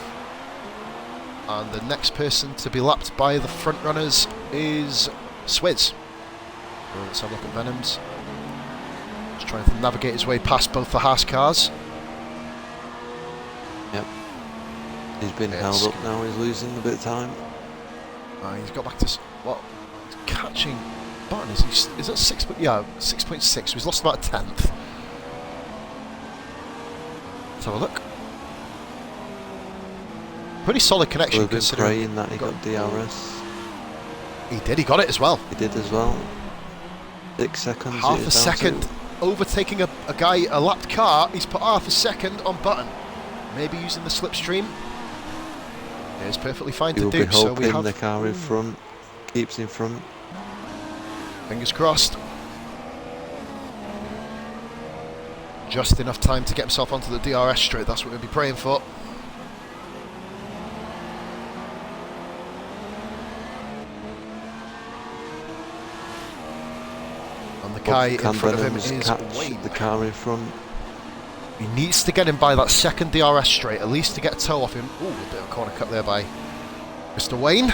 And the next person to be lapped by the front runners is Swizz. Let's have a look at Venoms. Just trying to navigate his way past both the Haas cars. Yep. He's been held up now, he's losing a bit of time. He's got back to catching Button. Is that 6? Yeah, 6.6. So he's lost about a tenth. Let's have a look. Pretty solid connection. We've been praying that he got DRS. He did. He got it as well. He did as well. 6 seconds. Half a second overtaking a lapped car. He's put half a second on Button. Maybe using the slipstream. It's perfectly fine to do. So we have the car in front, keeps in front. Fingers crossed. Just enough time to get himself onto the DRS straight. That's what we'll be praying for. And the guy in front of him is Wayne. The car in front. He needs to get him by that second DRS straight, at least to get a toe off him. Ooh, a bit of a corner cut there by Mr. Wayne.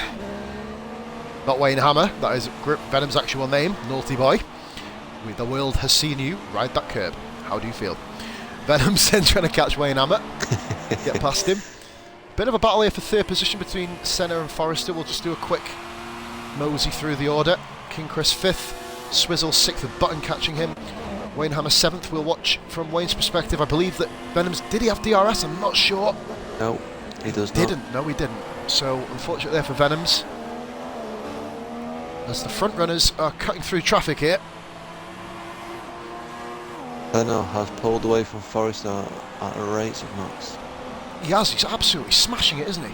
Not Wayne Hammer, that is Venom's actual name, naughty boy. The world has seen you ride that curb. How do you feel? Venom's then trying to catch Wayne Hammer. Get past him. Bit of a battle here for third position between Senna and Forrester. We'll just do a quick mosey through the order. King Chris 5th, Swizzle 6th with Button catching him. Wayne Hammer 7th. We'll watch from Wayne's perspective. I believe that Venom's... Did he have DRS? I'm not sure. No, he does not. Didn't. No, he didn't. So, unfortunately there for Venoms. As the front runners are cutting through traffic here. Senna has pulled away from Forrester at a rate of knots. He has. He's absolutely smashing it, isn't he?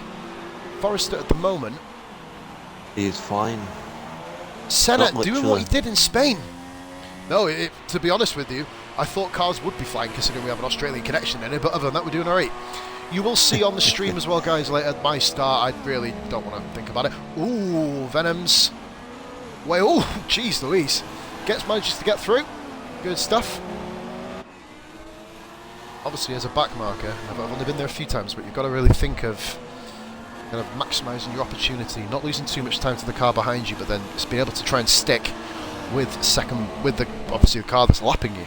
Forrester at the moment. He is fine. Senna Not doing what he did in Spain. No, to be honest with you, I thought cars would be flying considering we have an Australian connection in it, but other than that we're doing alright. You will see on the stream as well, guys, later at my start. I really don't want to think about it. Ooh, Venoms. Wait, oh, jeez Louise. Manages to get through. Good stuff. Obviously, as a back marker, I've only been there a few times, but you've got to really think of kind of maximising your opportunity, not losing too much time to the car behind you, but then just be able to try and stick with obviously the car that's lapping you.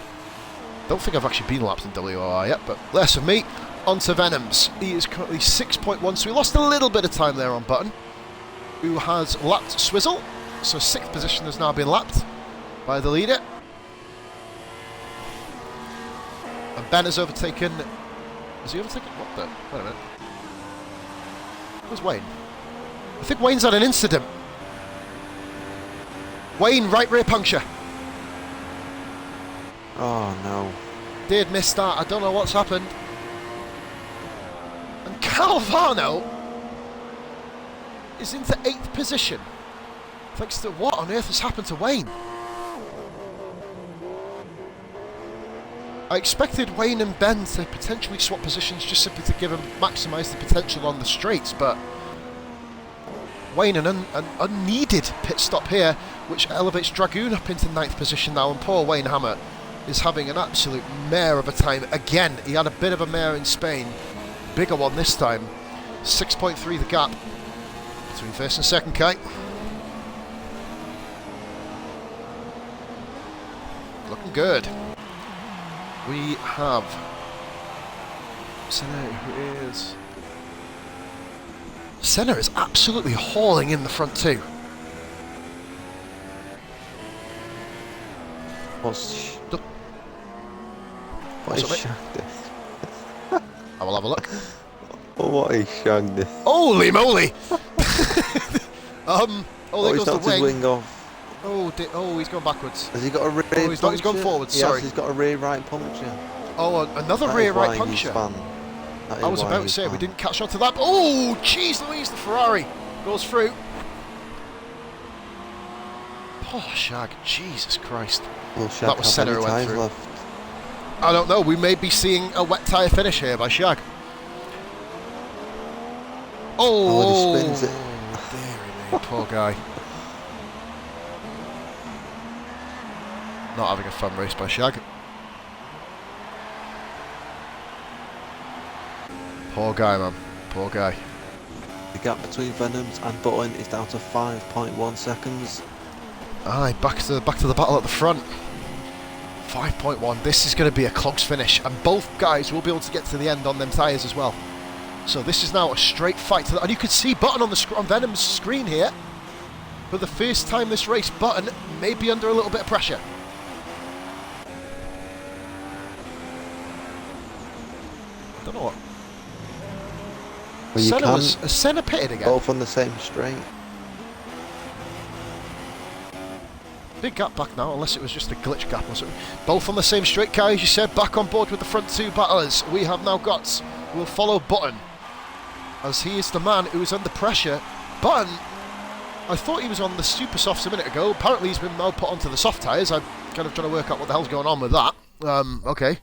Don't think I've actually been lapped in WOR yet, but less of me. On to Venoms. He is currently 6.1, so we lost a little bit of time there on Button, who has lapped Swizzle. So 6th position has now been lapped by the leader. And Ben has overtaken... Has he overtaken? What the... Wait a minute. Where's Wayne? I think Wayne's had an incident. Wayne, right rear puncture. Oh no. Did miss start. I don't know what's happened. And Calvano is into 8th position. Thanks to what on earth has happened to Wayne? I expected Wayne and Ben to potentially swap positions just simply to give him maximise the potential on the straights, but Wayne an unneeded pit stop here, which elevates Dragoon up into 9th position now, and poor Wayne Hammer is having an absolute mare of a time. Again, he had a bit of a mare in Spain, bigger one this time. 6.3 the gap between first and second, Kai. Looking good. We have Senna, who is... Senna is absolutely hauling in the front two. What What's is up, shagged this? I will have a look. What is shagged this? Holy moly! Oh, there He's goes knocked the his wing. wing off. Oh, he's gone backwards. Has he got a rear he's not, he's gone forwards, Yes, sorry. he's got a rear right puncture. Oh, another That rear is right why he's puncture. fan. That I is was why about to he's say, we fan. didn't catch on to that. Oh, jeez Louise, the Ferrari goes through. Oh, shag, Jesus Christ. Will That Shag was have Senna any who went tyres through. left? I don't know, we may be seeing a wet tyre finish here by Shag. Oh, when he spins it. dearie me, poor guy. Not having a fun race by Shag. Poor guy, man. Poor guy. The gap between Venoms and Button is down to 5.1 seconds. Aye, back to the battle at the front. 5.1. This is going to be a close finish, and both guys will be able to get to the end on them tyres as well. So this is now a straight fight to the, and you can see Button on Venom's screen here. For the first time this race, Button may be under a little bit of pressure. I don't know what. Well, you can Senna pitted again. both on the same straight. Big gap back now, unless it was just a glitch gap or something. Both on the same straight car, as you said, back on board with the front two battlers. We have now got, we'll follow Button, as he is the man who is under pressure. Button, I thought he was on the super softs a minute ago. Apparently he's been now put onto the soft tyres. I'm kind of trying to work out what the hell's going on with that. Okay.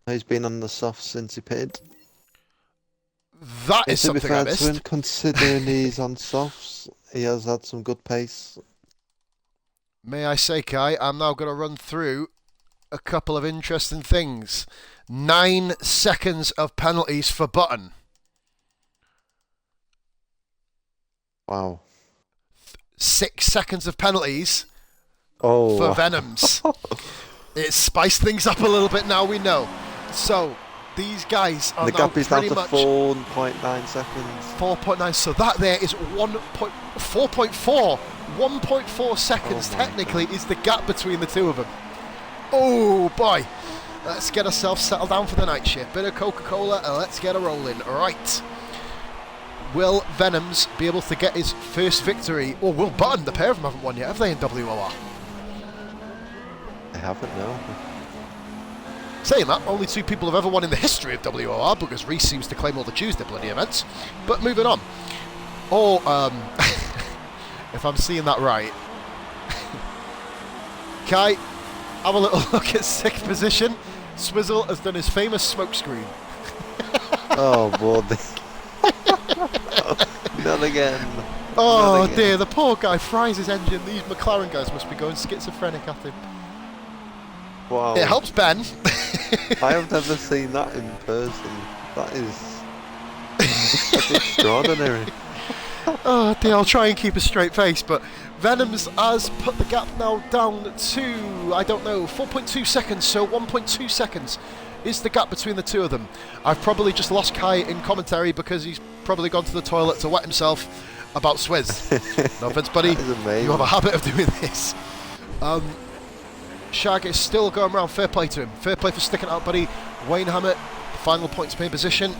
He's been on the soft since he pitted. That is To be something I fair to him, missed. considering he's on softs, he has had some good pace. May I say, Kai, I'm now going to run through a couple of interesting things. 9 seconds of penalties for Button. Wow. 6 seconds of penalties Oh. for Venoms. It spiced things up a little bit now, we know. So, these guys are The now gap is down pretty to much 4.9 seconds. 4.9. So that there is 4.4. 1.4 seconds Oh my technically is the gap between the two of them. Oh boy. Let's get ourselves settled down for the night shift. Bit of Coca-Cola and let's get a rolling. Right. Will Venoms be able to get his first victory? Or will Button? The pair of them haven't won yet, have they, in WOR? They haven't, no. Saying that, only 2 people have ever won in the history of WOR, because Reese seems to claim all the Tuesday bloody events. But moving on. Or, if I'm seeing that right, Kai, have a little look at 6th position. Swizzle has done his famous smokescreen. Oh, boy. Not again. Oh Not again. dear, the poor guy fries his engine. These McLaren guys must be going schizophrenic at him. Wow. It helps Ben. I have never seen that in person. That's extraordinary. Oh dear, I'll try and keep a straight face, but Venoms has put the gap now down to, I don't know, 4.2 seconds, so 1.2 seconds is the gap between the two of them. I've probably just lost Kai in commentary because he's probably gone to the toilet to wet himself about Swizz. No offence, buddy. That is amazing. You have a habit of doing this. Shag is still going around. Fair play to him. Fair play for sticking out, buddy. Wayne Hammett, final points pay position.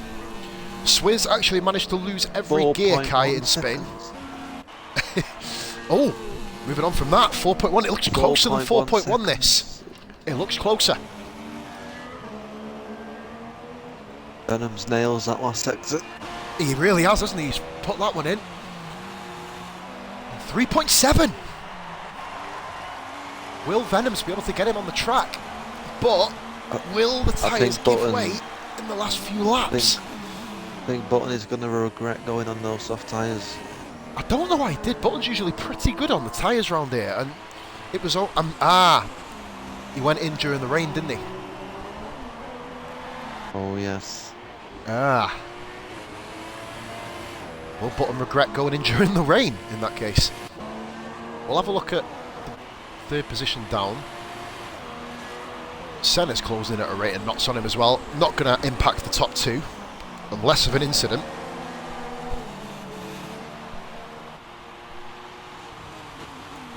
Swizz actually managed to lose every gear, Kai, in Spain. Oh, moving on from that, 4.1. It looks closer than 4.1 this. It looks closer. Venoms nails that last exit. He really has, hasn't he? He's put that one in. 3.7. Will Venoms be able to get him on the track? But will the tyres give Button- way in the last few laps? I think Button is going to regret going on those soft tyres. I don't know why he did. Button's usually pretty good on the tyres round here, and it was all... he went in during the rain, didn't he? Oh, yes. Will Button regret going in during the rain in that case? We'll have a look at the 3rd position down. Senna's closing at a rate and knots on him as well. Not going to impact the top 2, unless of an incident.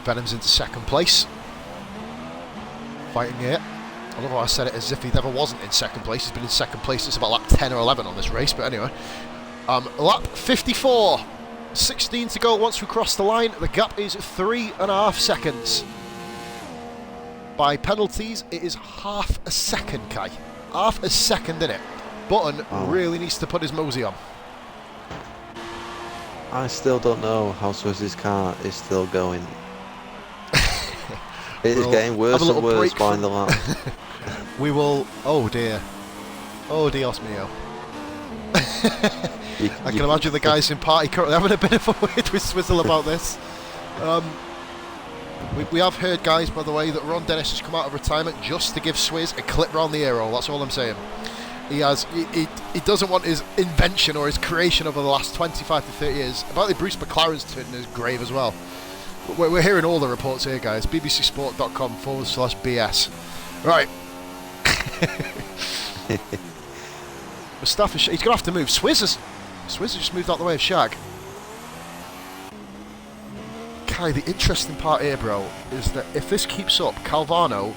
Venoms into 2nd place. Fighting here. I love how I said it as if he never wasn't in 2nd place. He's been in 2nd place since about lap 10 or 11 on this race, but anyway. Lap 54. 16 to go once we cross the line. The gap is 3.5 seconds. By penalties, it is half a second, Kai. Half a second in it. Button really needs to put his mosey on. I still don't know how Swizz's car is still going. It is getting worse and worse by the lap. We will... Oh dear. Oh Dios mio. I can imagine the guys in party currently having a bit of a word with Swizzle about this. We have heard, guys, by the way, that Ron Dennis has come out of retirement just to give Swizz a clip round the aero. That's all I'm saying. He doesn't want his invention or his creation over the last 25 to 30 years. Apparently Bruce McLaren's turned in his grave as well. We're hearing all the reports here, guys. bbcsport.com/BS. Right. Mustafa, he's going to have to move. Swizz has just moved out the way of Shag. Kai, the interesting part here, bro, is that if this keeps up, Calvano,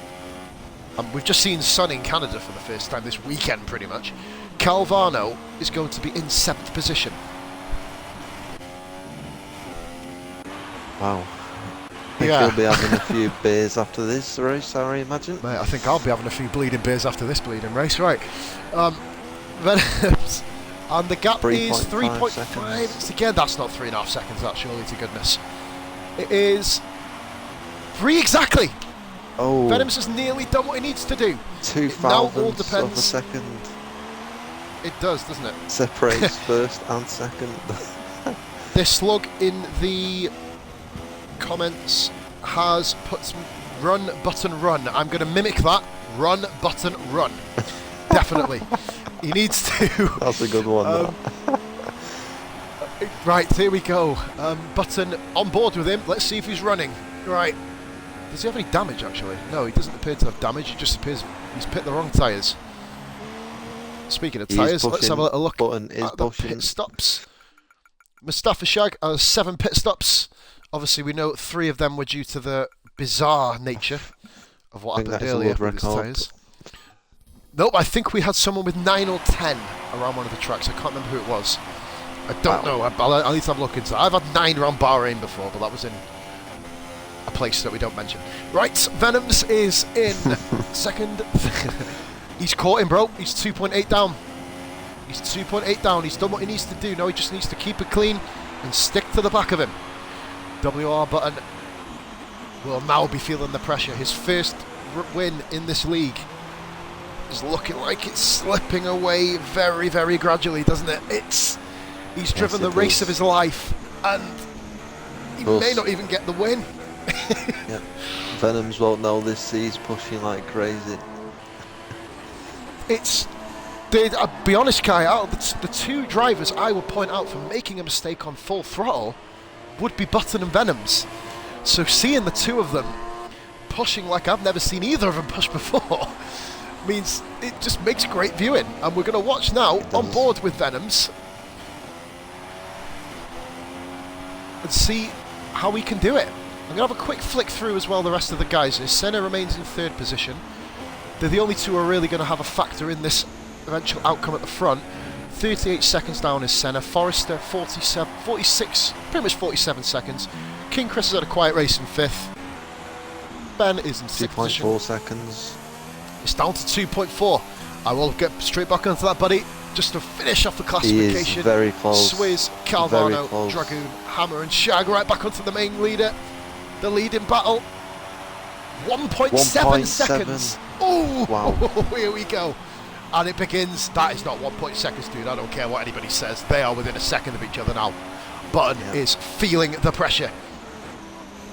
we've just seen sun in Canada for the first time this weekend, pretty much. Calvano is going to be in 7th position. Wow. I think he'll be having a few beers after this race, I imagine. Mate, I think I'll be having a few bleeding beers after this bleeding race. Right. Venoms. And the gap is 3.5. Again, that's not 3.5 seconds, that, surely to goodness. It is 3 exactly. Oh. Venoms has nearly done what he needs to do. 2,000ths of a second. It does, doesn't it? Separates first and second. This slug in the comments has put some run button run. I'm going to mimic that. Run button run. Definitely. He needs to. That's a good one. Right, here we go. Button on board with him. Let's see if he's running. Right. Does he have any damage, actually? No, he doesn't appear to have damage. It just appears he's picked the wrong tyres. Speaking of He is tyres, let's have a pushing. little look Button is at the pushing. pit stops. Mustafa Shag has 7 pit stops. Obviously, we know 3 of them were due to the bizarre nature of what I think happened that is a earlier world with his record. tyres. Nope, I think we had someone with 9 or 10 around one of the tracks. I can't remember who it was. I don't know. I'll need to have a look into that. I've had 9 around Bahrain before, but that was in a place that we don't mention. Right, Venoms is in second. He's caught him, bro. He's 2.8 down. He's 2.8 down. He's done what he needs to do. Now he just needs to keep it clean and stick to the back of him. WR Button will now be feeling the pressure. His first win in this league is looking like it's slipping away very, very gradually, doesn't it? He's driven the race of his life, and he may not even get the win. Yeah. Venoms won't know this. He's pushing like crazy. I'll be honest, Kai, out of the 2 drivers I would point out for making a mistake on full throttle would be Button and Venoms. So seeing the 2 of them pushing like I've never seen either of them push before means it just makes great viewing. And we're going to watch now on board with Venoms and see how we can do it. I'm going to have a quick flick through as well the rest of the guys. Senna remains in 3rd position. They're the only 2 who are really going to have a factor in this eventual outcome at the front. 38 seconds down is Senna. Forrester 46, pretty much 47 seconds. King Chris has had a quiet race in 5th. Ben is in 6th position. 2.4 seconds. It's down to 2.4. I will get straight back onto that, buddy. Just to finish off the classification. He is very close. Swizz, Calvano, Dragoon, Hammer and Shag right back onto the main leader. The lead in battle. 1.7 seconds. Oh, wow. Here we go. And it begins. That is not 1 seconds, dude. I don't care what anybody says. They are within a second of each other now. Button is feeling the pressure.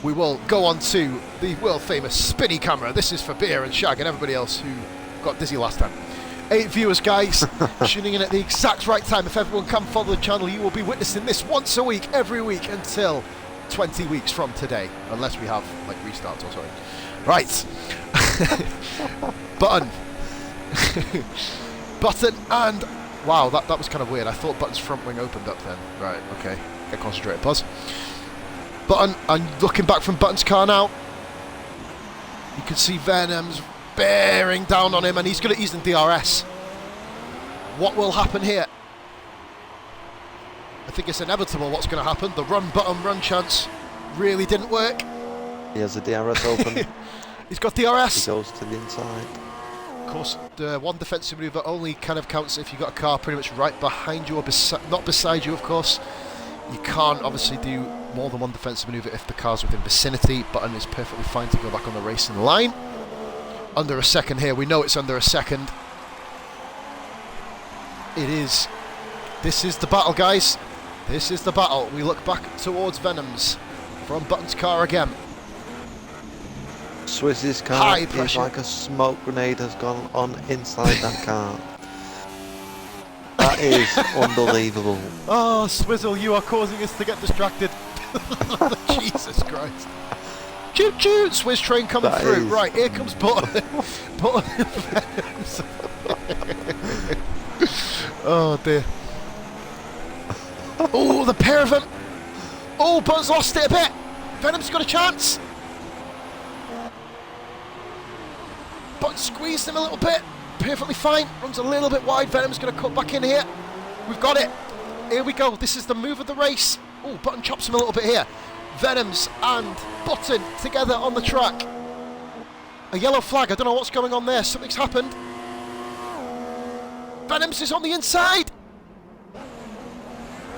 We will go on to the world famous spinny camera. This is for Beer and Shag and everybody else who got dizzy last time. 8 viewers, guys, tuning in at the exact right time. If everyone can follow the channel, you will be witnessing this once a week, every week until 20 weeks from today, unless we have like restarts or something. Right. Button. Button and wow, that was kind of weird. I thought Button's front wing opened up then. Right, okay. Get concentrated, pause. Button, and looking back from Button's car now, you can see Venoms bearing down on him, and he's going to use the DRS. What will happen here? I think it's inevitable what's going to happen. The run Button run chance really didn't work. He has the DRS open. He's got DRS. He goes to the inside. Of course, the one defensive manoeuvre only kind of counts if you've got a car pretty much right behind you or not beside you, of course. You can't obviously do more than one defensive manoeuvre if the car's within vicinity. Button is perfectly fine to go back on the racing line. Under a second here. We know it's under a second. It is. This is the battle, guys. This is the battle. We look back towards Venoms from Button's car again. Swizz's car High is pressure. like a smoke grenade has gone on inside that car. That is unbelievable. Oh, Swizzle, you are causing us to get distracted. Jesus Christ. Choo choo! Swizz train coming That through. is- Right, here comes Button. Button. Oh dear. Oh, the pair of them. Oh, Button's lost it a bit. Venom's got a chance. Button squeezed him a little bit. Perfectly fine. Runs a little bit wide. Venom's going to cut back in here. We've got it. Here we go. This is the move of the race. Oh, Button chops him a little bit here. Venoms and Button together on the track. A yellow flag. I don't know what's going on there. Something's happened. Venoms is on the inside.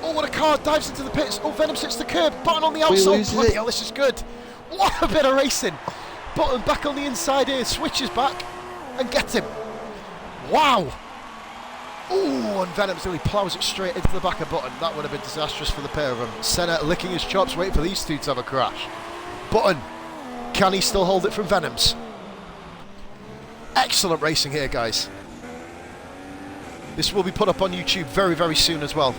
Oh, what a car dives into the pits. Oh, Venoms hits the curb. Button on the outside. Bloody hell, this is good. What a bit of racing. Button back on the inside here. Switches back and gets him. Wow. Oh, and Venoms really ploughs it straight into the back of Button. That would have been disastrous for the pair of them. Senna licking his chops, waiting for these two to have a crash. Button, can he still hold it from Venoms? Excellent racing here, guys. This will be put up on YouTube very, very soon as well.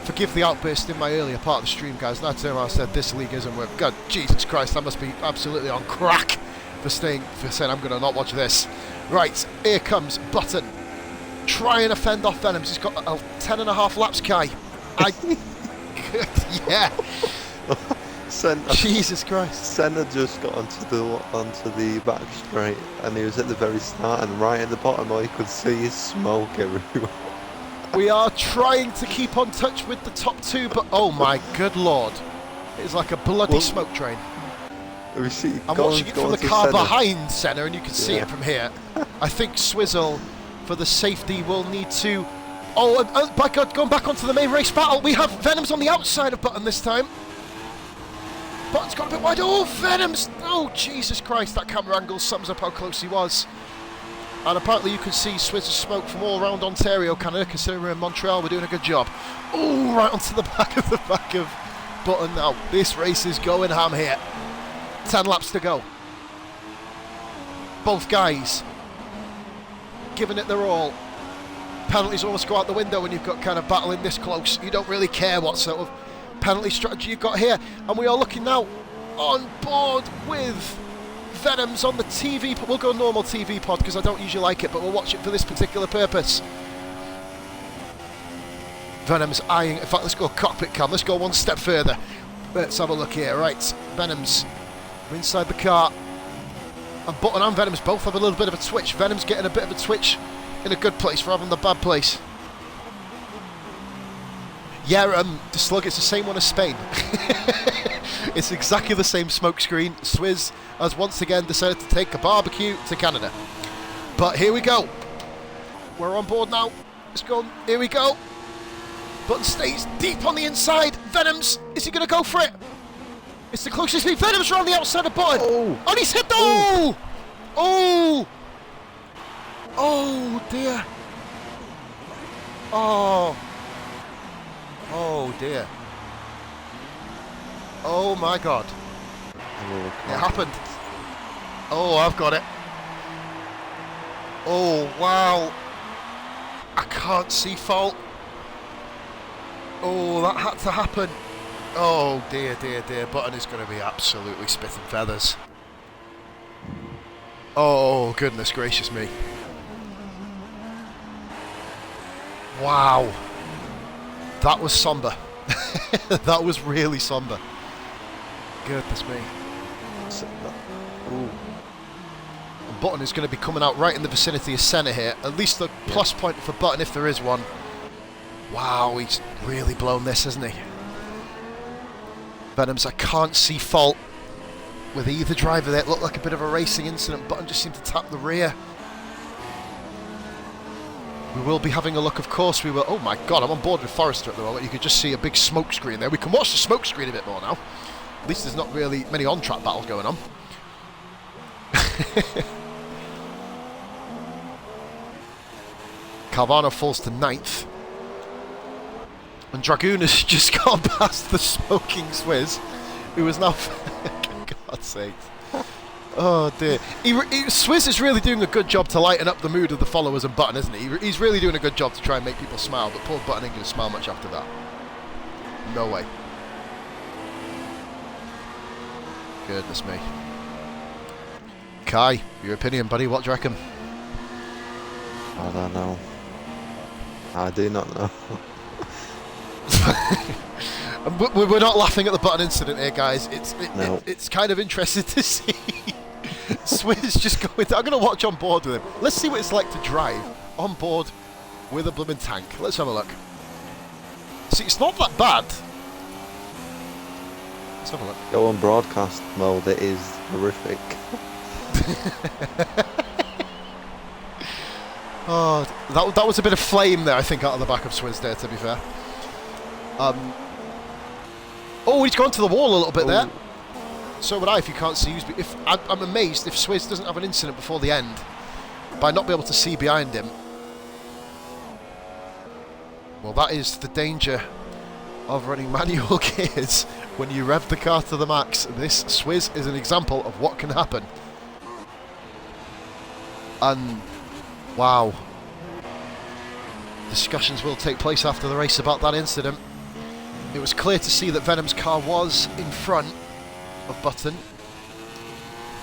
Forgive the outburst in my earlier part of the stream, guys. And I turned around and said, this league isn't worth... God, Jesus Christ, I must be absolutely on crack for saying I'm going to not watch this. Right, here comes Button. try and fend off Venoms. He's got 10.5 laps, Kai. Yeah. Jesus Christ. Senna just got onto the back straight, and he was at the very start, and right at the bottom, all you could see is smoke everywhere. We are trying to keep on touch with the top two, but oh my good lord, it's like a bloody smoke train. I'm watching it from the car behind Senna, and you can see it from here. I think Swizzle, for the safety, will need to... Oh, by God, going back onto the main race battle, we have Venoms on the outside of Button this time. Button's got a bit wide. Oh, Venoms! Oh, Jesus Christ, that camera angle sums up how close he was. And apparently you can see Swizz's smoke from all around Ontario, Canada, considering we're in Montreal. We're doing a good job. Oh, right onto the back of Button now. This race is going ham here. 10 laps to go. Both guys giving it their all. Penalties almost go out the window when you've got kind of battling this close. You don't really care what sort of penalty strategy you've got here. And we are looking now on board with Venoms on the TV. We'll go normal TV pod because I don't usually like it, but we'll watch it for this particular purpose. Venoms eyeing... In fact, let's go cockpit cam. Let's go one step further. Let's have a look here. Right, Venoms are inside the car. And Button and Venoms both have a little bit of a twitch. Venom's getting a bit of a twitch in a good place rather than the bad place. Yeah, the slug, it's the same one as Spain. It's exactly the same smokescreen. Swizz has once again decided to take a barbecue to Canada. But here we go. We're on board now. Let's go. Here we go. Button stays deep on the inside. Venoms, is he going to go for it? It's the closest lead. Venoms around the outside of Button. Oh, and he's hit. Oh! Oh! Oh dear. Oh. Oh dear. Oh my God. It happened. Oh, I've got it. Oh, wow. I can't see fault. Oh, that had to happen. Oh dear, dear, dear. Button is going to be absolutely spitting feathers. Oh, goodness gracious me. Wow. That was somber. That was really somber. Goodness me. Ooh. And Button is going to be coming out right in the vicinity of Senna here. At least the plus point for Button if there is one. Wow, he's really blown this, hasn't he? Venoms, I can't see fault with either driver there. It looked like a bit of a racing incident. Button just seemed to tap the rear. We will be having a look, of course we will. Oh my God, I'm on board with Forrester at the moment. You can just see a big smoke screen there. We can watch the smoke screen a bit more now. At least there's not really many on-track battles going on. Carvana falls to 9th. And Dragoon has just gone past the smoking Swizz, who is now... For God's sake. Oh dear. Swizz is really doing a good job to lighten up the mood of the followers and Button, isn't he? He's really doing a good job to try and make people smile, but poor Button ain't going to smile much after that. No way. Goodness me. Kai, your opinion, buddy, what do you reckon? I don't know. I do not know. We're not laughing at the Button incident here, guys. No. It's kind of interesting to see Swizz just going. I'm going to watch on board with him. Let's see what it's like to drive on board with a blooming tank. Let's have a look. See, it's not that bad. Let's have a look. Go on broadcast mode, it is horrific. Oh, that was a bit of flame there, I think, out of the back of Swizz there, to be fair. Oh, he's gone to the wall a little bit there. So would I if you can't see. I'm amazed if Swizz doesn't have an incident before the end by not being able to see behind him. Well, that is the danger of running manual gears when you rev the car to the max. This Swizz is an example of what can happen. And wow, discussions will take place after the race about that incident. It was clear to see that Venom's car was in front of Button.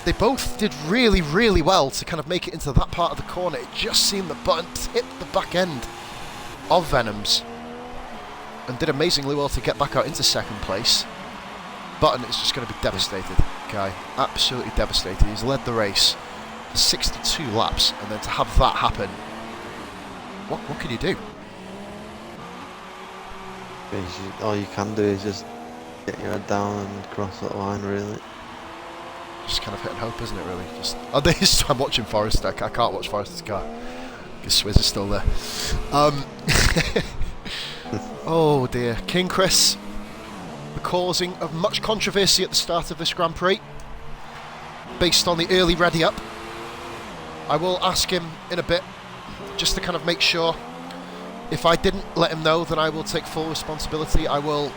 they both did really, really well to kind of make it into that part of the corner. It just seemed that Button hit the back end of Venom's and did amazingly well to get back out into second place. Button is just going to be devastated, Kai. Absolutely devastated. He's led the race for 62 laps, and then to have that happen, what can you do? All you can do is just get your head down and cross that line, really. Just kind of hit and hope, isn't it, really? I'm watching Forrester. I can't watch Forrester's car because Swizz is still there. Oh dear. King Chris, the causing of much controversy at the start of this Grand Prix, based on the early ready up. I will ask him in a bit, just to kind of make sure. If I didn't let him know, then I will take full responsibility. I will,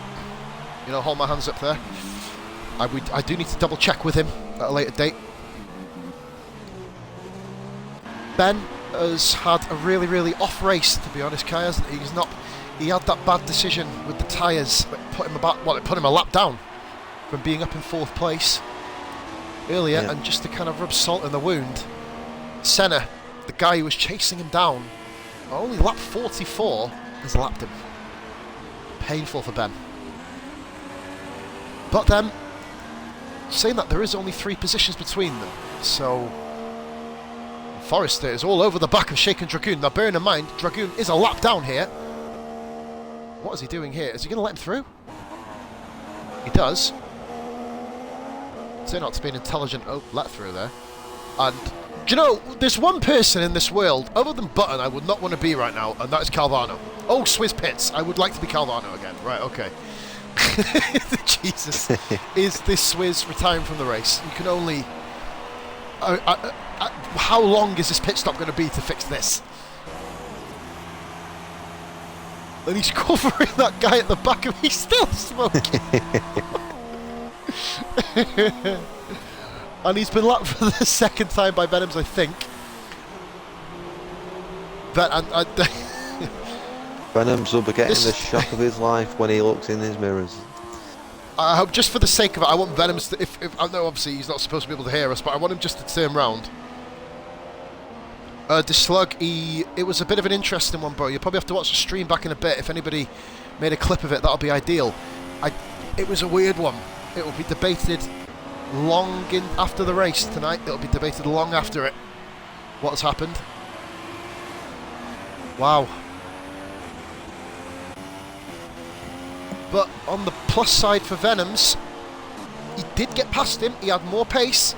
hold my hands up there. I do need to double check with him at a later date. Ben has had a really, really off race, to be honest, Kai, hasn't he? He had that bad decision with the tyres that put him it put him a lap down from being up in 4th place earlier, and just to kind of rub salt in the wound, Senna, the guy who was chasing him down, only lap 44 has lapped him. Painful for Ben. But then, saying that, there is only 3 positions between them, so Forrester is all over the back of Shaken Dragoon. Now bearing in mind, Dragoon is a lap down here. What is he doing here? Is he going to let him through? He does. Turn out to be an intelligent let through there. And, do you know, there's one person in this world, other than Button, I would not want to be right now, and that is Calvano. Oh, Swizz Pits. I would like to be Calvano again. Right, okay. Jesus. Is this Swizz retiring from the race? You can only... how long is this pit stop going to be to fix this? And he's covering that guy at the back of him. He's still smoking. And he's been lapped for the 2nd time by Venoms, I think. Venoms will be getting the shock of his life when he looks in his mirrors. I hope, just for the sake of it, I want Venoms to, if I know obviously he's not supposed to be able to hear us, but I want him just to turn round. The slug, it was a bit of an interesting one, bro. You'll probably have to watch the stream back in a bit. If anybody made a clip of it, that'll be ideal. It was a weird one. It will be debated long after the race tonight. It'll be debated long after it. What has happened? Wow. But on the plus side for Venoms, he did get past him. He had more pace.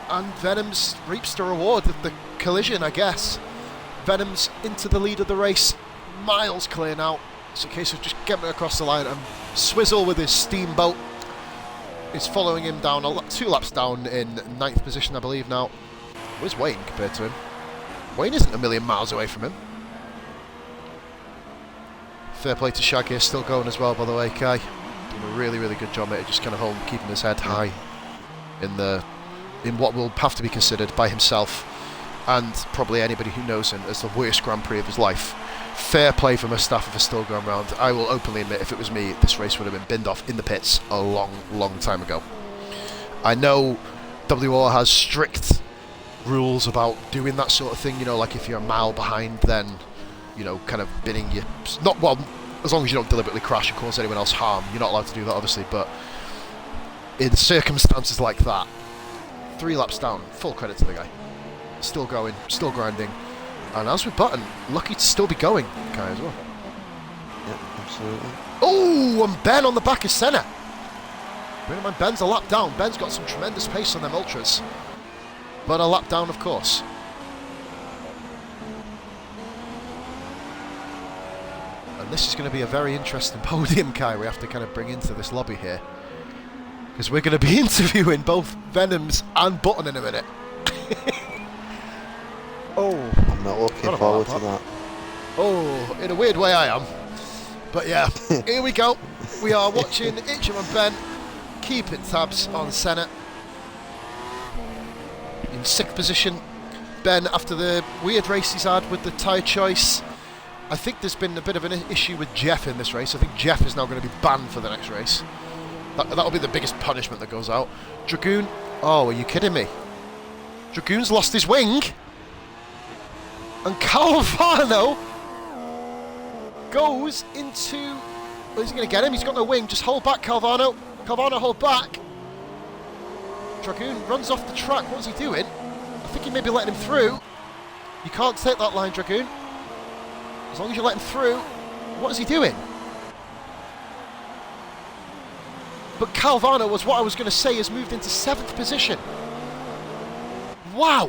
And Venoms reaps the reward of the collision, I guess. Venoms into the lead of the race. Miles clear now. It's a case of just getting across the line. And Swizzle with his steamboat is following him down, 2 laps down in 9th position, I believe now. Where's Wayne compared to him? Wayne isn't a million miles away from him. Fair play to Shag here, still going as well, by the way, Kai. Doing a really, really good job, mate. Just kind of keeping his head high in what will have to be considered by himself and probably anybody who knows him as the worst Grand Prix of his life. Fair play for Mustafa for still going round. I will openly admit, if it was me, this race would have been binned off in the pits a long, long time ago. I know WOR has strict rules about doing that sort of thing, like if you're a mile behind, then, kind of binning you. Not, well, as long as you don't deliberately crash and cause anyone else harm, you're not allowed to do that, obviously, but in circumstances like that, 3 laps down, full credit to the guy. Still going, still grinding. And as with Button, lucky to still be going, Kai, as well. Yeah, absolutely. Oh, and Ben on the back of Senna. Bear in mind, Ben's a lap down. Ben's got some tremendous pace on them ultras. But a lap down, of course. And this is going to be a very interesting podium, Kai, we have to kind of bring into this lobby here. Because we're going to be interviewing both Venoms and Button in a minute. Oh, I'm not looking forward to that. Oh, in a weird way I am. But yeah, here we go. We are watching Itcham and Ben keeping tabs on Senna. In 6th position, Ben, after the weird race he's had with the tyre choice. I think there's been a bit of an issue with Jeff in this race. I think Jeff is now going to be banned for the next race. That'll be the biggest punishment that goes out. Dragoon. Oh, are you kidding me? Dragoon's lost his wing. And Calvano goes into... Well, is he going to get him? He's got no wing. Just hold back, Calvano. Calvano, hold back. Dragoon runs off the track. What's he doing? I think he may be letting him through. You can't take that line, Dragoon. As long as you let him through. What is he doing? But Calvano was what I was going to say has moved into 7th position. Wow.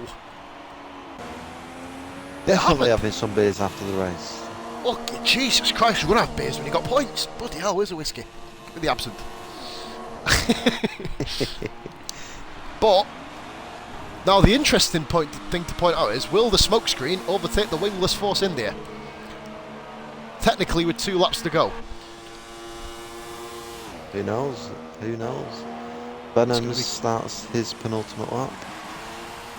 Definitely having some beers after the race. Oh, Jesus Christ, you're going to have beers when you got points. Bloody hell, where's the whiskey? Give me the absinthe. But, now the interesting thing to point out is, will the smokescreen overtake the wingless Force India? Technically with 2 laps to go. Who knows? Who knows? Venom's starts his penultimate lap.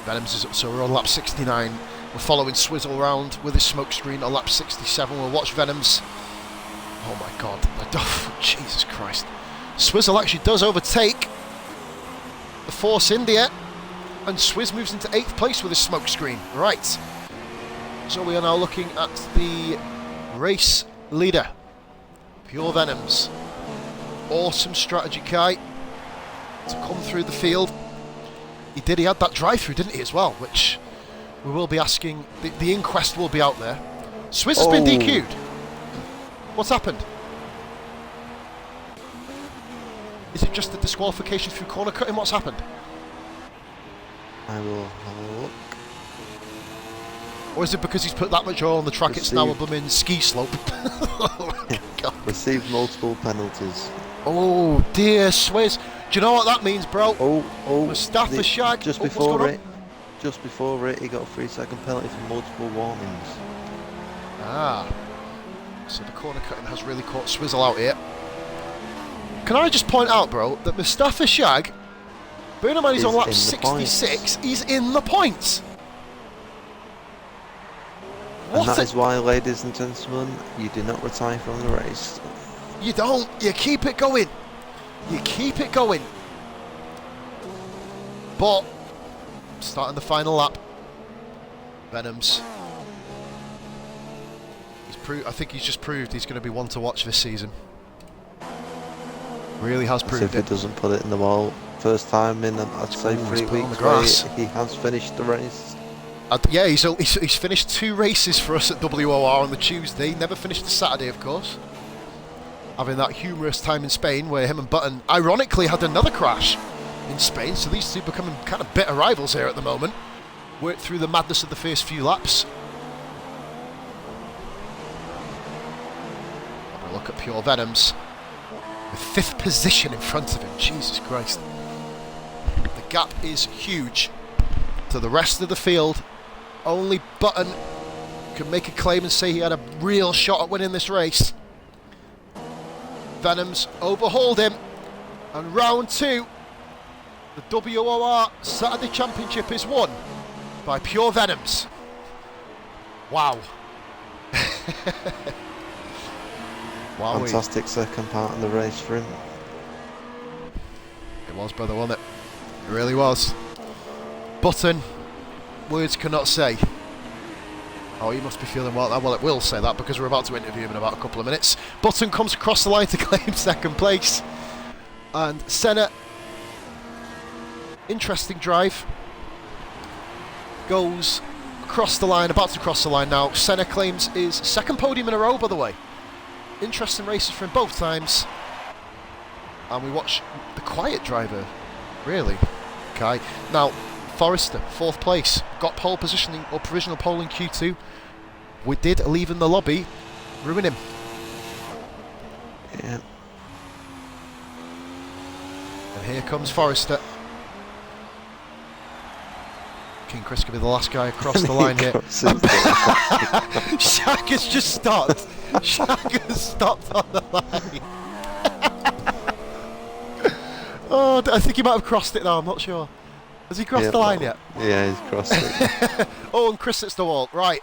Venom's is, so we're on lap 69. We're following Swizzle round with his smokescreen on lap 67. We'll watch Venom's. Oh my God! Oh, Jesus Christ! Swizzle actually does overtake the Force India, and Swizz moves into 8th place with his smokescreen. Right. So we are now looking at the race leader, Pure Venoms. Awesome strategy, Kai, to come through the field. He had that drive-through, didn't he, as well, which we will be asking. The inquest will be out there. Swizz has been DQ'd. What's happened? Is it just the disqualification through corner cutting? What's happened? I will have a look. Or is it because he's put that much oil on the track, it's now a blooming ski slope? Oh my God. Received multiple penalties. Oh dear, Swizz. Do you know what that means, bro? Mustafa Shag. Just before it, he got a 3-second penalty for multiple warnings. Ah. So the corner cutting has really caught Swizzle out here. Can I just point out, bro, that Mustafa Shag, bearing in mind he's on lap 66, he's in the points. And that is why, ladies and gentlemen, you do not retire from the race. You don't. You keep it going. You keep it going. But, starting the final lap, Venoms. I think he's just proved he's going to be one to watch this season. Really has proved it. If he doesn't put it in the wall, first time in, I'd say 3 weeks, where he has finished the race. Yeah, he's finished 2 races for us at WOR on the Tuesday. Never finished the Saturday, of course. Having that humorous time in Spain where him and Button ironically had another crash in Spain. So these two becoming kind of bitter rivals here at the moment. Worked through the madness of the first few laps. Have a look at Pure Venoms with 5th position in front of him. Jesus Christ. The gap is huge to the rest of the field. Only Button can make a claim and say he had a real shot at winning this race. Venoms overhauled him, and round 2, the WOR Saturday Championship is won by Pure Venoms. Wow. Wow. Fantastic second part of the race for him. It was, brother, wasn't it? It really was. Button, words cannot say. Oh, he must be feeling well. Well, it will say that because we're about to interview him in about a couple of minutes. Button comes across the line to claim 2nd place. And Senna, interesting drive. Goes across the line, about to cross the line now. Senna claims his 2nd podium in a row, by the way. Interesting races for him both times. And we watch the quiet driver, really, Kai. Now, Forrester, 4th place, got pole positioning or provisional pole in Q2. We did leave in the lobby, ruin him. Yeah. And here comes Forrester. King Chris could be the last guy across the line here. Shag has just stopped. Shag has stopped on the line. Oh, I think he might have crossed it now, I'm not sure. Has he crossed the line yet? Yeah, he's crossed it. Oh, and Chris hits the wall. Right.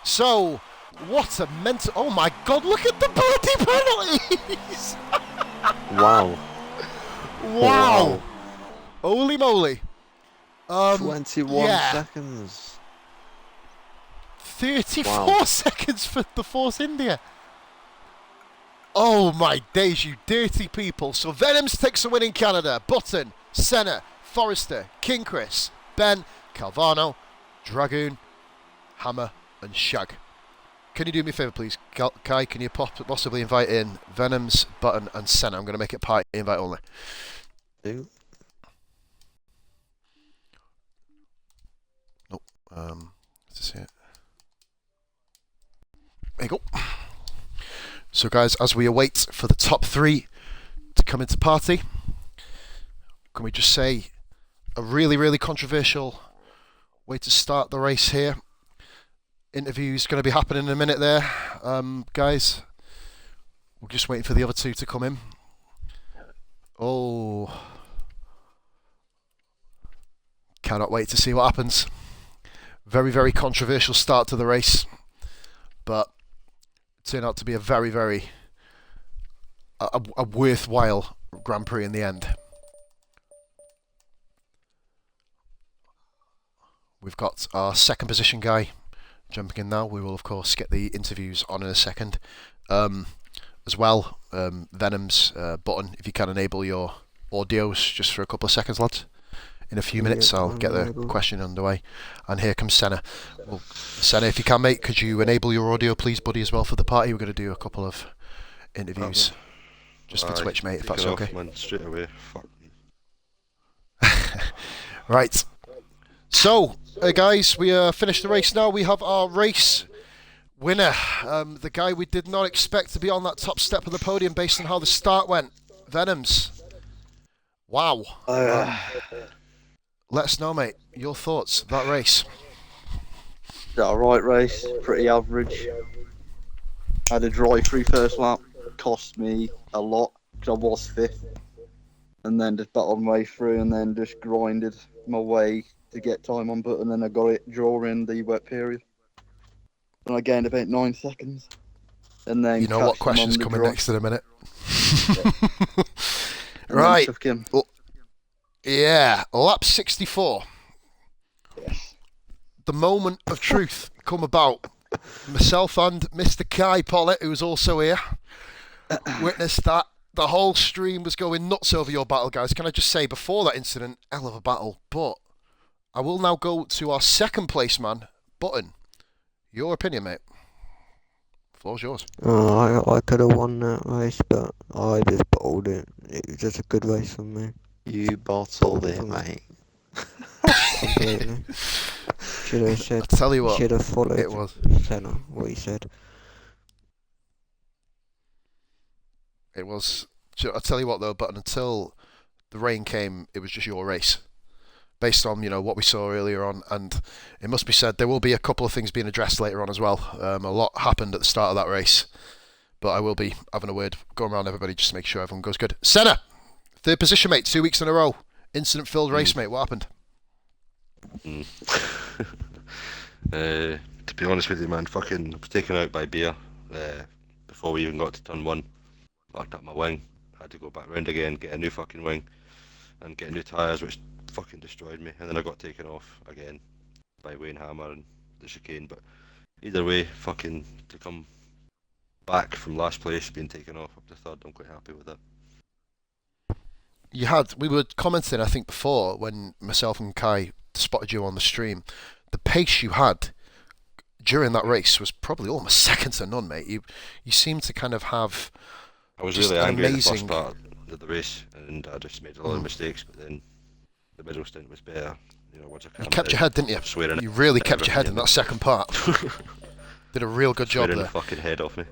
So, what a mental... Oh my God, look at the bloody penalties! Wow. Wow! Holy moly! 21 yeah. seconds. 34 seconds for the Force India. Oh my days, you dirty people. So Venoms takes a win in Canada. Button, Senna, Forrester, King Chris, Ben, Calvano, Dragoon, Hammer and Shag. Can you do me a favour please? Kai, can you possibly invite in Venoms, Button and Senna? I'm going to make it party invite only. Do. Nope. Let's see it. There you go. So guys, as we await for the top 3 to come into party, can we just say a really controversial way to start the race here. Interview's going to be happening in a minute there, guys. We're just waiting for the other 2 to come in. Oh, cannot wait to see what happens. Very controversial start to the race, but it turned out to be a very worthwhile Grand Prix in the end. We've got our second position guy jumping in now. We will of course get the interviews on in a second. As well, Venoms, Button, if you can enable your audios just for a couple of seconds, lads. In a few minutes, I'll get the question underway. And here comes Senna. Well, Senna, if you can, mate, could you enable your audio, please, buddy, as well for the party? We're going to do a couple of interviews just for Twitch, mate, if that's okay. Man, straight away. Fuck. Right. So, guys, we finished the race now. We have our race winner. The guy we did not expect to be on that top step of the podium based on how the start went. Venoms. Wow. Let us know, mate, your thoughts of that race. Alright race, pretty average. Had a drive-through first lap, cost me a lot because I was 5th, and then just battled my way through and then just grinded my way to get time on button, and then I got it during the wet period. And I gained about 9 seconds. And then you know what question's coming next in a minute. And right. Yeah, lap 64. Yes. The moment of truth come about. Myself and Mr. Kai Pollitt, who was also here, witnessed that. The whole stream was going nuts over your battle, guys. Can I just say, before that incident, hell of a battle. But I will now go to our second place man, Button. Your opinion, mate. Floor's yours. I could have won that race, but I just bottled it. It was just a good race for me. You bottled it, mate. Completely. Should have said. I'll tell you what, Should have followed. it was. Senna, what he said. It was. I'll tell you what though, Button, until the rain came, it was just your race. Based on, what we saw earlier on, and it must be said, there will be a couple of things being addressed later on as well. A lot happened at the start of that race, but I will be having a word, going around everybody just to make sure everyone goes good. Senna, third position, mate, 2 weeks in a row. Incident-filled race, mate. What happened? To be honest with you, man, fucking I was taken out by beer before we even got to turn 1. Fucked up my wing. Had to go back round again, get a new fucking wing, and get new tyres, which fucking destroyed me. And then I got taken off again by Wayne Hammer and the chicane. But either way, fucking to come back from last place, being taken off up to 3rd, I'm quite happy with that. We were commenting, I think, before when myself and Kai spotted you on the stream. The pace you had during that race was probably almost second to none, mate. You seemed to kind of have. I was just really angry at the amazing. first part of the race, and I just made a lot of mistakes. But then the middle stint was better. Once I You kept your head, didn't you? Swearing You really kept your head in everything. that second part. Did a real good job Swearing there. the fucking head off me.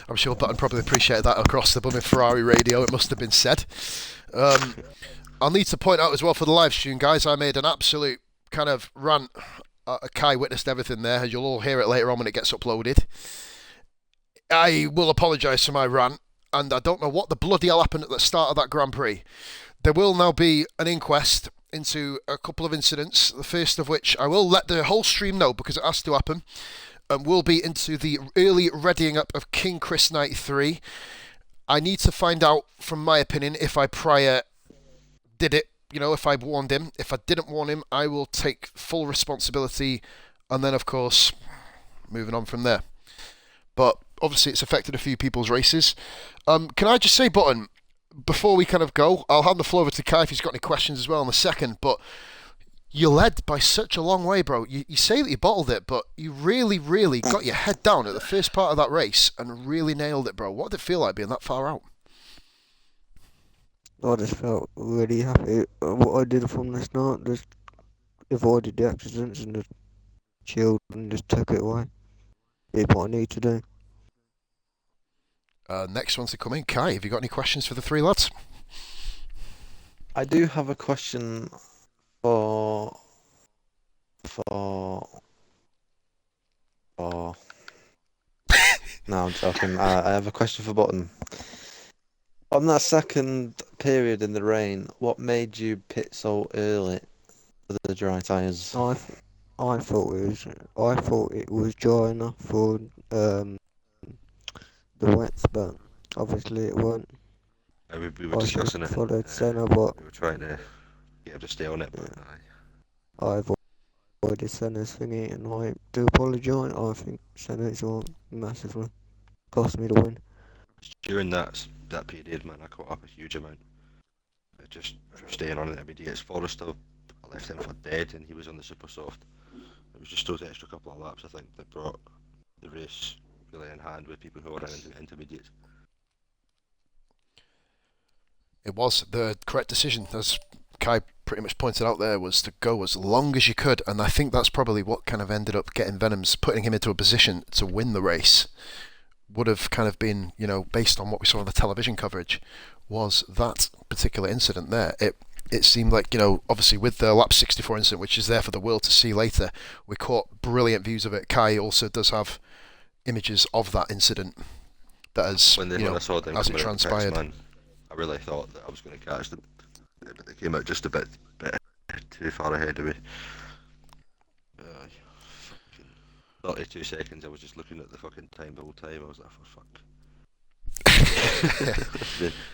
I'm sure Button probably appreciated that across the Bumming Ferrari radio, it must have been said. I'll need to point out as well for the live stream, guys, I made an absolute kind of rant. Kai witnessed everything there, and you'll all hear it later on when it gets uploaded. I will apologise for my rant, and I don't know what the bloody hell happened at the start of that Grand Prix. There will now be an inquest into a couple of incidents, the first of which I will let the whole stream know because it has to happen. Will be into the early readying up of King Chris 93. I need to find out, from my opinion, if I prior did it. You know, if I warned him. If I didn't warn him, I will take full responsibility, and then, of course, moving on from there. But obviously, it's affected a few people's races. Can I just say, Button, before we kind of go, I'll hand the floor over to Kai if he's got any questions as well in a second, but you led by such a long way, bro. You say that you bottled it, but you really, really got your head down at the first part of that race and really nailed it, bro. What did it feel like being that far out? I just felt really happy. What I did from the start, just avoided the accidents and just chilled and just took it away. Did what I need to do. Next one to come in, Kai, have you got any questions for the three lads? I do have a question for no, I'm joking. I have a question for Button. On that second period in the rain, what made you pit so early for the dry tyres? I thought it was dry enough for the wets, but obviously it weren't. We were I should discussing have it. followed Senna, but We were trying to get him to stay on it, but I avoided Senna's thingy, and I do apologise. I think Senna's on massively cost me the win. during that period, man, I caught up a huge amount. Just for staying on it every day. It's Forrester, I left him for dead, and he was on the super soft. It was just those extra couple of laps, I think, that brought the race really in hand with people who were in intermediates. It was the correct decision, as Kai pretty much pointed out there, was to go as long as you could, and I think that's probably what kind of ended up getting Venom's, putting him into a position to win the race. Would have kind of been, you know, based on what we saw in the television coverage, was that particular incident there. It seemed like, you know, obviously with the lap 64 incident, which is there for the world to see later, we caught brilliant views of it. Kai also does have images of that incident that has, When you know, I saw them as it coming out of the pits, transpired. man, I really thought that I was going to catch them, but they came out just a bit too far ahead of me. 32 seconds, I was just looking at the fucking time the whole time. I was like, for fuck.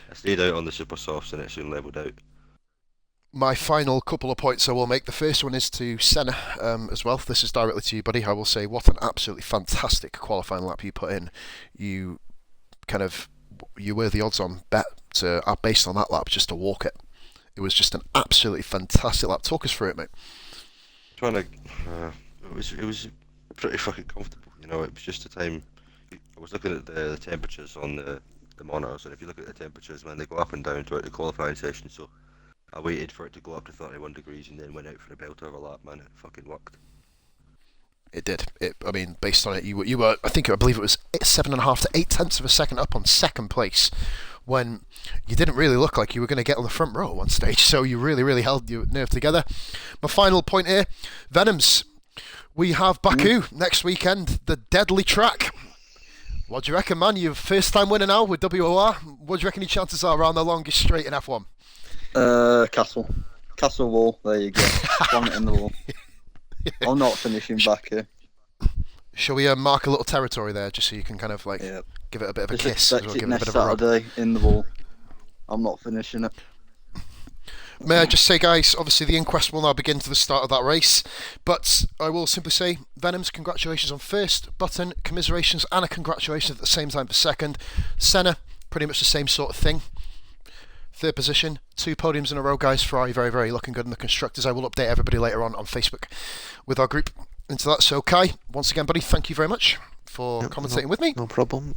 I stayed out on the super softs and it soon levelled out. My final couple of points I will make. The first one is to Senna as well. This is directly to you, buddy. I will say, what an absolutely fantastic qualifying lap you put in. You were the odds-on bet based on that lap just to walk it. It was just an absolutely fantastic lap. Talk us through it, mate. It was pretty fucking comfortable. You know, it was just the time. I was looking at the temperatures on the monitors, and if you look at the temperatures, man, they go up and down throughout the qualifying session. So I waited for it to go up to 31 degrees and then went out for a belter of a lap, man. It fucking worked. It did. I mean, based on it, you were. I believe it was 7.5 to 8 tenths of a second up on second place, when you didn't really look like you were going to get on the front row at one stage. So you really, really held your nerve together. My final point here, Venoms. We have Baku next weekend, the deadly track. What do you reckon, man? You're first time winner now with WOR. What do you reckon your chances are around the longest straight in F1? Castle wall. There you go. Slam it in the wall. I'm not finishing back here. Shall we mark a little territory there, just so you can kind of give it a bit of a Just kiss, as expect well, it give it a next bit of a rub? Saturday in the wall. I'm not finishing it. May I just say, guys, obviously the inquest will now begin to the start of that race, but I will simply say, Venoms, congratulations on first. Button, commiserations and a congratulations at the same time for second. Senna, pretty much the same sort of thing. Third position, 2 podiums in a row, guys. Ferrari very, very looking good in the constructors. I will update everybody later on Facebook with our group into that. So, Kai, once again, buddy, thank you very much for commentating with me. No problem.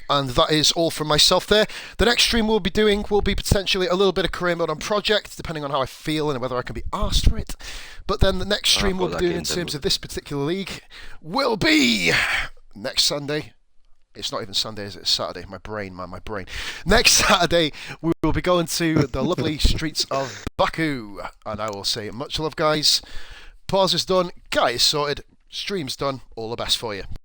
And that is all from myself there. The next stream we'll be doing will be potentially a little bit of career mode on project, depending on how I feel and whether I can be asked for it. But then the next stream we'll be doing in terms of this particular league will be next Sunday. It's not even Sunday, is it? It's Saturday. My brain, man, my brain. Next Saturday, we will be going to the lovely streets of Baku. And I will say much love, guys. Pause is done. Guy is sorted. Stream's done. All the best for you.